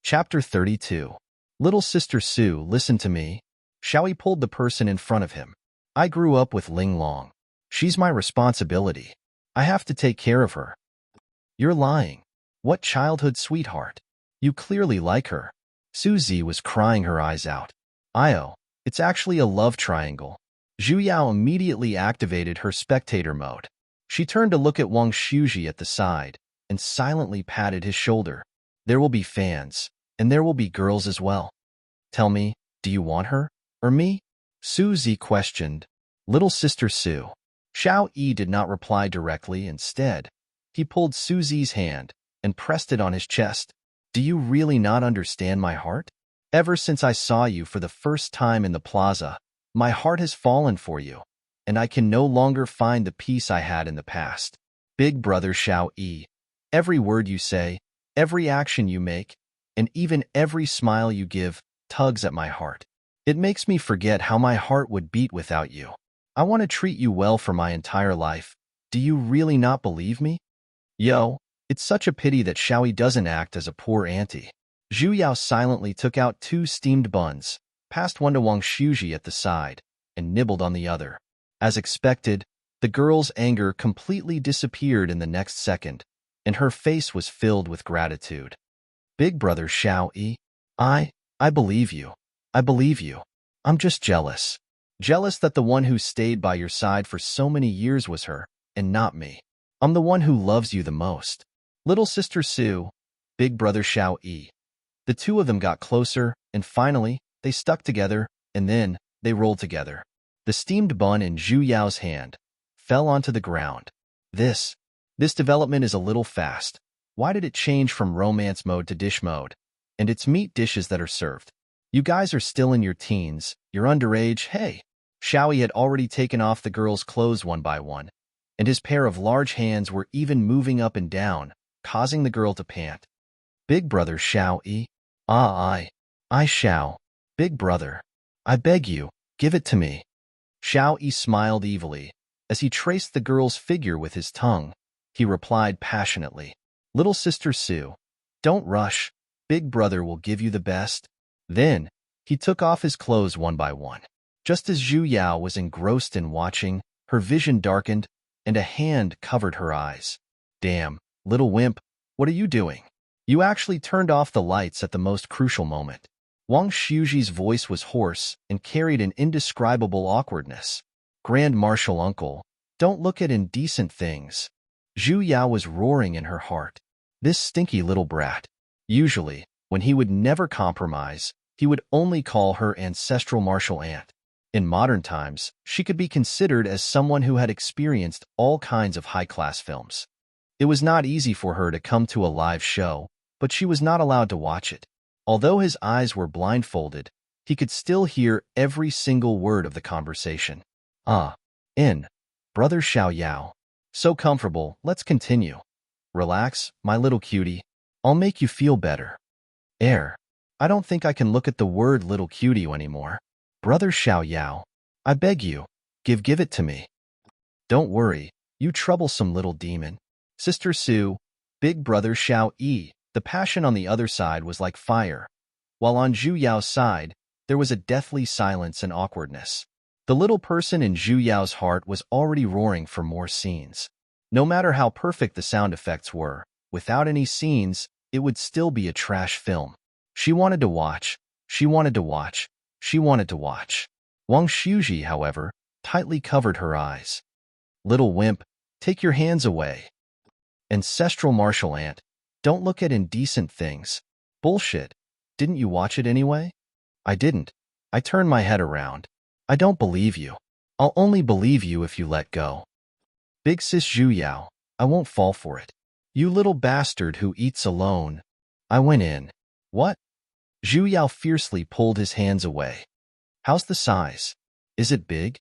A: Chapter 32. Little Sister Sue, listen to me. Xiaoi pulled the person in front of him. I grew up with Ling Long. She's my responsibility. I have to take care of her. You're lying. What childhood sweetheart? You clearly like her. Suzy was crying her eyes out. Io, it's actually a love triangle. Zhu Yao immediately activated her spectator mode. She turned to look at Wang Shuji at the side and silently patted his shoulder. There will be fans, and there will be girls as well. Tell me, do you want her, or me? Suzy questioned. Little Sister Sue. Xiao Yi did not reply directly. Instead, he pulled Suzy's hand and pressed it on his chest. Do you really not understand my heart? Ever since I saw you for the first time in the plaza, my heart has fallen for you, and I can no longer find the peace I had in the past. Big brother Xiao Yi, every word you say, every action you make, and even every smile you give tugs at my heart. It makes me forget how my heart would beat without you. I want to treat you well for my entire life. Do you really not believe me? Yo, it's such a pity that Xiaoi doesn't act as a poor auntie. Zhu Yao silently took out 2 steamed buns, passed one to Wang Shuji at the side, and nibbled on the other. As expected, the girl's anger completely disappeared in the next second, and her face was filled with gratitude. Big brother Xiao Yi, I believe you. I believe you. I'm just jealous. Jealous that the one who stayed by your side for so many years was her, and not me. I'm the one who loves you the most. Little Sister Sue, Big brother Xiao Yi. The two of them got closer, and finally, they stuck together, and then they rolled together. The steamed bun in Zhu Yao's hand fell onto the ground. This development is a little fast. Why did it change from romance mode to dish mode? And it's meat dishes that are served. You guys are still in your teens, you're underage, hey. Xiaoi had already taken off the girl's clothes one by one, and his pair of large hands were even moving up and down, causing the girl to pant. Big brother Xiao Yi. I Xiao. Big brother. I beg you, give it to me. Xiao Yi smiled evilly. As he traced the girl's figure with his tongue, he replied passionately. Little Sister Sue, don't rush. Big brother will give you the best. Then, he took off his clothes one by one. Just as Zhu Yao was engrossed in watching, her vision darkened, and a hand covered her eyes. Damn, little wimp, what are you doing? You actually turned off the lights at the most crucial moment. Wang Shuji's voice was hoarse and carried an indescribable awkwardness. Grand Marshal Uncle, don't look at indecent things. Zhu Yao was roaring in her heart. This stinky little brat. Usually, when he would never compromise, he would only call her ancestral martial aunt. In modern times, she could be considered as someone who had experienced all kinds of high-class films. It was not easy for her to come to a live show, but she was not allowed to watch it. Although his eyes were blindfolded, he could still hear every single word of the conversation. In. Brother Xiao Yao. So comfortable, let's continue. Relax, my little cutie. I'll make you feel better. I don't think I can look at the word little cutie anymore. Brother Xiao Yao. I beg you, give it to me. Don't worry, you troublesome little demon. Sister Su, big brother Xiao Yi. The passion on the other side was like fire, while on Zhu Yao's side, there was a deathly silence and awkwardness. The little person in Zhu Yao's heart was already roaring for more scenes. No matter how perfect the sound effects were, without any scenes, it would still be a trash film. She wanted to watch, she wanted to watch, she wanted to watch. Wang Shuji, however, tightly covered her eyes. Little wimp, take your hands away. Ancestral martial ant, don't look at indecent things. Bullshit. Didn't you watch it anyway? I didn't. I turned my head around. I don't believe you. I'll only believe you if you let go. Big sis Zhu Yao, I won't fall for it. You little bastard who eats alone. I went in. What? Zhu Yao fiercely pulled his hands away. How's the size? Is it big?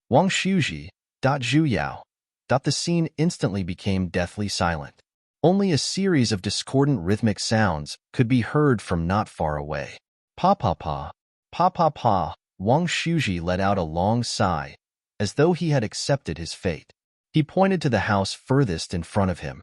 A: Wang Shuji, Zhu Yao. The scene instantly became deathly silent. Only a series of discordant rhythmic sounds could be heard from not far away. Pa pa pa, pa pa pa. Wang Shuji let out a long sigh, as though he had accepted his fate. He pointed to the house furthest in front of him.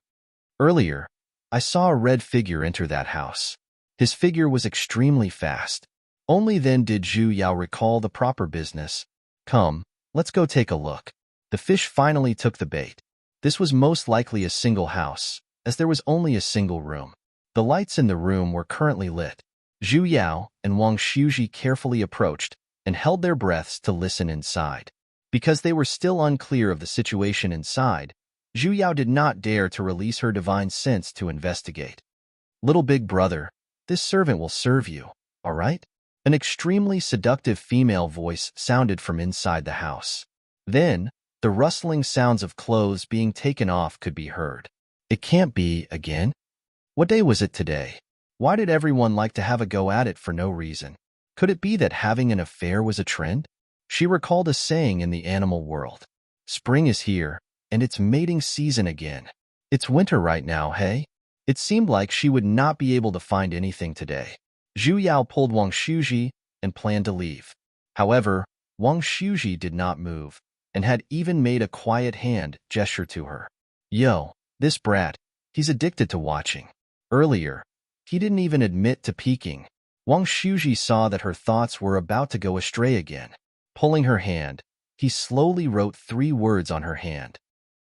A: Earlier, I saw a red figure enter that house. His figure was extremely fast. Only then did Zhu Yao recall the proper business. Come, let's go take a look. The fish finally took the bait. This was most likely a single house, as there was only a single room. The lights in the room were currently lit. Zhu Yao and Wang Shuji carefully approached and held their breaths to listen inside. Because they were still unclear of the situation inside, Zhu Yao did not dare to release her divine sense to investigate. Little big brother, this servant will serve you, all right? An extremely seductive female voice sounded from inside the house. Then, the rustling sounds of clothes being taken off could be heard. It can't be again? What day was it today? Why did everyone like to have a go at it for no reason? Could it be that having an affair was a trend? She recalled a saying in the animal world. Spring is here, and it's mating season again. It's winter right now, hey? It seemed like she would not be able to find anything today. Zhu Yao pulled Wang Shuji and planned to leave. However, Wang Shuji did not move, and had even made a quiet hand gesture to her. Yo, this brat, he's addicted to watching. Earlier, he didn't even admit to peeking. Wang Shuji saw that her thoughts were about to go astray again. Pulling her hand, he slowly wrote 3 words on her hand.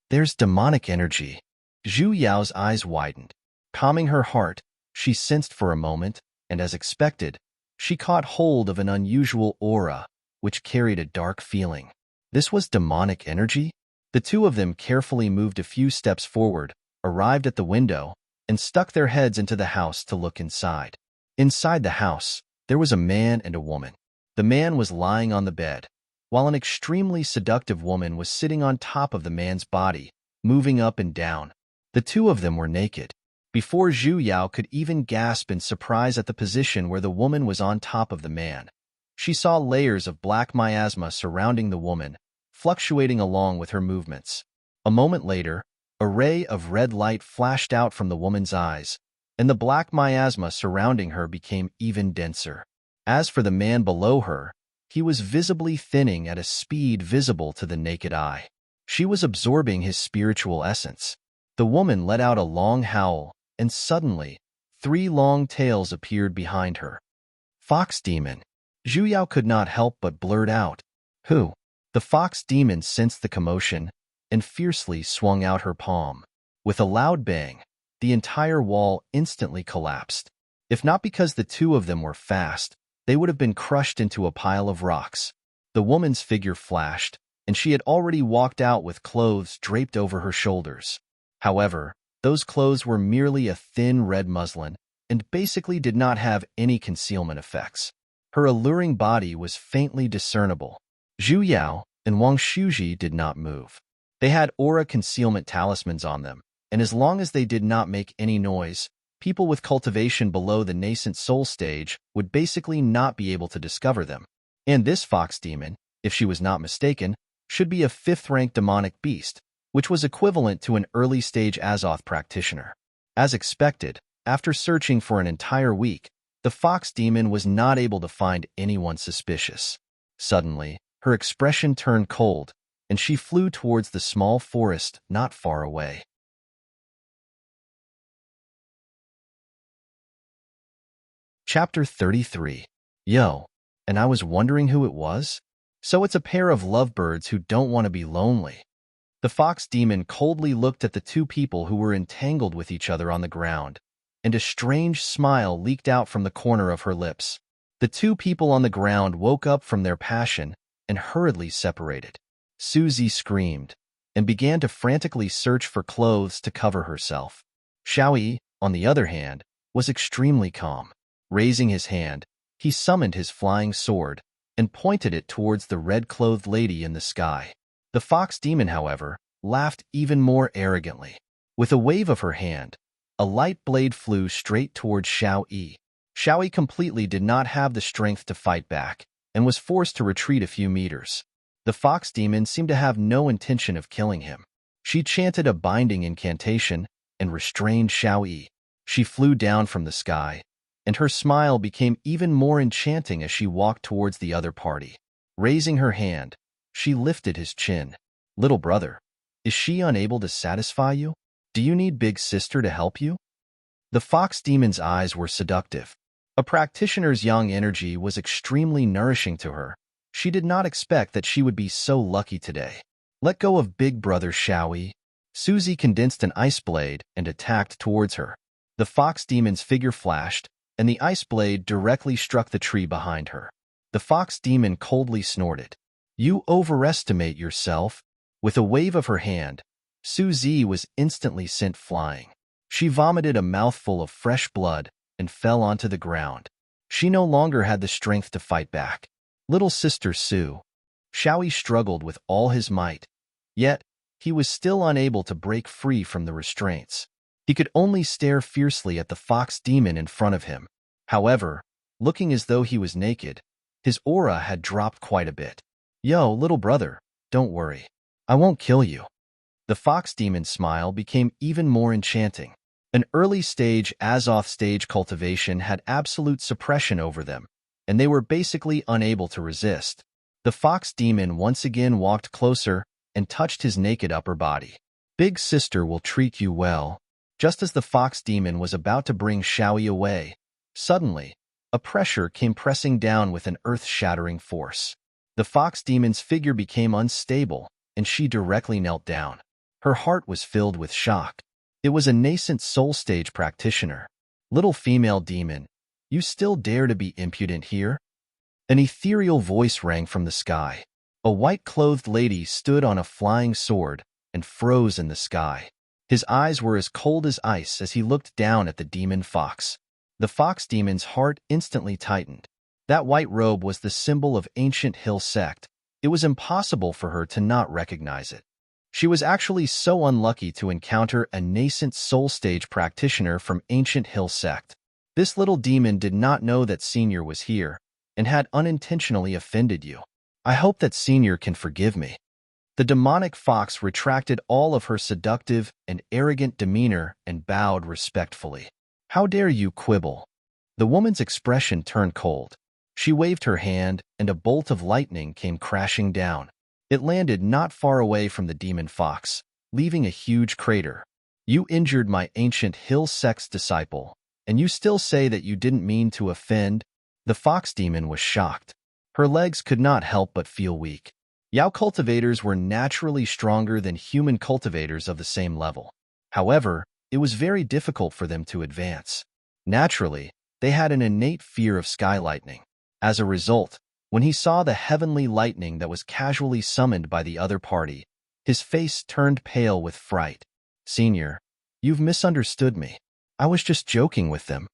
A: There's demonic energy. Zhu Yao's eyes widened. Calming her heart, she sensed for a moment, and as expected, she caught hold of an unusual aura, which carried a dark feeling. This was demonic energy? The two of them carefully moved a few steps forward, arrived at the window, and stuck their heads into the house to look inside. Inside the house, there was a man and a woman. The man was lying on the bed, while an extremely seductive woman was sitting on top of the man's body, moving up and down. The two of them were naked. Before Zhu Yao could even gasp in surprise at the position where the woman was on top of the man, she saw layers of black miasma surrounding the woman, fluctuating along with her movements. A moment later, a ray of red light flashed out from the woman's eyes, and the black miasma surrounding her became even denser. As for the man below her, he was visibly thinning at a speed visible to the naked eye. She was absorbing his spiritual essence. The woman let out a long howl, and suddenly, 3 long tails appeared behind her. Fox demon. Zhu Yao could not help but blurt out. Who? The fox demon sensed the commotion and fiercely swung out her palm. With a loud bang, the entire wall instantly collapsed. If not because the two of them were fast, they would have been crushed into a pile of rocks. The woman's figure flashed, and she had already walked out with clothes draped over her shoulders. However, those clothes were merely a thin red muslin and basically did not have any concealment effects. Her alluring body was faintly discernible. Zhu Yao and Wang Shuji did not move. They had aura concealment talismans on them, and as long as they did not make any noise, people with cultivation below the nascent soul stage would basically not be able to discover them. And this fox demon, if she was not mistaken, should be a 5th-rank demonic beast, which was equivalent to an early-stage Azoth practitioner. As expected, after searching for an entire week, the fox demon was not able to find anyone suspicious. Suddenly, her expression turned cold, and she flew towards the small forest not far away. Chapter 33. Yo, and I was wondering who it was? So it's a pair of lovebirds who don't want to be lonely. The fox demon coldly looked at the two people who were entangled with each other on the ground, and a strange smile leaked out from the corner of her lips. The two people on the ground woke up from their passion and hurriedly separated. Susie screamed and began to frantically search for clothes to cover herself. Xiaoyi, on the other hand, was extremely calm. Raising his hand, he summoned his flying sword and pointed it towards the red-clothed lady in the sky. The fox demon, however, laughed even more arrogantly. With a wave of her hand, a light blade flew straight towards Xiaoyi. Xiaoyi completely did not have the strength to fight back and was forced to retreat a few meters. The fox demon seemed to have no intention of killing him. She chanted a binding incantation and restrained Xiaoyi. She flew down from the sky, and her smile became even more enchanting as she walked towards the other party. Raising her hand, she lifted his chin. "Little brother, is she unable to satisfy you? Do you need big sister to help you?" The fox demon's eyes were seductive. A practitioner's young energy was extremely nourishing to her. She did not expect that she would be so lucky today. "Let go of big brother, Xiaoyi." Susie condensed an ice blade and attacked towards her. The fox demon's figure flashed, and the ice blade directly struck the tree behind her. The fox demon coldly snorted. "You overestimate yourself." With a wave of her hand, Susie was instantly sent flying. She vomited a mouthful of fresh blood and fell onto the ground. She no longer had the strength to fight back. "Little sister Sue." Xiaoyi struggled with all his might, yet he was still unable to break free from the restraints. He could only stare fiercely at the fox demon in front of him. However, looking as though he was naked, his aura had dropped quite a bit. "Yo, little brother, don't worry. I won't kill you." The fox demon's smile became even more enchanting. An early-stage Azoth stage cultivation had absolute suppression over them, and they were basically unable to resist. The fox demon once again walked closer and touched his naked upper body. "Big sister will treat you well." Just as the fox demon was about to bring Xiaoyi away, suddenly, a pressure came pressing down with an earth-shattering force. The fox demon's figure became unstable, and she directly knelt down. Her heart was filled with shock. It was a nascent soul stage practitioner. "Little female demon, you still dare to be impudent here?" An ethereal voice rang from the sky. A white-clothed lady stood on a flying sword and froze in the sky. His eyes were as cold as ice as he looked down at the demon fox. The fox demon's heart instantly tightened. That white robe was the symbol of Ancient Hill Sect. It was impossible for her to not recognize it. She was actually so unlucky to encounter a nascent soul stage practitioner from Ancient Hill Sect. This little demon did not know that Senior was here and had unintentionally offended you. "I hope that Senior can forgive me." The demonic fox retracted all of her seductive and arrogant demeanor and bowed respectfully. "How dare you quibble?" The woman's expression turned cold. She waved her hand, and a bolt of lightning came crashing down. It landed not far away from the demon fox, leaving a huge crater. "You injured my Ancient Hill Sect's disciple, and you still say that you didn't mean to offend?" The fox demon was shocked. Her legs could not help but feel weak. Yao cultivators were naturally stronger than human cultivators of the same level. However, it was very difficult for them to advance. Naturally, they had an innate fear of sky lightning. As a result, when he saw the heavenly lightning that was casually summoned by the other party, his face turned pale with fright. "Senior, you've misunderstood me. I was just joking with them."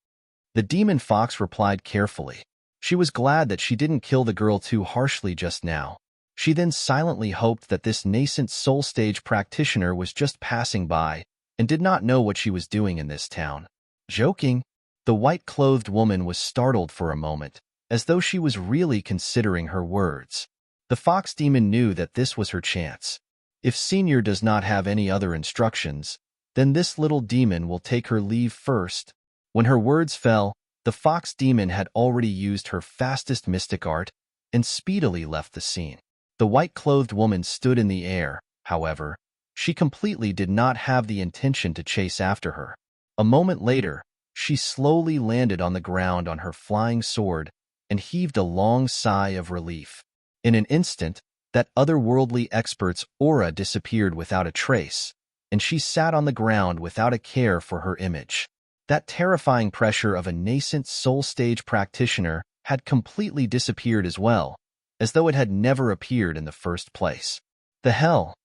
A: The demon fox replied carefully. She was glad that she didn't kill the girl too harshly just now. She then silently hoped that this nascent soul stage practitioner was just passing by and did not know what she was doing in this town. Joking, the white-clothed woman was startled for a moment, as though she was really considering her words. The fox demon knew that this was her chance. If Senior does not have any other instructions, then this little demon will take her leave first. When her words fell, the fox demon had already used her fastest mystic art and speedily left the scene. The white-clothed woman stood in the air, however. She completely did not have the intention to chase after her. A moment later, she slowly landed on the ground on her flying sword and heaved a long sigh of relief. In an instant, that otherworldly expert's aura disappeared without a trace, and she sat on the ground without a care for her image. That terrifying pressure of a nascent soul stage practitioner had completely disappeared as well, as though it had never appeared in the first place. The hell?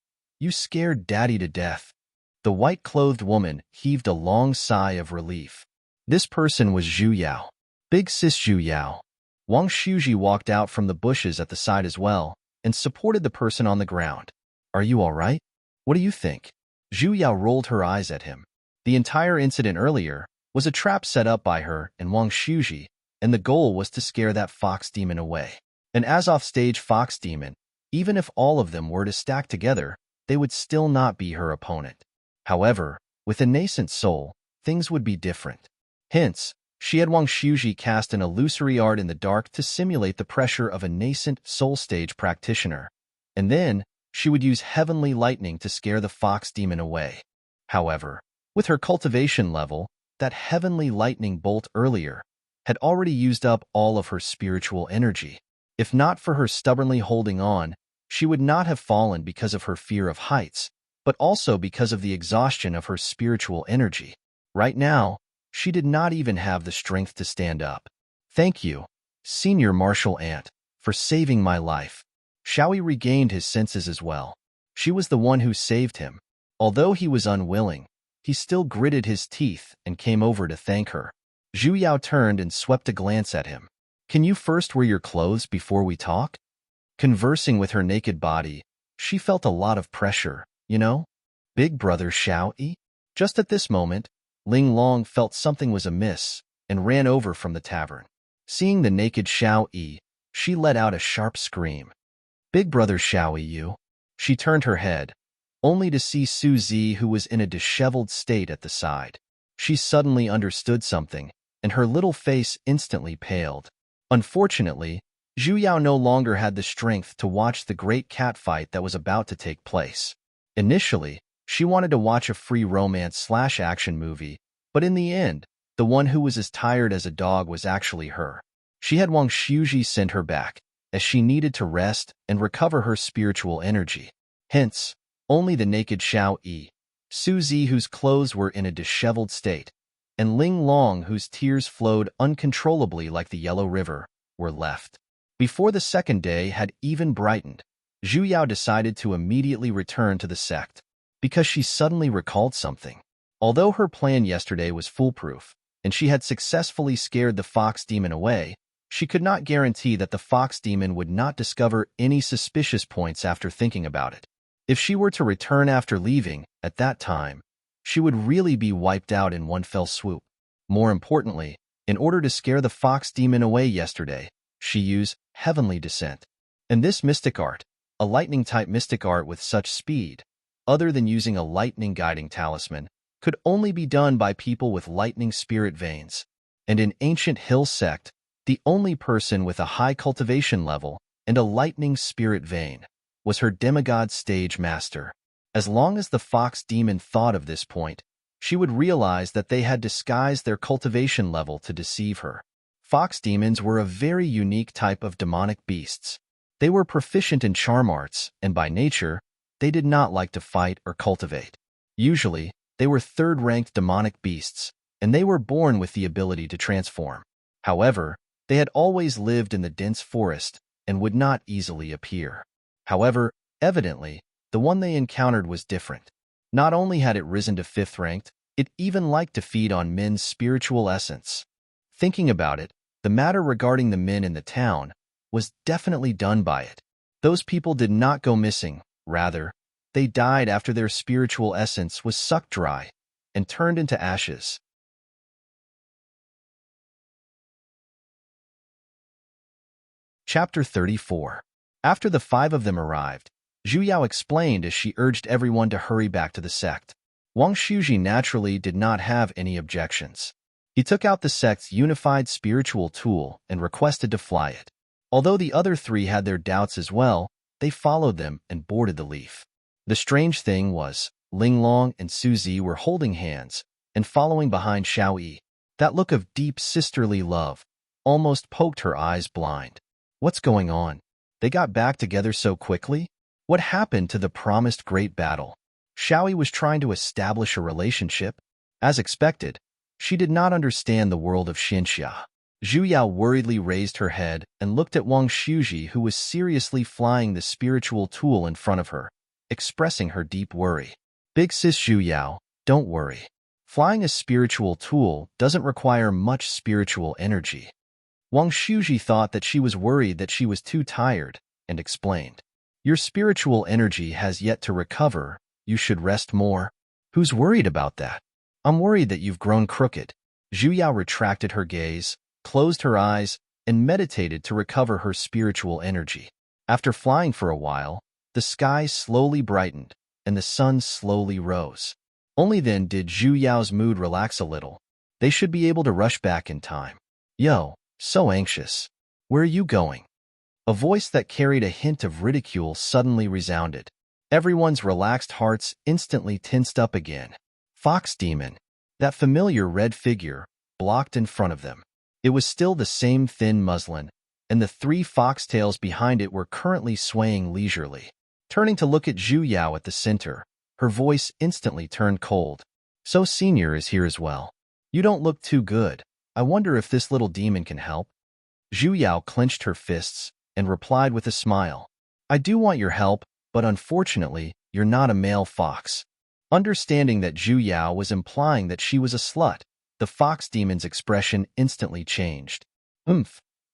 A: You scared Daddy to death. The white-clothed woman heaved a long sigh of relief. This person was Zhu Yao. Big Sis Zhu Yao. Wang Shuji walked out from the bushes at the side as well, and supported the person on the ground. Are you all right? What do you think? Zhu Yao rolled her eyes at him. The entire incident earlier was a trap set up by her and Wang Shuji, and the goal was to scare that fox demon away. An as-off-stage fox demon, even if all of them were to stack together, they would still not be her opponent. However, with a nascent soul, things would be different. Hence, she had Wang Shuji cast an illusory art in the dark to simulate the pressure of a nascent soul stage practitioner, and then she would use heavenly lightning to scare the fox demon away. However, with her cultivation level, that heavenly lightning bolt earlier had already used up all of her spiritual energy. If not for her stubbornly holding on, she would not have fallen because of her fear of heights, but also because of the exhaustion of her spiritual energy. Right now, she did not even have the strength to stand up. Thank you, Senior Martial Ant, for saving my life. Xiaoyi regained his senses as well. She was the one who saved him. Although he was unwilling, he still gritted his teeth and came over to thank her. Zhu Yao turned and swept a glance at him. Can you first wear your clothes before we talk? Conversing with her naked body, she felt a lot of pressure, you know? Big brother Xiaoyi? Just at this moment, Ling Long felt something was amiss and ran over from the tavern. Seeing the naked Xiaoyi, she let out a sharp scream. Big brother Xiaoyi, you? She turned her head, only to see Su Zi, who was in a disheveled state at the side. She suddenly understood something, and her little face instantly paled. Unfortunately, Zhu Yao no longer had the strength to watch the great catfight that was about to take place. Initially, she wanted to watch a free romance/action movie, but in the end, the one who was as tired as a dog was actually her. She had Wang Shuji send her back, as she needed to rest and recover her spiritual energy. Hence, only the naked Xiaoyi, Su Zi, whose clothes were in a disheveled state, and Ling Long, whose tears flowed uncontrollably like the Yellow River, were left. Before the second day had even brightened, Zhu Yao decided to immediately return to the sect, because she suddenly recalled something. Although her plan yesterday was foolproof, and she had successfully scared the fox demon away, she could not guarantee that the fox demon would not discover any suspicious points after thinking about it. If she were to return after leaving, at that time, she would really be wiped out in one fell swoop. More importantly, in order to scare the fox demon away yesterday, she used Heavenly Descent. And this mystic art, a lightning-type mystic art with such speed, other than using a lightning guiding talisman, could only be done by people with lightning spirit veins. And in Ancient Hill Sect, the only person with a high cultivation level and a lightning spirit vein was her demigod stage master. As long as the fox demon thought of this point, she would realize that they had disguised their cultivation level to deceive her. Fox demons were a very unique type of demonic beasts. They were proficient in charm arts, and by nature, they did not like to fight or cultivate. Usually, they were third-ranked demonic beasts, and they were born with the ability to transform. However, they had always lived in the dense forest and would not easily appear. However, evidently, the one they encountered was different. Not only had it risen to 5th ranked, it even liked to feed on men's spiritual essence. Thinking about it, the matter regarding the men in the town was definitely done by it. Those people did not go missing, rather, they died after their spiritual essence was sucked dry and turned into ashes. Chapter 34. After the 5 of them arrived, Zhu Yao explained as she urged everyone to hurry back to the sect. Wang Shuji naturally did not have any objections. He took out the sect's unified spiritual tool and requested to fly it. Although the other 3 had their doubts as well, they followed them and boarded the leaf. The strange thing was, Linglong and Suzy were holding hands and following behind Xiao Yi. That look of deep sisterly love almost poked her eyes blind. What's going on? They got back together so quickly? What happened to the promised great battle? Xiao Yi was trying to establish a relationship. As expected, she did not understand the world of Xinxia. Zhu Yao worriedly raised her head and looked at Wang Shuji, who was seriously flying the spiritual tool in front of her, expressing her deep worry. Big sis Zhu Yao, don't worry. Flying a spiritual tool doesn't require much spiritual energy. Wang Shuji thought that she was worried that she was too tired, and explained. Your spiritual energy has yet to recover. You should rest more. Who's worried about that? I'm worried that you've grown crooked. Zhu Yao retracted her gaze, closed her eyes, and meditated to recover her spiritual energy. After flying for a while, the sky slowly brightened, and the sun slowly rose. Only then did Zhu Yao's mood relax a little. They should be able to rush back in time. Yo, so anxious. Where are you going? A voice that carried a hint of ridicule suddenly resounded. Everyone's relaxed hearts instantly tensed up again. Fox Demon, that familiar red figure, blocked in front of them. It was still the same thin muslin, and the 3 foxtails behind it were currently swaying leisurely. Turning to look at Zhu Yao at the center, her voice instantly turned cold. So Senior is here as well. You don't look too good. I wonder if this little demon can help. Zhu Yao clenched her fists and replied with a smile. I do want your help, but unfortunately, you're not a male fox. Understanding that Zhu Yao was implying that she was a slut, the fox demon's expression instantly changed.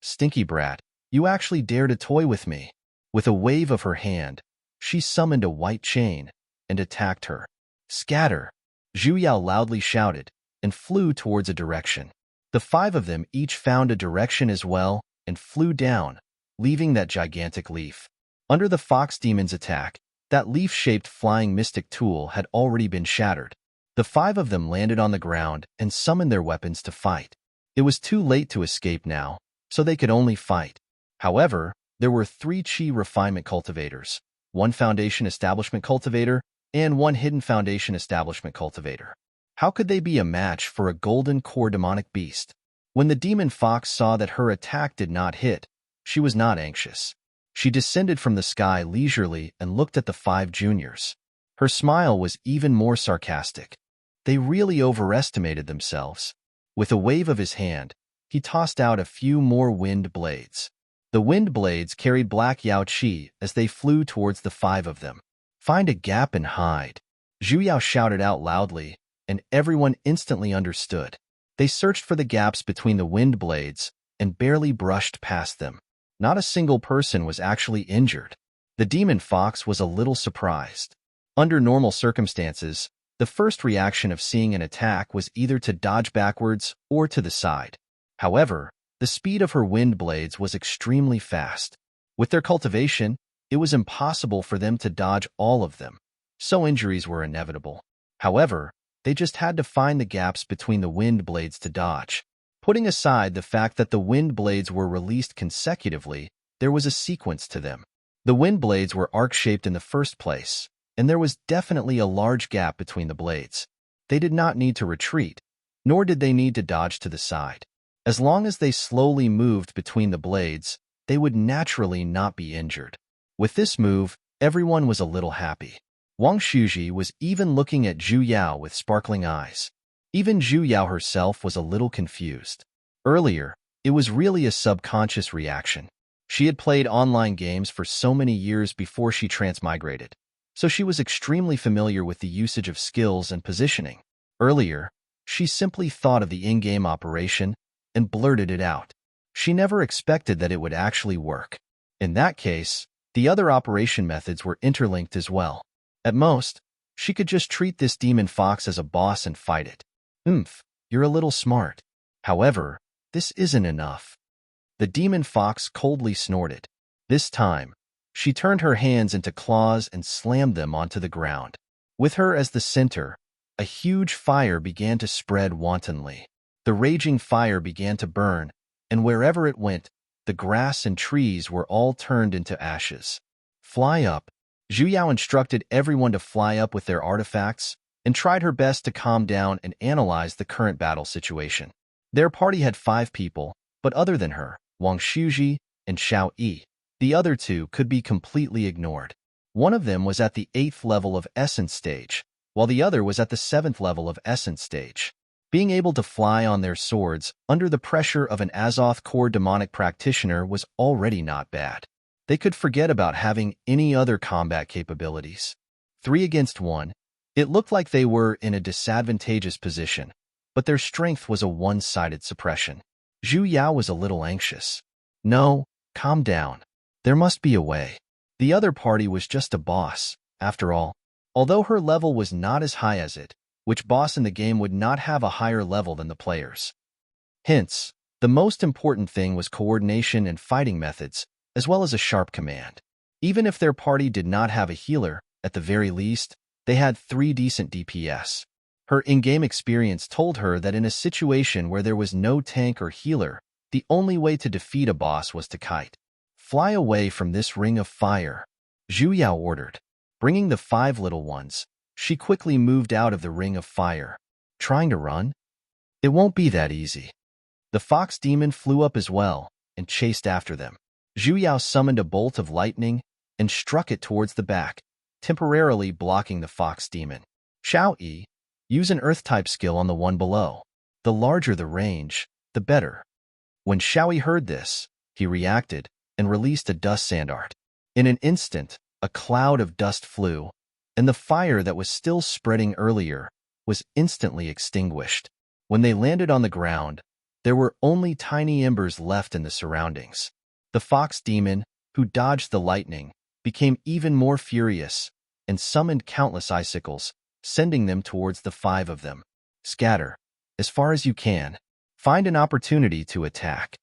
A: Stinky brat, you actually dare to toy with me. With a wave of her hand, she summoned a white chain and attacked her. Scatter! Zhu Yao loudly shouted and flew towards a direction. The 5 of them each found a direction as well and flew down, leaving that gigantic leaf. Under the fox demon's attack, that leaf-shaped flying mystic tool had already been shattered. The 5 of them landed on the ground and summoned their weapons to fight. It was too late to escape now, so they could only fight. However, there were 3 Qi refinement cultivators, 1 foundation establishment cultivator, and 1 hidden foundation establishment cultivator. How could they be a match for a golden core demonic beast? When the demon fox saw that her attack did not hit, she was not anxious. She descended from the sky leisurely and looked at the 5 juniors. Her smile was even more sarcastic. They really overestimated themselves. With a wave of his hand, he tossed out a few more wind blades. The wind blades carried black Yao Qi as they flew towards the 5 of them. Find a gap and hide. Zhu Yao shouted out loudly, and everyone instantly understood. They searched for the gaps between the wind blades and barely brushed past them. Not a single person was actually injured. The demon fox was a little surprised. Under normal circumstances, the first reaction of seeing an attack was either to dodge backwards or to the side. However, the speed of her wind blades was extremely fast. With their cultivation, it was impossible for them to dodge all of them, so injuries were inevitable. However, they just had to find the gaps between the wind blades to dodge. Putting aside the fact that the wind blades were released consecutively, there was a sequence to them. The wind blades were arc-shaped in the first place, and there was definitely a large gap between the blades. They did not need to retreat, nor did they need to dodge to the side. As long as they slowly moved between the blades, they would naturally not be injured. With this move, everyone was a little happy. Wang Shuji was even looking at Zhu Yao with sparkling eyes. Even Zhu Yao herself was a little confused. Earlier, it was really a subconscious reaction. She had played online games for so many years before she transmigrated, so she was extremely familiar with the usage of skills and positioning. Earlier, she simply thought of the in-game operation and blurted it out. She never expected that it would actually work. In that case, the other operation methods were interlinked as well. At most, She could just treat this demon fox as a boss and fight it. You're a little smart. However, this isn't enough. The demon fox coldly snorted. This time, she turned her hands into claws and slammed them onto the ground. With her as the center, a huge fire began to spread wantonly. The raging fire began to burn, and wherever it went, the grass and trees were all turned into ashes. Fly up. Zhu Yao instructed everyone to fly up with their artifacts and tried her best to calm down and analyze the current battle situation. Their party had 5 people, but other than her, Wang Shuji and Xiao Yi, the other 2 could be completely ignored. One of them was at the 8th level of Essence Stage, while the other was at the 7th level of Essence Stage. Being able to fly on their swords under the pressure of an Azoth core demonic practitioner was already not bad. They could forget about having any other combat capabilities. 3 against 1, it looked like they were in a disadvantageous position, but their strength was a one-sided suppression. Zhu Yao was a little anxious. No, calm down. There must be a way. The other party was just a boss, after all. Although her level was not as high as it, which boss in the game would not have a higher level than the players? Hence, the most important thing was coordination and fighting methods, as well as a sharp command. Even if their party did not have a healer, at the very least, they had 3 decent DPS. Her in-game experience told her that in a situation where there was no tank or healer, the only way to defeat a boss was to kite. Fly away from this ring of fire, Zhu Yao ordered. Bringing the 5 little ones, she quickly moved out of the ring of fire. Trying to run? It won't be that easy. The fox demon flew up as well and chased after them. Zhu Yao summoned a bolt of lightning and struck it towards the back, temporarily blocking the fox demon. Xiao Yi, use an earth-type skill on the one below. The larger the range, the better. When Xiao Yi heard this, he reacted and released a dust sand art. In an instant, a cloud of dust flew, and the fire that was still spreading earlier was instantly extinguished. When they landed on the ground, there were only tiny embers left in the surroundings. The fox demon, who dodged the lightning, became even more furious and summoned countless icicles, sending them towards the 5 of them. Scatter, as far as you can. Find an opportunity to attack.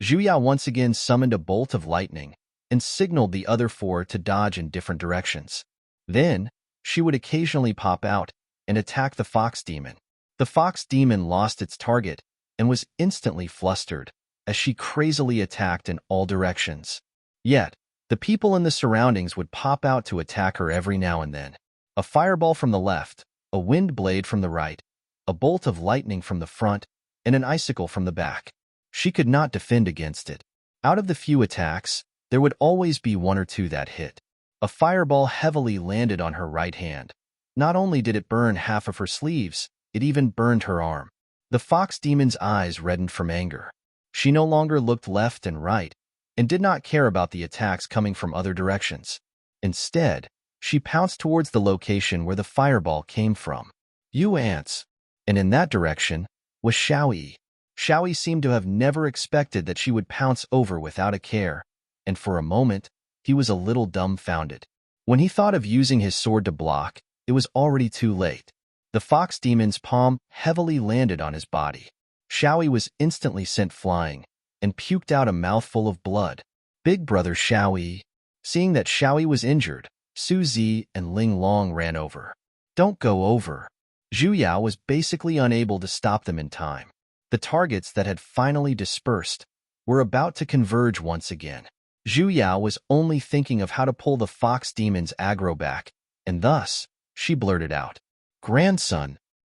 A: Zhu Yao once again summoned a bolt of lightning and signaled the other 4 to dodge in different directions. Then, she would occasionally pop out and attack the fox demon. The fox demon lost its target and was instantly flustered as she crazily attacked in all directions. Yet, the people in the surroundings would pop out to attack her every now and then. A fireball from the left, a wind blade from the right, a bolt of lightning from the front, and an icicle from the back. She could not defend against it. Out of the few attacks, there would always be 1 or 2 that hit. A fireball heavily landed on her right hand. Not only did it burn half of her sleeves, it even burned her arm. The fox demon's eyes reddened from anger. She no longer looked left and right, and did not care about the attacks coming from other directions. Instead, she pounced towards the location where the fireball came from. You ants! And in that direction was Xiao Yi. Xiao Yi seemed to have never expected that she would pounce over without a care, and for a moment, he was a little dumbfounded. When he thought of using his sword to block, it was already too late. The fox demon's palm heavily landed on his body. Xiao Yi was instantly sent flying and puked out a mouthful of blood. Big brother Xiao Yi. Seeing that Xiao Yi was injured, Su Zi and Ling Long ran over. Don't go over. Zhu Yao was basically unable to stop them in time. The targets that had finally dispersed were about to converge once again. Zhu Yao was only thinking of how to pull the fox demon's aggro back, and thus, she blurted out, "Grandson."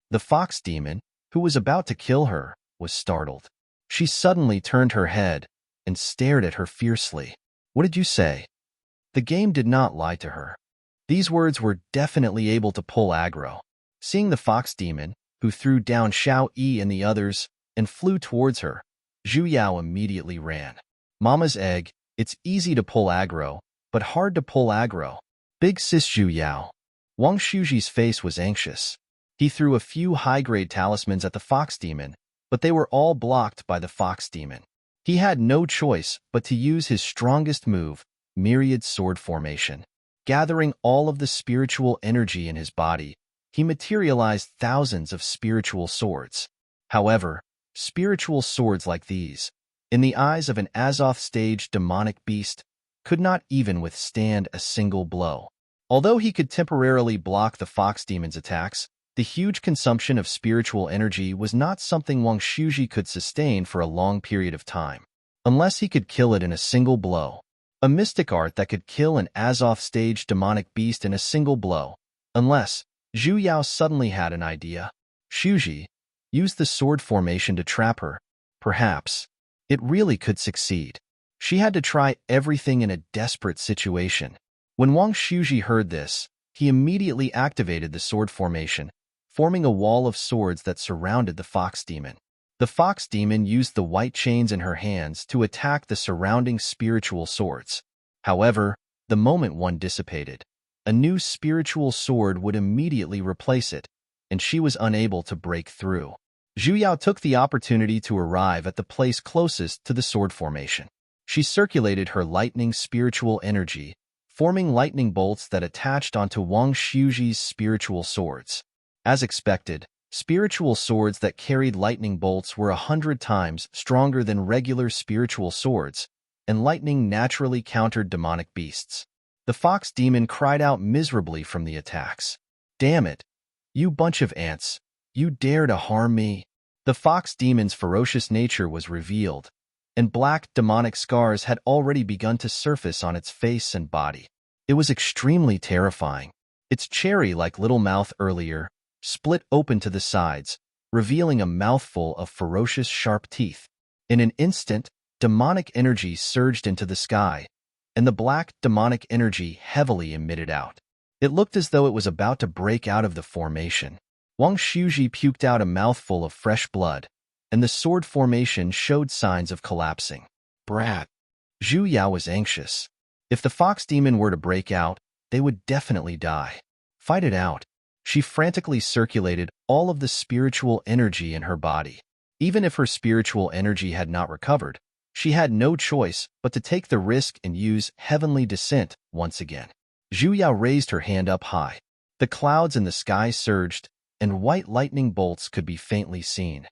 A: The fox demon, who was about to kill her, was startled. She suddenly turned her head and stared at her fiercely. What did you say? The game did not lie to her. These words were definitely able to pull aggro. Seeing the fox demon, who threw down Xiao Yi and the others and flew towards her, Zhu Yao immediately ran. Mama's egg, it's easy to pull aggro, but hard to pull aggro. Big sis Zhu Yao. Wang Shuji's face was anxious. He threw a few high-grade talismans at the fox demon, but they were all blocked by the fox demon. He had no choice but to use his strongest move, Myriad Sword Formation. Gathering all of the spiritual energy in his body, he materialized thousands of spiritual swords. However, spiritual swords like these, in the eyes of an Azoth-stage demonic beast, could not even withstand a single blow. Although he could temporarily block the fox demon's attacks, the huge consumption of spiritual energy was not something Wang Shuji could sustain for a long period of time, unless he could kill it in a single blow. A mystic art that could kill an Azoth-stage demonic beast in a single blow, unless Zhu Yao suddenly had an idea. Shuji used the sword formation to trap her. Perhaps it really could succeed. She had to try everything in a desperate situation. When Wang Shuji heard this, he immediately activated the sword formation, forming a wall of swords that surrounded the fox demon. The fox demon used the white chains in her hands to attack the surrounding spiritual swords. However, the moment one dissipated, a new spiritual sword would immediately replace it, and she was unable to break through. Zhu Yao took the opportunity to arrive at the place closest to the sword formation. She circulated her lightning spiritual energy, forming lightning bolts that attached onto Wang Shuji's spiritual swords. As expected, spiritual swords that carried lightning bolts were 100 times stronger than regular spiritual swords, and lightning naturally countered demonic beasts. The fox demon cried out miserably from the attacks. "Damn it! You bunch of ants! You dare to harm me!" The fox demon's ferocious nature was revealed, and black demonic scars had already begun to surface on its face and body. It was extremely terrifying. Its cherry-like little mouth earlier split open to the sides, revealing a mouthful of ferocious sharp teeth. In an instant, demonic energy surged into the sky, and the black demonic energy heavily emitted out. It looked as though it was about to break out of the formation. Wang Shuji puked out a mouthful of fresh blood, and the sword formation showed signs of collapsing. Brat. Zhu Yao was anxious. If the fox demon were to break out, they would definitely die. Fight it out. She frantically circulated all of the spiritual energy in her body. Even if her spiritual energy had not recovered, she had no choice but to take the risk and use heavenly descent once again. Zhu Yao raised her hand up high. The clouds in the sky surged, and white lightning bolts could be faintly seen.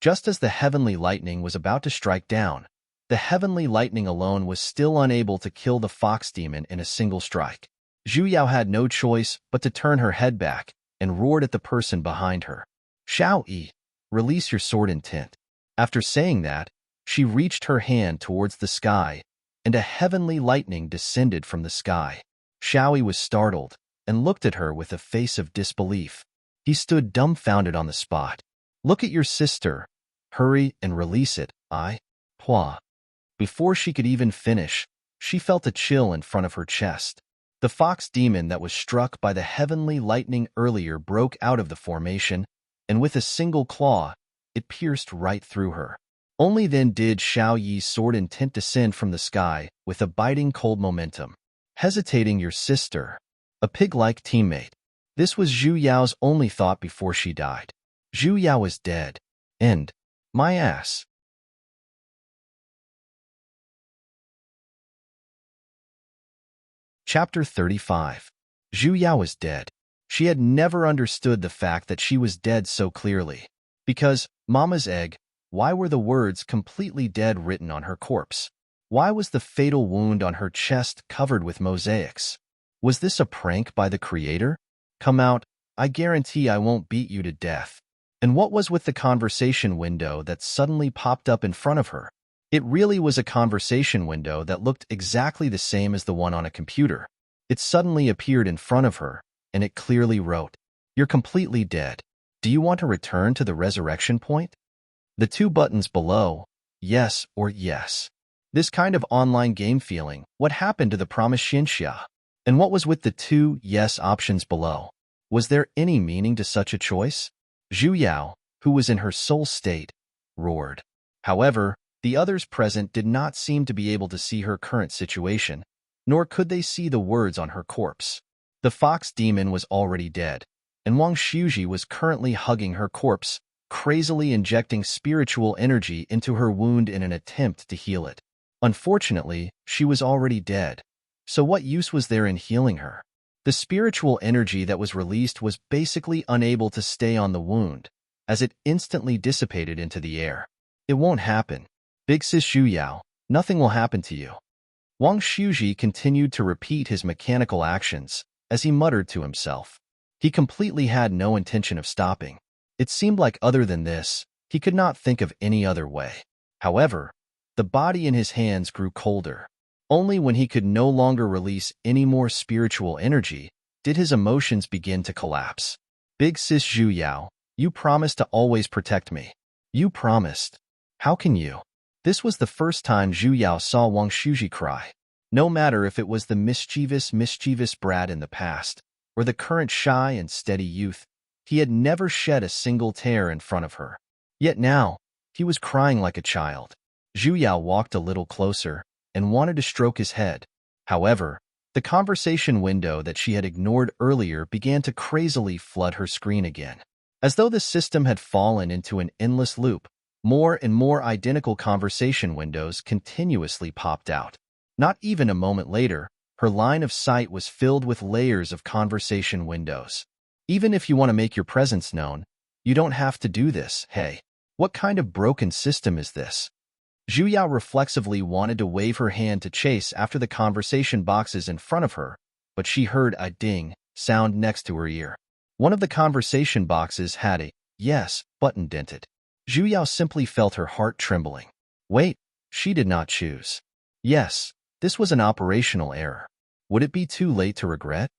A: Just as the heavenly lightning was about to strike down, the heavenly lightning alone was still unable to kill the fox demon in a single strike. Zhu Yao had no choice but to turn her head back and roared at the person behind her. "Shao Yi, release your sword intent." After saying that, she reached her hand towards the sky, and a heavenly lightning descended from the sky. Shao Yi was startled and looked at her with a face of disbelief. He stood dumbfounded on the spot. "Look at your sister. Hurry and release it, Pua." Before she could even finish, she felt a chill in front of her chest. The fox demon that was struck by the heavenly lightning earlier broke out of the formation, and with a single claw, it pierced right through her. Only then did Shao Yi's sword intent descend from the sky with a biting cold momentum. Hesitating your sister, a pig-like teammate. This was Zhu Yao's only thought before she died. Zhu Yao is dead. End. My ass. Chapter 35. Zhu Yao is dead. She had never understood the fact that she was dead so clearly. Because, Mama's egg, why were the words completely dead written on her corpse? Why was the fatal wound on her chest covered with mosaics? Was this a prank by the creator? Come out, I guarantee I won't beat you to death. And what was with the conversation window that suddenly popped up in front of her? It really was a conversation window that looked exactly the same as the one on a computer. It suddenly appeared in front of her, and it clearly wrote, "You're completely dead. Do you want to return to the resurrection point?" The two buttons below, yes or yes. This kind of online game feeling, what happened to the promised Xinxia? And what was with the two yes options below? Was there any meaning to such a choice? Zhu Yao, who was in her soul state, roared. However, the others present did not seem to be able to see her current situation, nor could they see the words on her corpse. The fox demon was already dead, and Wang Shuji was currently hugging her corpse, crazily injecting spiritual energy into her wound in an attempt to heal it. Unfortunately, she was already dead, So what use was there in healing her? The spiritual energy that was released was basically unable to stay on the wound, as it instantly dissipated into the air. It won't happen. Big sis Zhu Yao, nothing will happen to you. Wang Shuji continued to repeat his mechanical actions as he muttered to himself. He completely had no intention of stopping. It seemed like other than this, he could not think of any other way. However, the body in his hands grew colder. Only when he could no longer release any more spiritual energy did his emotions begin to collapse. Big sis Zhu Yao, you promised to always protect me. You promised. How can you? This was the first time Zhu Yao saw Wang Shuji cry. No matter if it was the mischievous brat in the past, or the current shy and steady youth, he had never shed a single tear in front of her. Yet now, he was crying like a child. Zhu Yao walked a little closer and wanted to stroke his head. However, the conversation window that she had ignored earlier began to crazily flood her screen again. As though the system had fallen into an endless loop, more and more identical conversation windows continuously popped out. Not even a moment later, her line of sight was filled with layers of conversation windows. Even if you want to make your presence known, you don't have to do this. Hey, what kind of broken system is this? Zhu Yao reflexively wanted to wave her hand to chase after the conversation boxes in front of her, but she heard a ding sound next to her ear. One of the conversation boxes had a yes button dented. Zhu Yao simply felt her heart trembling. Wait, she did not choose. Yes, this was an operational error. Would it be too late to regret?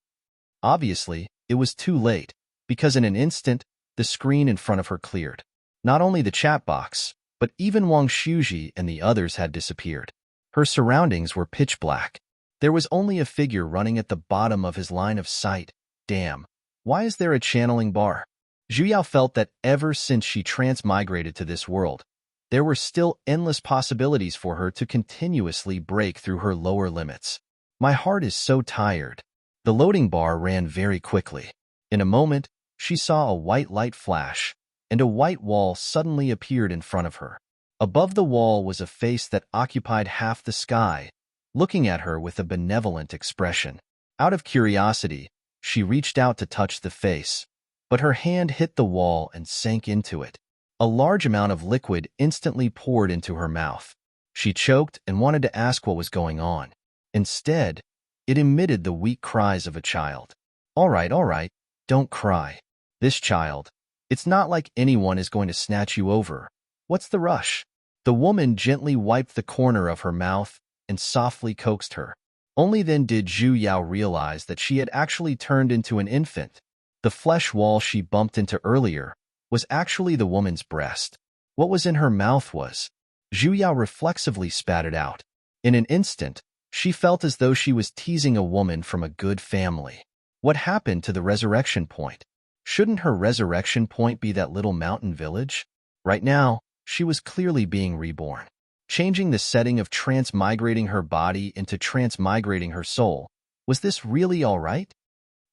A: Obviously, it was too late, because in an instant, the screen in front of her cleared. Not only the chat box, but even Wang Shuji and the others had disappeared. Her surroundings were pitch black. There was only a figure running at the bottom of his line of sight. Damn, why is there a channeling bar? Zhu Yao felt that ever since she transmigrated to this world, there were still endless possibilities for her to continuously break through her lower limits. My heart is so tired. The loading bar ran very quickly. In a moment, she saw a white light flash, and a white wall suddenly appeared in front of her. Above the wall was a face that occupied half the sky, looking at her with a benevolent expression. Out of curiosity, she reached out to touch the face, but her hand hit the wall and sank into it. A large amount of liquid instantly poured into her mouth. She choked and wanted to ask what was going on. Instead, it emitted the weak cries of a child. All right, don't cry. This child, it's not like anyone is going to snatch you over. What's the rush? The woman gently wiped the corner of her mouth and softly coaxed her. Only then did Zhu Yao realize that she had actually turned into an infant. The flesh wall she bumped into earlier was actually the woman's breast. What was in her mouth was. Zhu Yao reflexively spat it out. In an instant, she felt as though she was teasing a woman from a good family. What happened to the resurrection point? Shouldn't her resurrection point be that little mountain village? Right now, she was clearly being reborn. Changing the setting of transmigrating her body into transmigrating her soul. Was this really all right?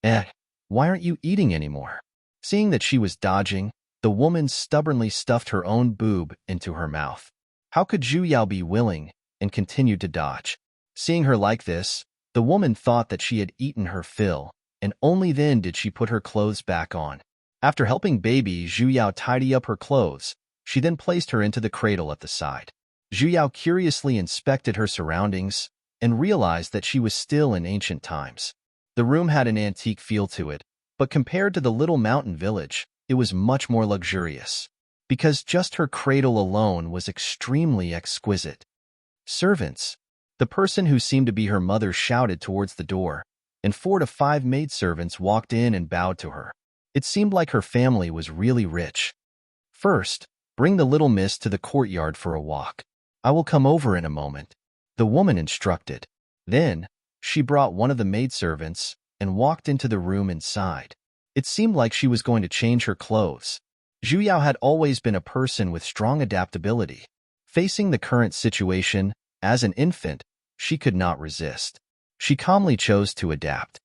A: Why aren't you eating anymore? Seeing that she was dodging, the woman stubbornly stuffed her own boob into her mouth. How could Zhu Yao be willing and continued to dodge? Seeing her like this, the woman thought that she had eaten her fill, and only then did she put her clothes back on. After helping baby Zhu Yao tidy up her clothes, she then placed her into the cradle at the side. Zhu Yao curiously inspected her surroundings and realized that she was still in ancient times. The room had an antique feel to it, but compared to the little mountain village, it was much more luxurious, because just her cradle alone was extremely exquisite. Servants. The person who seemed to be her mother shouted towards the door, and 4 to 5 maidservants walked in and bowed to her. It seemed like her family was really rich. First, bring the little miss to the courtyard for a walk. I will come over in a moment, the woman instructed. Then, she brought one of the maidservants and walked into the room inside. It seemed like she was going to change her clothes. Zhu Yao had always been a person with strong adaptability. Facing the current situation, as an infant, she could not resist. She calmly chose to adapt.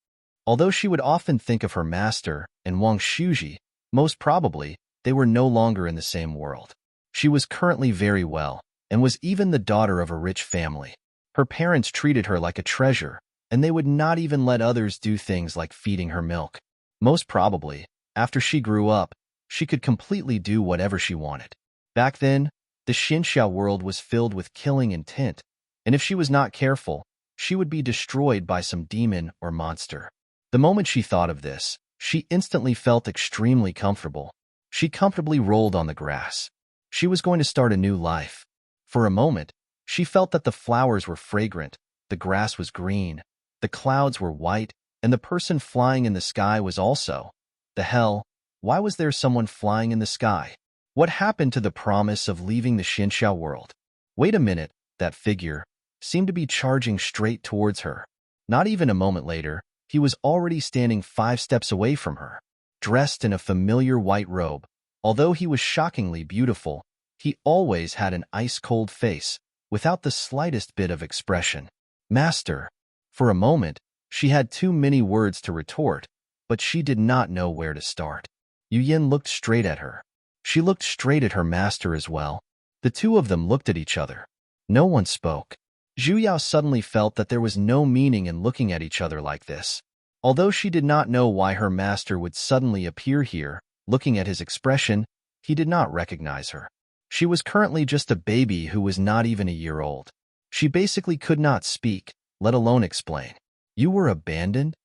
A: Although she would often think of her master and Wang Shuji, most probably, they were no longer in the same world. She was currently very well, and was even the daughter of a rich family. Her parents treated her like a treasure, and they would not even let others do things like feeding her milk. Most probably, after she grew up, she could completely do whatever she wanted. Back then, the Xinxiao world was filled with killing intent, and if she was not careful, she would be destroyed by some demon or monster. The moment she thought of this, she instantly felt extremely comfortable. She comfortably rolled on the grass. She was going to start a new life. For a moment, she felt that the flowers were fragrant, the grass was green, the clouds were white, and the person flying in the sky was also. The hell, why was there someone flying in the sky? What happened to the promise of leaving the Xinxiao world? Wait a minute, that figure seemed to be charging straight towards her. Not even a moment later, he was already standing 5 steps away from her. Dressed in a familiar white robe, although he was shockingly beautiful, he always had an ice-cold face, without the slightest bit of expression. Master. For a moment, she had too many words to retort, but she did not know where to start. Yu Yin looked straight at her. She looked straight at her master as well. The two of them looked at each other. No one spoke. Zhu Yao suddenly felt that there was no meaning in looking at each other like this. Although she did not know why her master would suddenly appear here, looking at his expression, he did not recognize her. She was currently just a baby who was not even a year old. She basically could not speak, let alone explain. You were abandoned?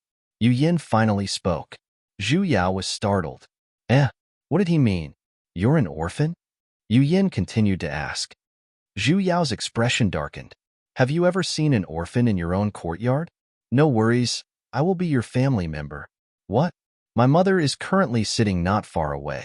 A: Yu Yin finally spoke. Zhu Yao was startled. What did he mean? You're an orphan? Yu Yin continued to ask. Zhu Yao's expression darkened. Have you ever seen an orphan in your own courtyard? No worries, I will be your family member. What? My mother is currently sitting not far away.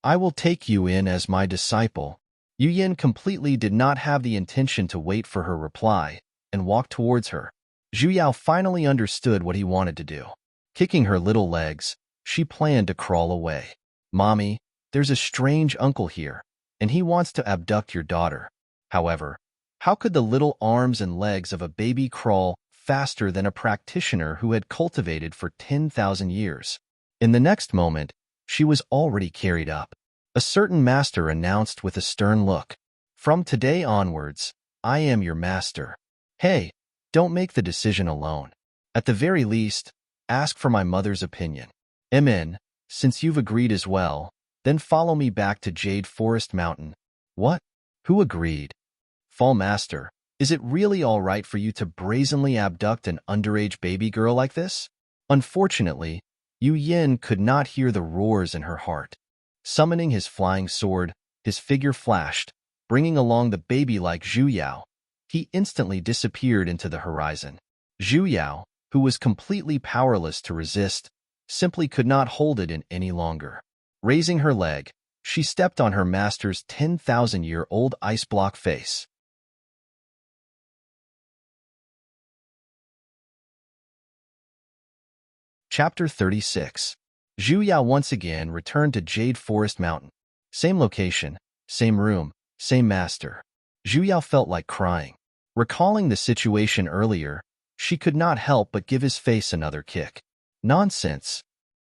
A: I will take you in as my disciple. Yu Yin completely did not have the intention to wait for her reply, and walked towards her. Zhu Yao finally understood what he wanted to do. Kicking her little legs, she planned to crawl away. Mommy, there's a strange uncle here, and he wants to abduct your daughter. However, how could the little arms and legs of a baby crawl faster than a practitioner who had cultivated for 10,000 years? In the next moment, she was already carried up. A certain master announced with a stern look, "From today onwards, I am your master. Hey, don't make the decision alone. At the very least, ask for my mother's opinion. Amen. Since you've agreed as well, then follow me back to Jade Forest Mountain." What? Who agreed? Fall Master, is it really all right for you to brazenly abduct an underage baby girl like this? Unfortunately, Yu Yin could not hear the roars in her heart. Summoning his flying sword, his figure flashed, bringing along the baby-like Zhu Yao. He instantly disappeared into the horizon. Zhu Yao, who was completely powerless to resist, simply could not hold it in any longer. Raising her leg, she stepped on her master's 10,000-year-old ice block face. Chapter 36. Zhu Yao once again returned to Jade Forest Mountain. Same location, same room, same master. Zhu Yao felt like crying. Recalling the situation earlier, she could not help but give his face another kick. Nonsense.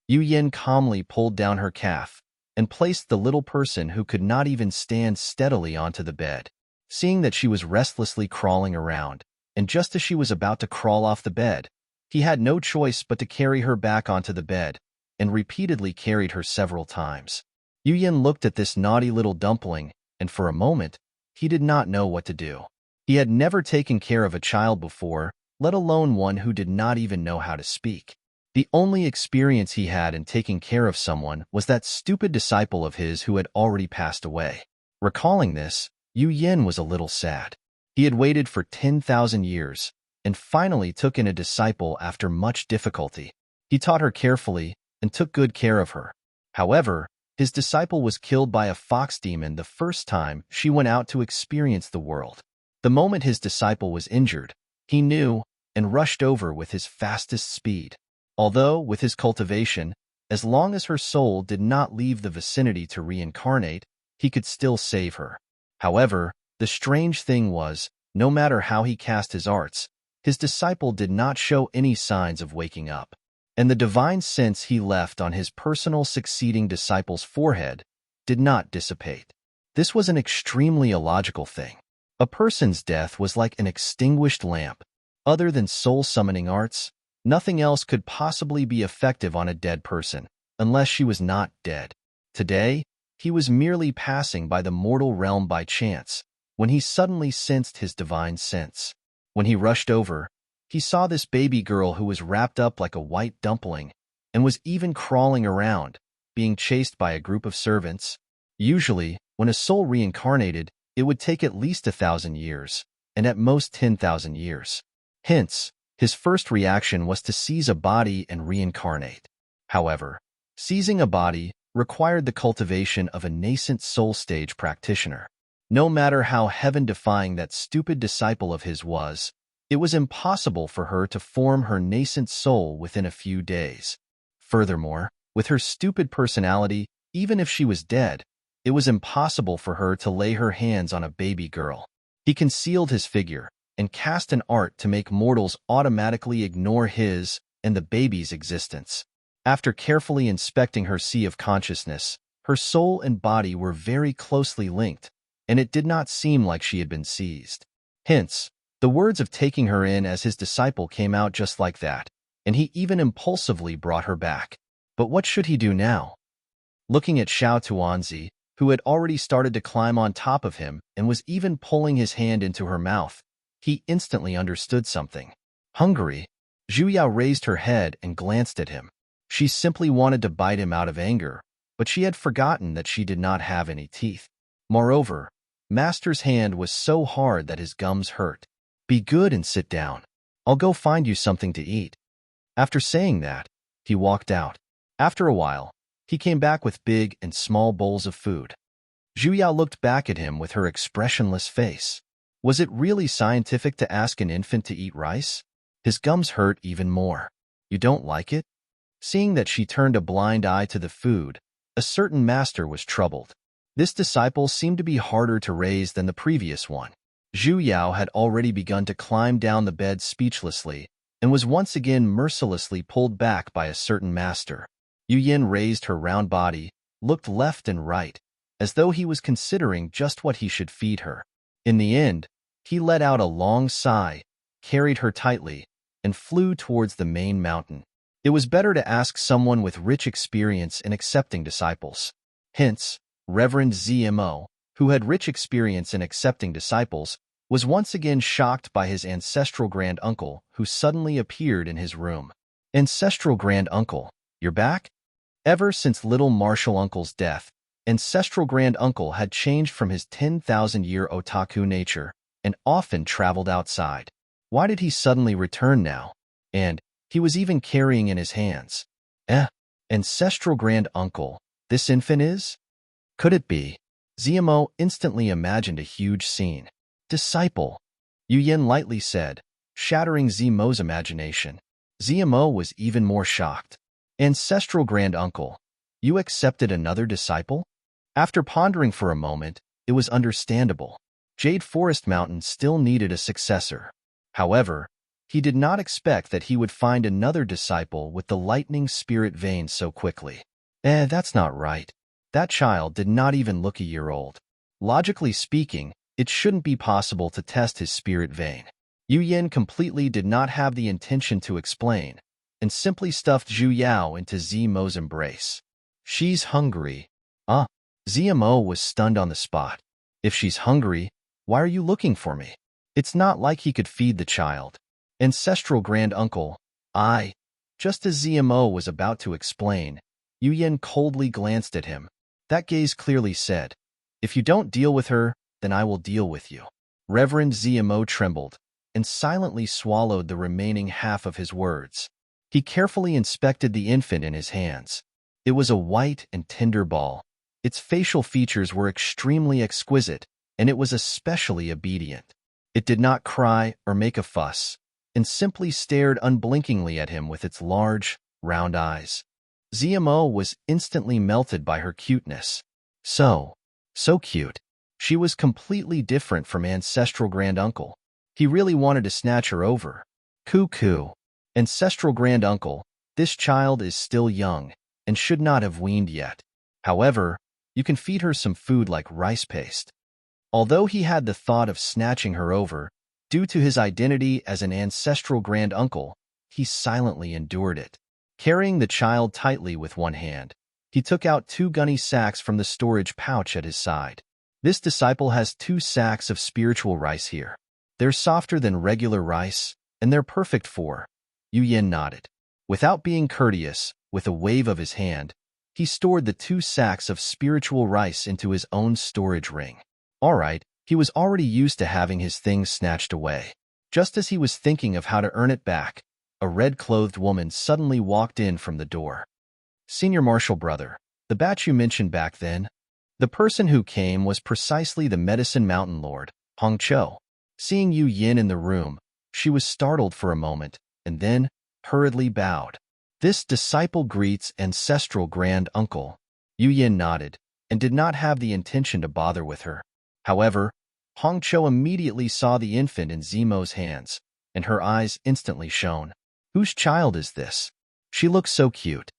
A: Yu Yin calmly pulled down her calf and placed the little person who could not even stand steadily onto the bed. Seeing that she was restlessly crawling around, and just as she was about to crawl off the bed, he had no choice but to carry her back onto the bed, and repeatedly carried her several times. Yu Yin looked at this naughty little dumpling, and for a moment, he did not know what to do. He had never taken care of a child before, let alone one who did not even know how to speak. The only experience he had in taking care of someone was that stupid disciple of his who had already passed away. Recalling this, Yu Yin was a little sad. He had waited for 10,000 years, and finally took in a disciple after much difficulty. He taught her carefully, and took good care of her. However, his disciple was killed by a fox demon the first time she went out to experience the world. The moment his disciple was injured, he knew and rushed over with his fastest speed. Although, with his cultivation, as long as her soul did not leave the vicinity to reincarnate, he could still save her. However, the strange thing was, no matter how he cast his arts, his disciple did not show any signs of waking up, and the divine sense he left on his personal succeeding disciple's forehead did not dissipate. This was an extremely illogical thing. A person's death was like an extinguished lamp. Other than soul-summoning arts, nothing else could possibly be effective on a dead person, unless she was not dead. Today, he was merely passing by the mortal realm by chance, when he suddenly sensed his divine sense. When he rushed over, he saw this baby girl who was wrapped up like a white dumpling, and was even crawling around, being chased by a group of servants. Usually, when a soul reincarnated, it would take at least 1,000 years, and at most 10,000 years. Hence, his first reaction was to seize a body and reincarnate. However, seizing a body required the cultivation of a nascent soul stage practitioner. No matter how heaven-defying that stupid disciple of his was, it was impossible for her to form her nascent soul within a few days. Furthermore, with her stupid personality, even if she was dead, it was impossible for her to lay her hands on a baby girl. He concealed his figure and cast an art to make mortals automatically ignore his and the baby's existence. After carefully inspecting her sea of consciousness, her soul and body were very closely linked, and it did not seem like she had been seized. Hence, the words of taking her in as his disciple came out just like that, and he even impulsively brought her back. But what should he do now? Looking at Xiao Tuanzi, who had already started to climb on top of him and was even pulling his hand into her mouth, he instantly understood something. Hungry, Zhu Yao raised her head and glanced at him. She simply wanted to bite him out of anger, but she had forgotten that she did not have any teeth. Moreover, Master's hand was so hard that his gums hurt. Be good and sit down. I'll go find you something to eat. After saying that, he walked out. After a while, he came back with big and small bowls of food. Zhu Yao looked back at him with her expressionless face. Was it really scientific to ask an infant to eat rice? His gums hurt even more. You don't like it? Seeing that she turned a blind eye to the food, a certain master was troubled. This disciple seemed to be harder to raise than the previous one. Zhu Yao had already begun to climb down the bed speechlessly, and was once again mercilessly pulled back by a certain master. Yu Yin raised her round body, looked left and right, as though he was considering just what he should feed her. In the end, he let out a long sigh, carried her tightly, and flew towards the main mountain. It was better to ask someone with rich experience in accepting disciples. Hence, Reverend ZMO, who had rich experience in accepting disciples, was once again shocked by his ancestral grand-uncle, who suddenly appeared in his room. Ancestral grand-uncle, you're back? Ever since little Martial Uncle's death, ancestral grand-uncle had changed from his 10,000-year otaku nature and often traveled outside. Why did he suddenly return now? And he was even carrying in his hands. Ancestral grand-uncle, this infant is? Could it be? ZMO instantly imagined a huge scene. Disciple, Yu Yin lightly said, shattering ZMO's imagination. ZMO was even more shocked. Ancestral grand-uncle, you accepted another disciple? After pondering for a moment, it was understandable. Jade Forest Mountain still needed a successor. However, he did not expect that he would find another disciple with the lightning spirit vein so quickly. That's not right. That child did not even look a year old. Logically speaking, it shouldn't be possible to test his spirit vein. Yu Yin completely did not have the intention to explain, and simply stuffed Zhu Yao into ZMO's embrace. She's hungry. ZMO was stunned on the spot. If she's hungry, why are you looking for me? It's not like he could feed the child. Ancestral grand-uncle, just as ZMO was about to explain, Yu Yin coldly glanced at him. That gaze clearly said, if you don't deal with her, then I will deal with you. Reverend ZMO trembled, and silently swallowed the remaining half of his words. He carefully inspected the infant in his hands. It was a white and tender ball. Its facial features were extremely exquisite, and it was especially obedient. It did not cry or make a fuss, and simply stared unblinkingly at him with its large, round eyes. ZMO was instantly melted by her cuteness. So cute. She was completely different from ancestral grand-uncle. He really wanted to snatch her over. Cuckoo. Ancestral grand-uncle, this child is still young, and should not have weaned yet. However, you can feed her some food like rice paste. Although he had the thought of snatching her over, Due to his identity as an ancestral grand uncle, he silently endured it. Carrying the child tightly with one hand, he took out 2 gunny sacks from the storage pouch at his side. This disciple has 2 sacks of spiritual rice here. They're softer than regular rice, and they're perfect for. Yu Yin nodded. Without being courteous, with a wave of his hand, he stored the 2 sacks of spiritual rice into his own storage ring. All right, he was already used to having his things snatched away. Just as he was thinking of how to earn it back, a red-clothed woman suddenly walked in from the door. Senior Marshal Brother, the batch you mentioned back then? The person who came was precisely the Medicine Mountain Lord, Hong Cho. Seeing Yu Yin in the room, she was startled for a moment, and then hurriedly bowed. This disciple greets ancestral grand uncle. Yu Yin nodded, and did not have the intention to bother with her. However, Hong Cho immediately saw the infant in Zemo's hands, and her eyes instantly shone. Whose child is this? She looks so cute.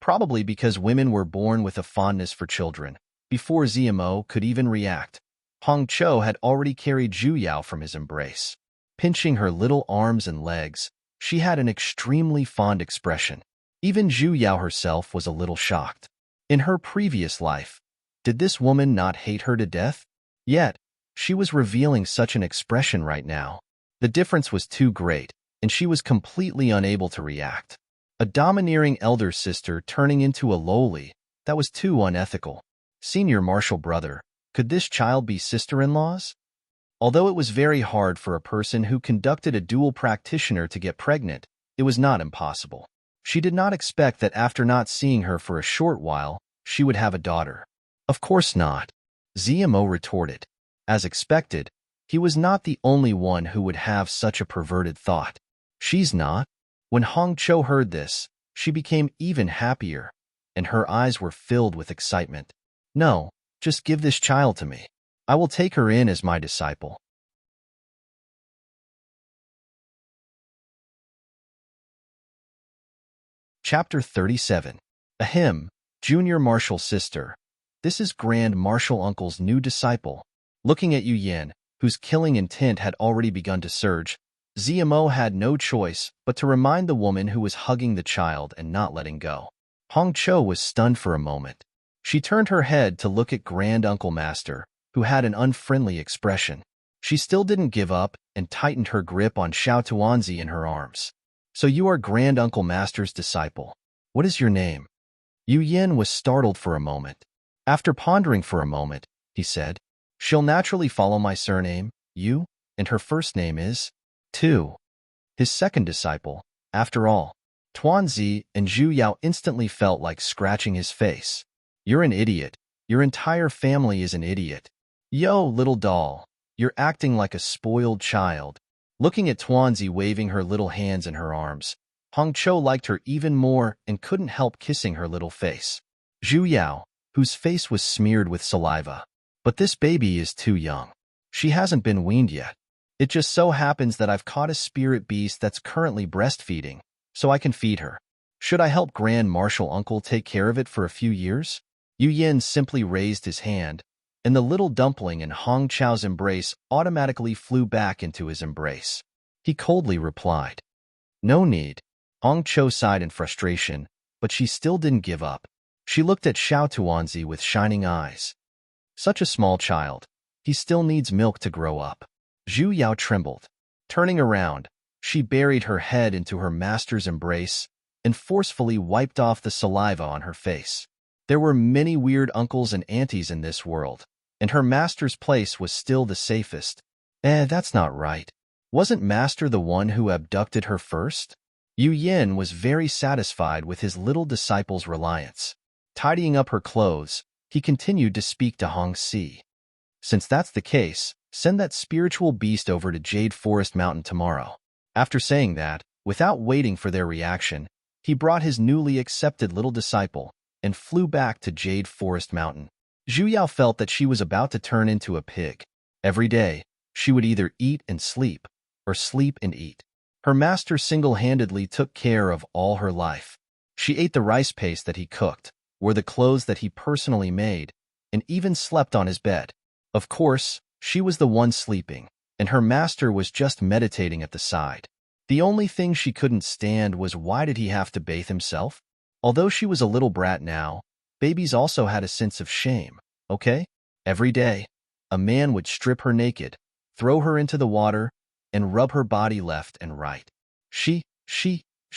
A: Probably because women were born with a fondness for children. Before Zemo could even react, Hong Cho had already carried Zhu Yao from his embrace. Pinching her little arms and legs, she had an extremely fond expression. Even Zhu Yao herself was a little shocked. In her previous life, did this woman not hate her to death? Yet, she was revealing such an expression right now. The difference was too great, and she was completely unable to react. A domineering elder sister turning into a lowly, that was too unethical. Senior Marshal Brother, could this child be sister-in-laws? Although it was very hard for a person who conducted a dual practitioner to get pregnant, it was not impossible. She did not expect that after not seeing her for a short while, she would have a daughter. Of course not, Zemo retorted. As expected, he was not the only one who would have such a perverted thought. She's not. When Hong Cho heard this, she became even happier, and her eyes were filled with excitement. No, just give this child to me. I will take her in as my disciple. Chapter 37. Ahem, Junior Marshal Sister. This is Grand Marshal Uncle's new disciple. Looking at Yu Yin, whose killing intent had already begun to surge, Zemo had no choice but to remind the woman who was hugging the child and not letting go. Hong Cho was stunned for a moment. She turned her head to look at Grand Uncle Master, who had an unfriendly expression. She still didn't give up and tightened her grip on Xiao Tuanzi in her arms. So you are Grand Uncle Master's disciple. What is your name? Yu Yin was startled for a moment. After pondering for a moment, he said, She'll naturally follow my surname, Yu, and her first name is Tu. His second disciple, after all. Tuanzi and Zhu Yao instantly felt like scratching his face. You're an idiot. Your entire family is an idiot. Yo, little doll, you're acting like a spoiled child. Looking at Tuanzi waving her little hands in her arms, Hong Cho liked her even more and couldn't help kissing her little face. Zhu Yao, whose face was smeared with saliva. But this baby is too young. She hasn't been weaned yet. It just so happens that I've caught a spirit beast that's currently breastfeeding, so I can feed her. Should I help Grand Marshal Uncle take care of it for a few years? Yu Yin simply raised his hand, and the little dumpling in Hong Chao's embrace automatically flew back into his embrace. He coldly replied, No need. Hong Cho sighed in frustration, but she still didn't give up. She looked at Xiao Tuanzi with shining eyes. Such a small child. He still needs milk to grow up. Zhu Yao trembled. Turning around, she buried her head into her master's embrace and forcefully wiped off the saliva on her face. There were many weird uncles and aunties in this world, and her master's place was still the safest. That's not right. Wasn't Master the one who abducted her first? Yu Yin was very satisfied with his little disciple's reliance. Tidying up her clothes, he continued to speak to Hong Si. Since that's the case, send that spiritual beast over to Jade Forest Mountain tomorrow. After saying that, without waiting for their reaction, he brought his newly accepted little disciple and flew back to Jade Forest Mountain. Zhu Yao felt that she was about to turn into a pig. Every day, she would either eat and sleep, or sleep and eat. Her master single-handedly took care of all her life. She ate the rice paste that he cooked, wore the clothes that he personally made, and even slept on his bed. Of course, she was the one sleeping, and her master was just meditating at the side. The only thing she couldn't stand was why did he have to bathe himself? Although she was a little brat now, babies also had a sense of shame, okay? Every day, a man would strip her naked, throw her into the water, and rub her body left and right. She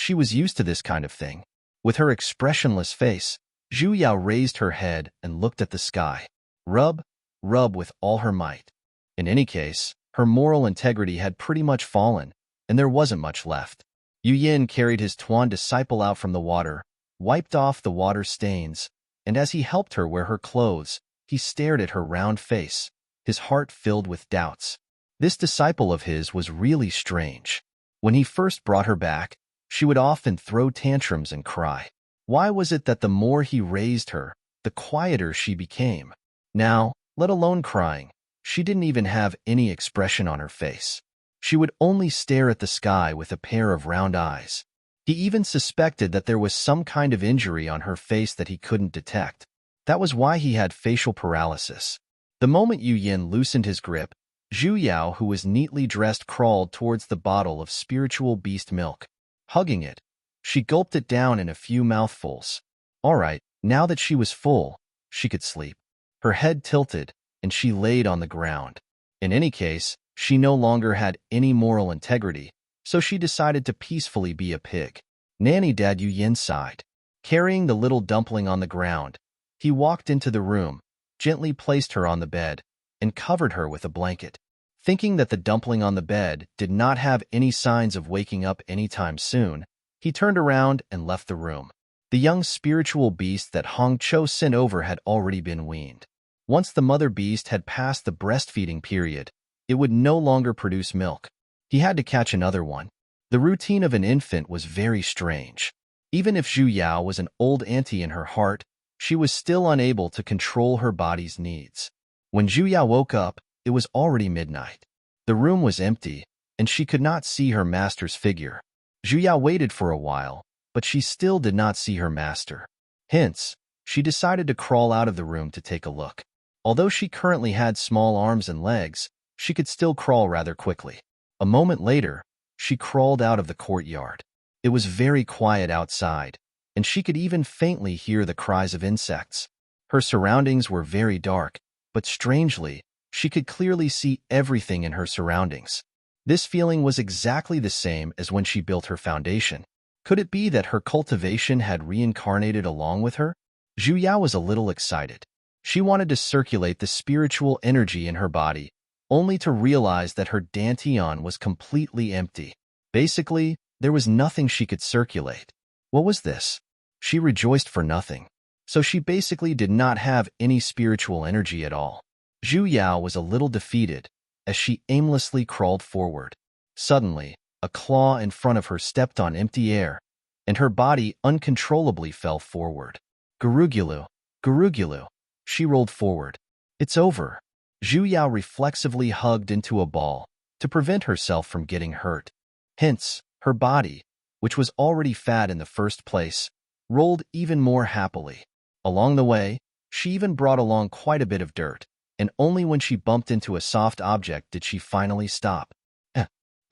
A: was used to this kind of thing. With her expressionless face, Zhu Yao raised her head and looked at the sky. Rub with all her might. In any case, her moral integrity had pretty much fallen, and there wasn't much left. Yu Yin carried his Tuan disciple out from the water, wiped off the water stains, and as he helped her wear her clothes, he stared at her round face, his heart filled with doubts. This disciple of his was really strange. When he first brought her back, she would often throw tantrums and cry. Why was it that the more he raised her, the quieter she became? Now, let alone crying, she didn't even have any expression on her face. She would only stare at the sky with a pair of round eyes. He even suspected that there was some kind of injury on her face that he couldn't detect. That was why he had facial paralysis. The moment Yu Yin loosened his grip, Zhu Yao, who was neatly dressed, crawled towards the bottle of spiritual beast milk. Hugging it, she gulped it down in a few mouthfuls. All right, now that she was full, she could sleep. Her head tilted, and she laid on the ground. In any case, she no longer had any moral integrity, so she decided to peacefully be a pig. Nanny Dad Yu Yin sighed. Carrying the little dumpling on the ground, he walked into the room, gently placed her on the bed, and covered her with a blanket. Thinking that the dumpling on the bed did not have any signs of waking up anytime soon, he turned around and left the room. The young spiritual beast that Hong Cho sent over had already been weaned. Once the mother beast had passed the breastfeeding period, it would no longer produce milk. He had to catch another one. The routine of an infant was very strange. Even if Zhu Yao was an old auntie in her heart, she was still unable to control her body's needs. When Zhu Yao woke up, it was already midnight. The room was empty, and she could not see her master's figure. Zhu Yao waited for a while, but she still did not see her master. Hence, she decided to crawl out of the room to take a look. Although she currently had small arms and legs, she could still crawl rather quickly. A moment later, she crawled out of the courtyard. It was very quiet outside, and she could even faintly hear the cries of insects. Her surroundings were very dark, but strangely, she could clearly see everything in her surroundings. This feeling was exactly the same as when she built her foundation. Could it be that her cultivation had reincarnated along with her? Zhu Yao was a little excited. She wanted to circulate the spiritual energy in her body, only to realize that her dantian was completely empty. Basically, there was nothing she could circulate. What was this? She rejoiced for nothing. So she basically did not have any spiritual energy at all. Zhu Yao was a little defeated as she aimlessly crawled forward. Suddenly, a claw in front of her stepped on empty air, and her body uncontrollably fell forward. Gurugulu, Gurugulu. She rolled forward. It's over. Zhu Yao reflexively hugged into a ball to prevent herself from getting hurt. Hence, her body, which was already fat in the first place, rolled even more happily. Along the way, she even brought along quite a bit of dirt, and only when she bumped into a soft object did she finally stop.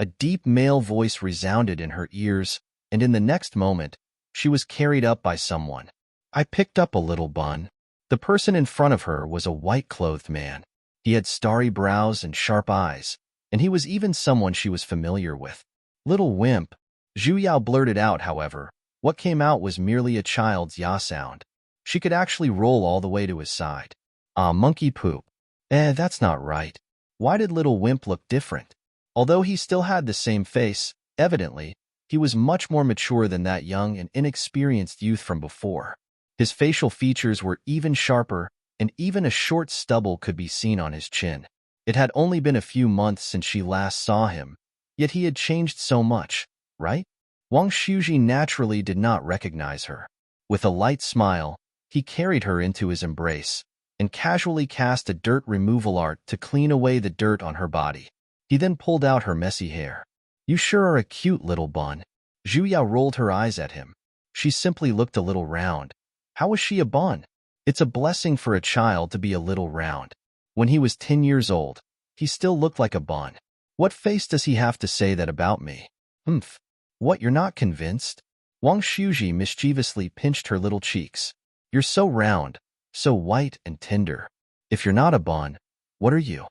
A: A deep male voice resounded in her ears, and in the next moment, she was carried up by someone. I picked up a little bun. The person in front of her was a white-clothed man. He had starry brows and sharp eyes, and he was even someone she was familiar with. Little wimp. Zhu Yao blurted out, however. What came out was merely a child's ya sound. She could actually roll all the way to his side. Ah, monkey poop. That's not right. Why did little wimp look different? Although he still had the same face, evidently, he was much more mature than that young and inexperienced youth from before. His facial features were even sharper, and even a short stubble could be seen on his chin. It had only been a few months since she last saw him, yet he had changed so much, right? Wang Shuji naturally did not recognize her. With a light smile, he carried her into his embrace, and casually cast a dirt removal art to clean away the dirt on her body. He then pulled out her messy hair. You sure are a cute little bun. Zhu Yao rolled her eyes at him. She simply looked a little round. How was she a bun? It's a blessing for a child to be a little round. When he was 10 years old, he still looked like a bun. What face does he have to say that about me? Humph. What, you're not convinced? Wang Shuji mischievously pinched her little cheeks. You're so round, so white and tender. If you're not a Bon, what are you?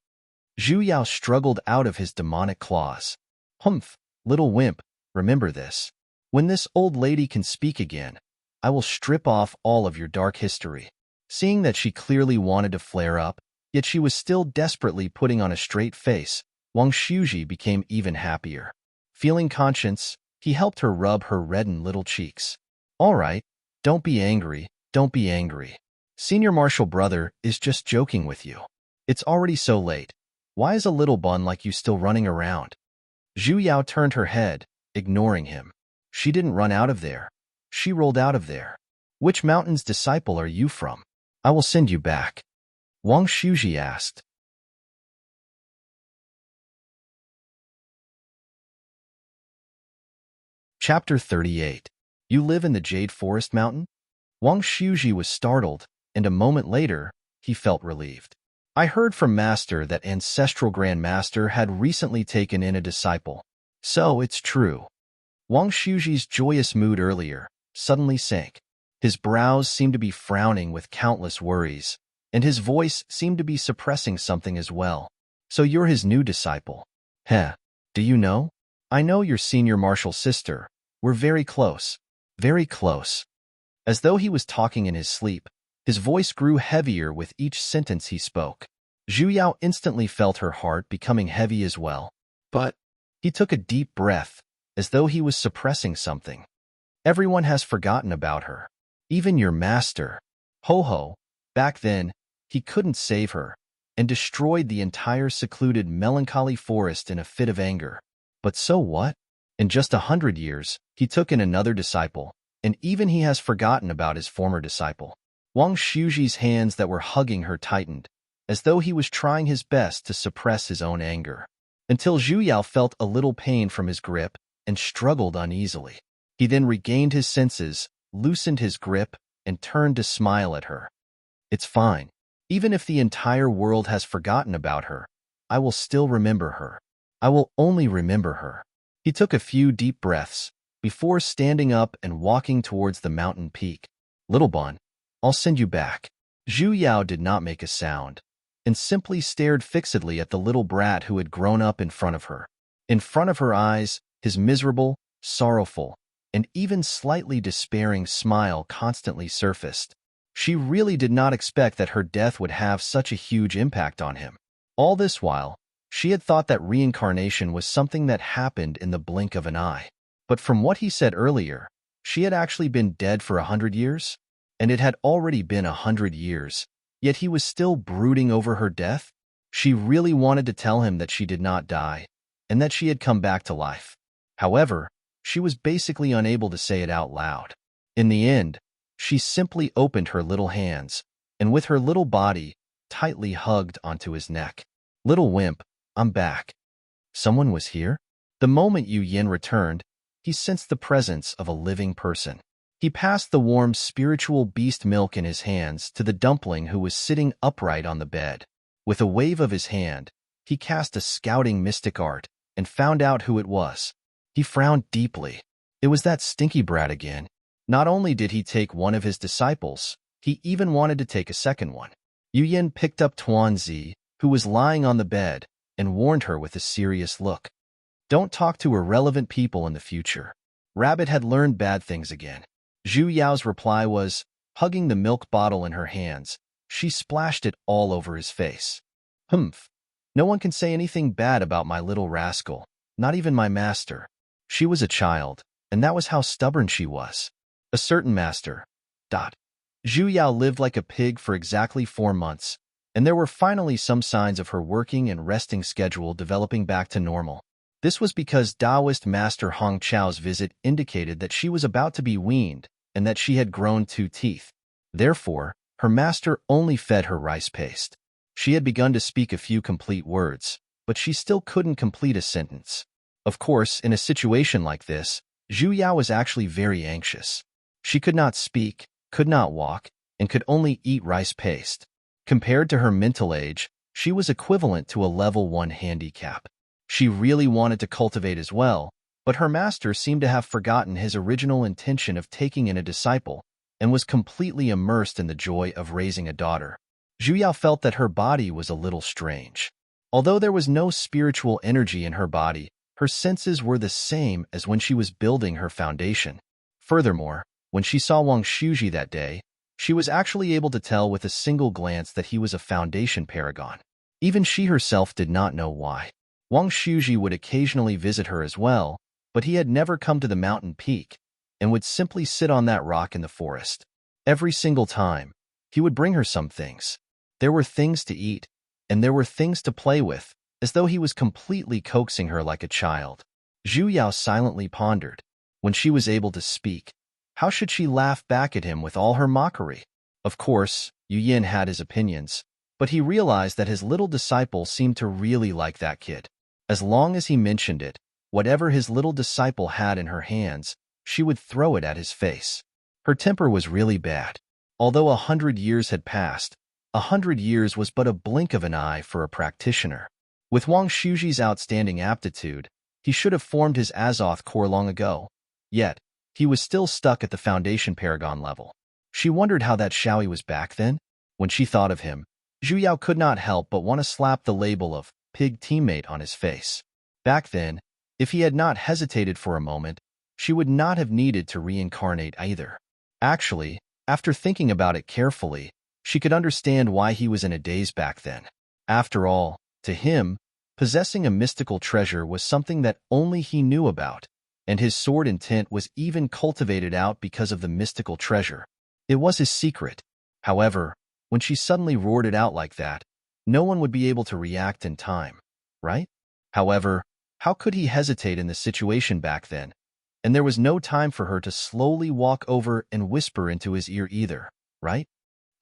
A: Zhu Yao struggled out of his demonic claws. Humph, little wimp, remember this. When this old lady can speak again, I will strip off all of your dark history. Seeing that she clearly wanted to flare up, yet she was still desperately putting on a straight face, Wang Shuji became even happier. Feeling conscious, he helped her rub her reddened little cheeks. All right, don't be angry, don't be angry. Senior Marshal Brother is just joking with you. It's already so late. Why is a little bun like you still running around? Zhu Yao turned her head, ignoring him. She didn't run out of there. She rolled out of there. Which mountain's disciple are you from? I will send you back. Wang Shuji asked. Chapter 38. You live in the Jade Forest Mountain? Wang Shuji was startled, and a moment later, he felt relieved. I heard from Master that Ancestral Grand Master had recently taken in a disciple. So it's true. Wang Shuji's joyous mood earlier suddenly sank. His brows seemed to be frowning with countless worries, and his voice seemed to be suppressing something as well. So you're his new disciple. Heh, do you know? I know your senior martial sister. We're very close. Very close. As though he was talking in his sleep, his voice grew heavier with each sentence he spoke. Zhu Yao instantly felt her heart becoming heavy as well. But he took a deep breath, as though he was suppressing something. Everyone has forgotten about her. Even your master. Ho-ho, back then, he couldn't save her, and destroyed the entire secluded melancholy forest in a fit of anger. But so what? In just 100 years, he took in another disciple, and even he has forgotten about his former disciple. Wang Shuji's hands that were hugging her tightened, as though he was trying his best to suppress his own anger, until Zhu Yao felt a little pain from his grip and struggled uneasily. He then regained his senses, loosened his grip, and turned to smile at her. It's fine. Even if the entire world has forgotten about her, I will still remember her. I will only remember her. He took a few deep breaths before standing up and walking towards the mountain peak. Little Bon, I'll send you back. Zhu Yao did not make a sound, and simply stared fixedly at the little brat who had grown up in front of her. In front of her eyes, his miserable, sorrowful, and even slightly despairing smile constantly surfaced. She really did not expect that her death would have such a huge impact on him. All this while, she had thought that reincarnation was something that happened in the blink of an eye. But from what he said earlier, she had actually been dead for 100 years? And it had already been 100 years, yet he was still brooding over her death? She really wanted to tell him that she did not die, and that she had come back to life. However, she was basically unable to say it out loud. In the end, she simply opened her little hands, and with her little body, tightly hugged onto his neck. Little wimp, I'm back. Someone was here? The moment Yu Yin returned, he sensed the presence of a living person. He passed the warm spiritual beast milk in his hands to the dumpling who was sitting upright on the bed. With a wave of his hand, he cast a scouting mystic art and found out who it was. He frowned deeply. It was that stinky brat again. Not only did he take one of his disciples, he even wanted to take a second one. Yu Yin picked up Tuanzi, who was lying on the bed, and warned her with a serious look. Don't talk to irrelevant people in the future. Rabbit had learned bad things again. Zhu Yao's reply was, hugging the milk bottle in her hands, she splashed it all over his face. Humph. No one can say anything bad about my little rascal, not even my master. She was a child, and that was how stubborn she was. A certain master. Zhu Yao lived like a pig for exactly 4 months, and there were finally some signs of her working and resting schedule developing back to normal. This was because Taoist Master Hong Chao's visit indicated that she was about to be weaned and that she had grown 2 teeth. Therefore, her master only fed her rice paste. She had begun to speak a few complete words, but she still couldn't complete a sentence. Of course, in a situation like this, Zhu Yao was actually very anxious. She could not speak, could not walk, and could only eat rice paste. Compared to her mental age, she was equivalent to a level 1 handicap. She really wanted to cultivate as well, but her master seemed to have forgotten his original intention of taking in a disciple and was completely immersed in the joy of raising a daughter. Zhu Yao felt that her body was a little strange. Although there was no spiritual energy in her body, her senses were the same as when she was building her foundation. Furthermore, when she saw Wang Shuji that day, she was actually able to tell with a single glance that he was a foundation paragon. Even she herself did not know why. Wang Shuji would occasionally visit her as well, but he had never come to the mountain peak and would simply sit on that rock in the forest. Every single time, he would bring her some things. There were things to eat, and there were things to play with, as though he was completely coaxing her like a child. Zhu Yao silently pondered. When she was able to speak, how should she laugh back at him with all her mockery? Of course, Yu Yin had his opinions, but he realized that his little disciple seemed to really like that kid. As long as he mentioned it, whatever his little disciple had in her hands, she would throw it at his face. Her temper was really bad. Although 100 years had passed, 100 years was but a blink of an eye for a practitioner. With Wang Shuji's outstanding aptitude, he should have formed his Azoth core long ago. Yet, he was still stuck at the Foundation Paragon level. She wondered how that Xiaoyi was back then. When she thought of him, Zhu Yao could not help but want to slap the label of pig teammate on his face. Back then, if he had not hesitated for a moment, she would not have needed to reincarnate either. Actually, after thinking about it carefully, she could understand why he was in a daze back then. After all, to him, possessing a mystical treasure was something that only he knew about, and his sword intent was even cultivated out because of the mystical treasure. It was his secret. However, when she suddenly roared it out like that, no one would be able to react in time, right? However, how could he hesitate in the situation back then? And there was no time for her to slowly walk over and whisper into his ear either, right?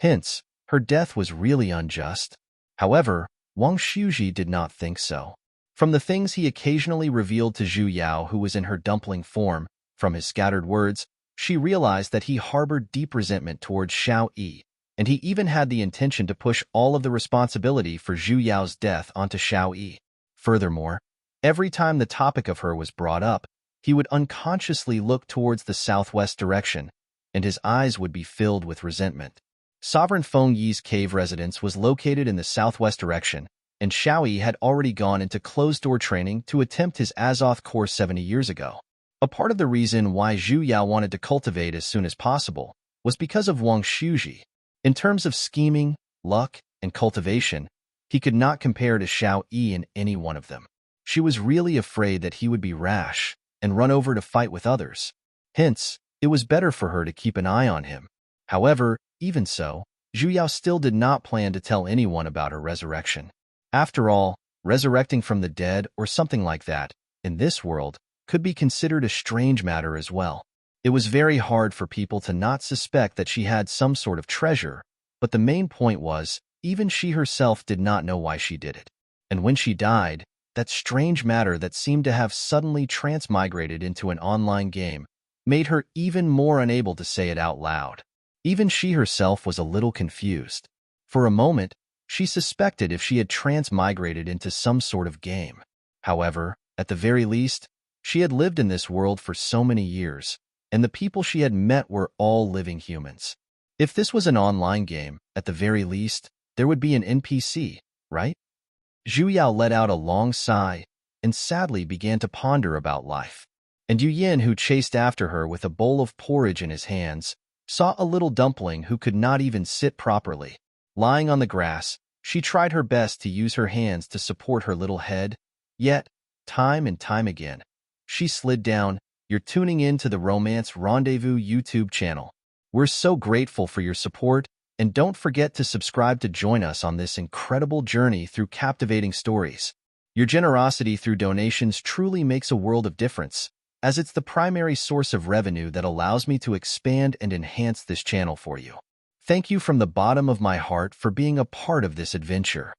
A: Hence, her death was really unjust. However, Wang Shuji did not think so. From the things he occasionally revealed to Zhu Yao, who was in her dumpling form, from his scattered words, she realized that he harbored deep resentment towards Xiao Yi, and he even had the intention to push all of the responsibility for Zhu Yao's death onto Xiao Yi. Furthermore, every time the topic of her was brought up, he would unconsciously look towards the southwest direction, and his eyes would be filled with resentment. Sovereign Feng Yi's cave residence was located in the southwest direction, and Xiao Yi had already gone into closed-door training to attempt his Azoth core 70 years ago. A part of the reason why Zhu Yao wanted to cultivate as soon as possible was because of Wang Shuji. In terms of scheming, luck, and cultivation, he could not compare to Xiao Yi in any one of them. She was really afraid that he would be rash and run over to fight with others. Hence, it was better for her to keep an eye on him. However, even so, Zhu Yao still did not plan to tell anyone about her resurrection. After all, resurrecting from the dead or something like that, in this world, could be considered a strange matter as well. It was very hard for people to not suspect that she had some sort of treasure, but the main point was, even she herself did not know why she did it. And when she died, that strange matter that seemed to have suddenly transmigrated into an online game made her even more unable to say it out loud. Even she herself was a little confused. For a moment, she suspected if she had transmigrated into some sort of game. However, at the very least, she had lived in this world for so many years, and the people she had met were all living humans. If this was an online game, at the very least, there would be an NPC, right? Zhu Yao let out a long sigh and sadly began to ponder about life. And Yu Yin, who chased after her with a bowl of porridge in his hands, saw a little dumpling who could not even sit properly. Lying on the grass, she tried her best to use her hands to support her little head, yet, time and time again, she slid down. You're tuning in to the Romance Rendezvous YouTube channel. We're so grateful for your support, and don't forget to subscribe to join us on this incredible journey through captivating stories. Your generosity through donations truly makes a world of difference, as it's the primary source of revenue that allows me to expand and enhance this channel for you. Thank you from the bottom of my heart for being a part of this adventure.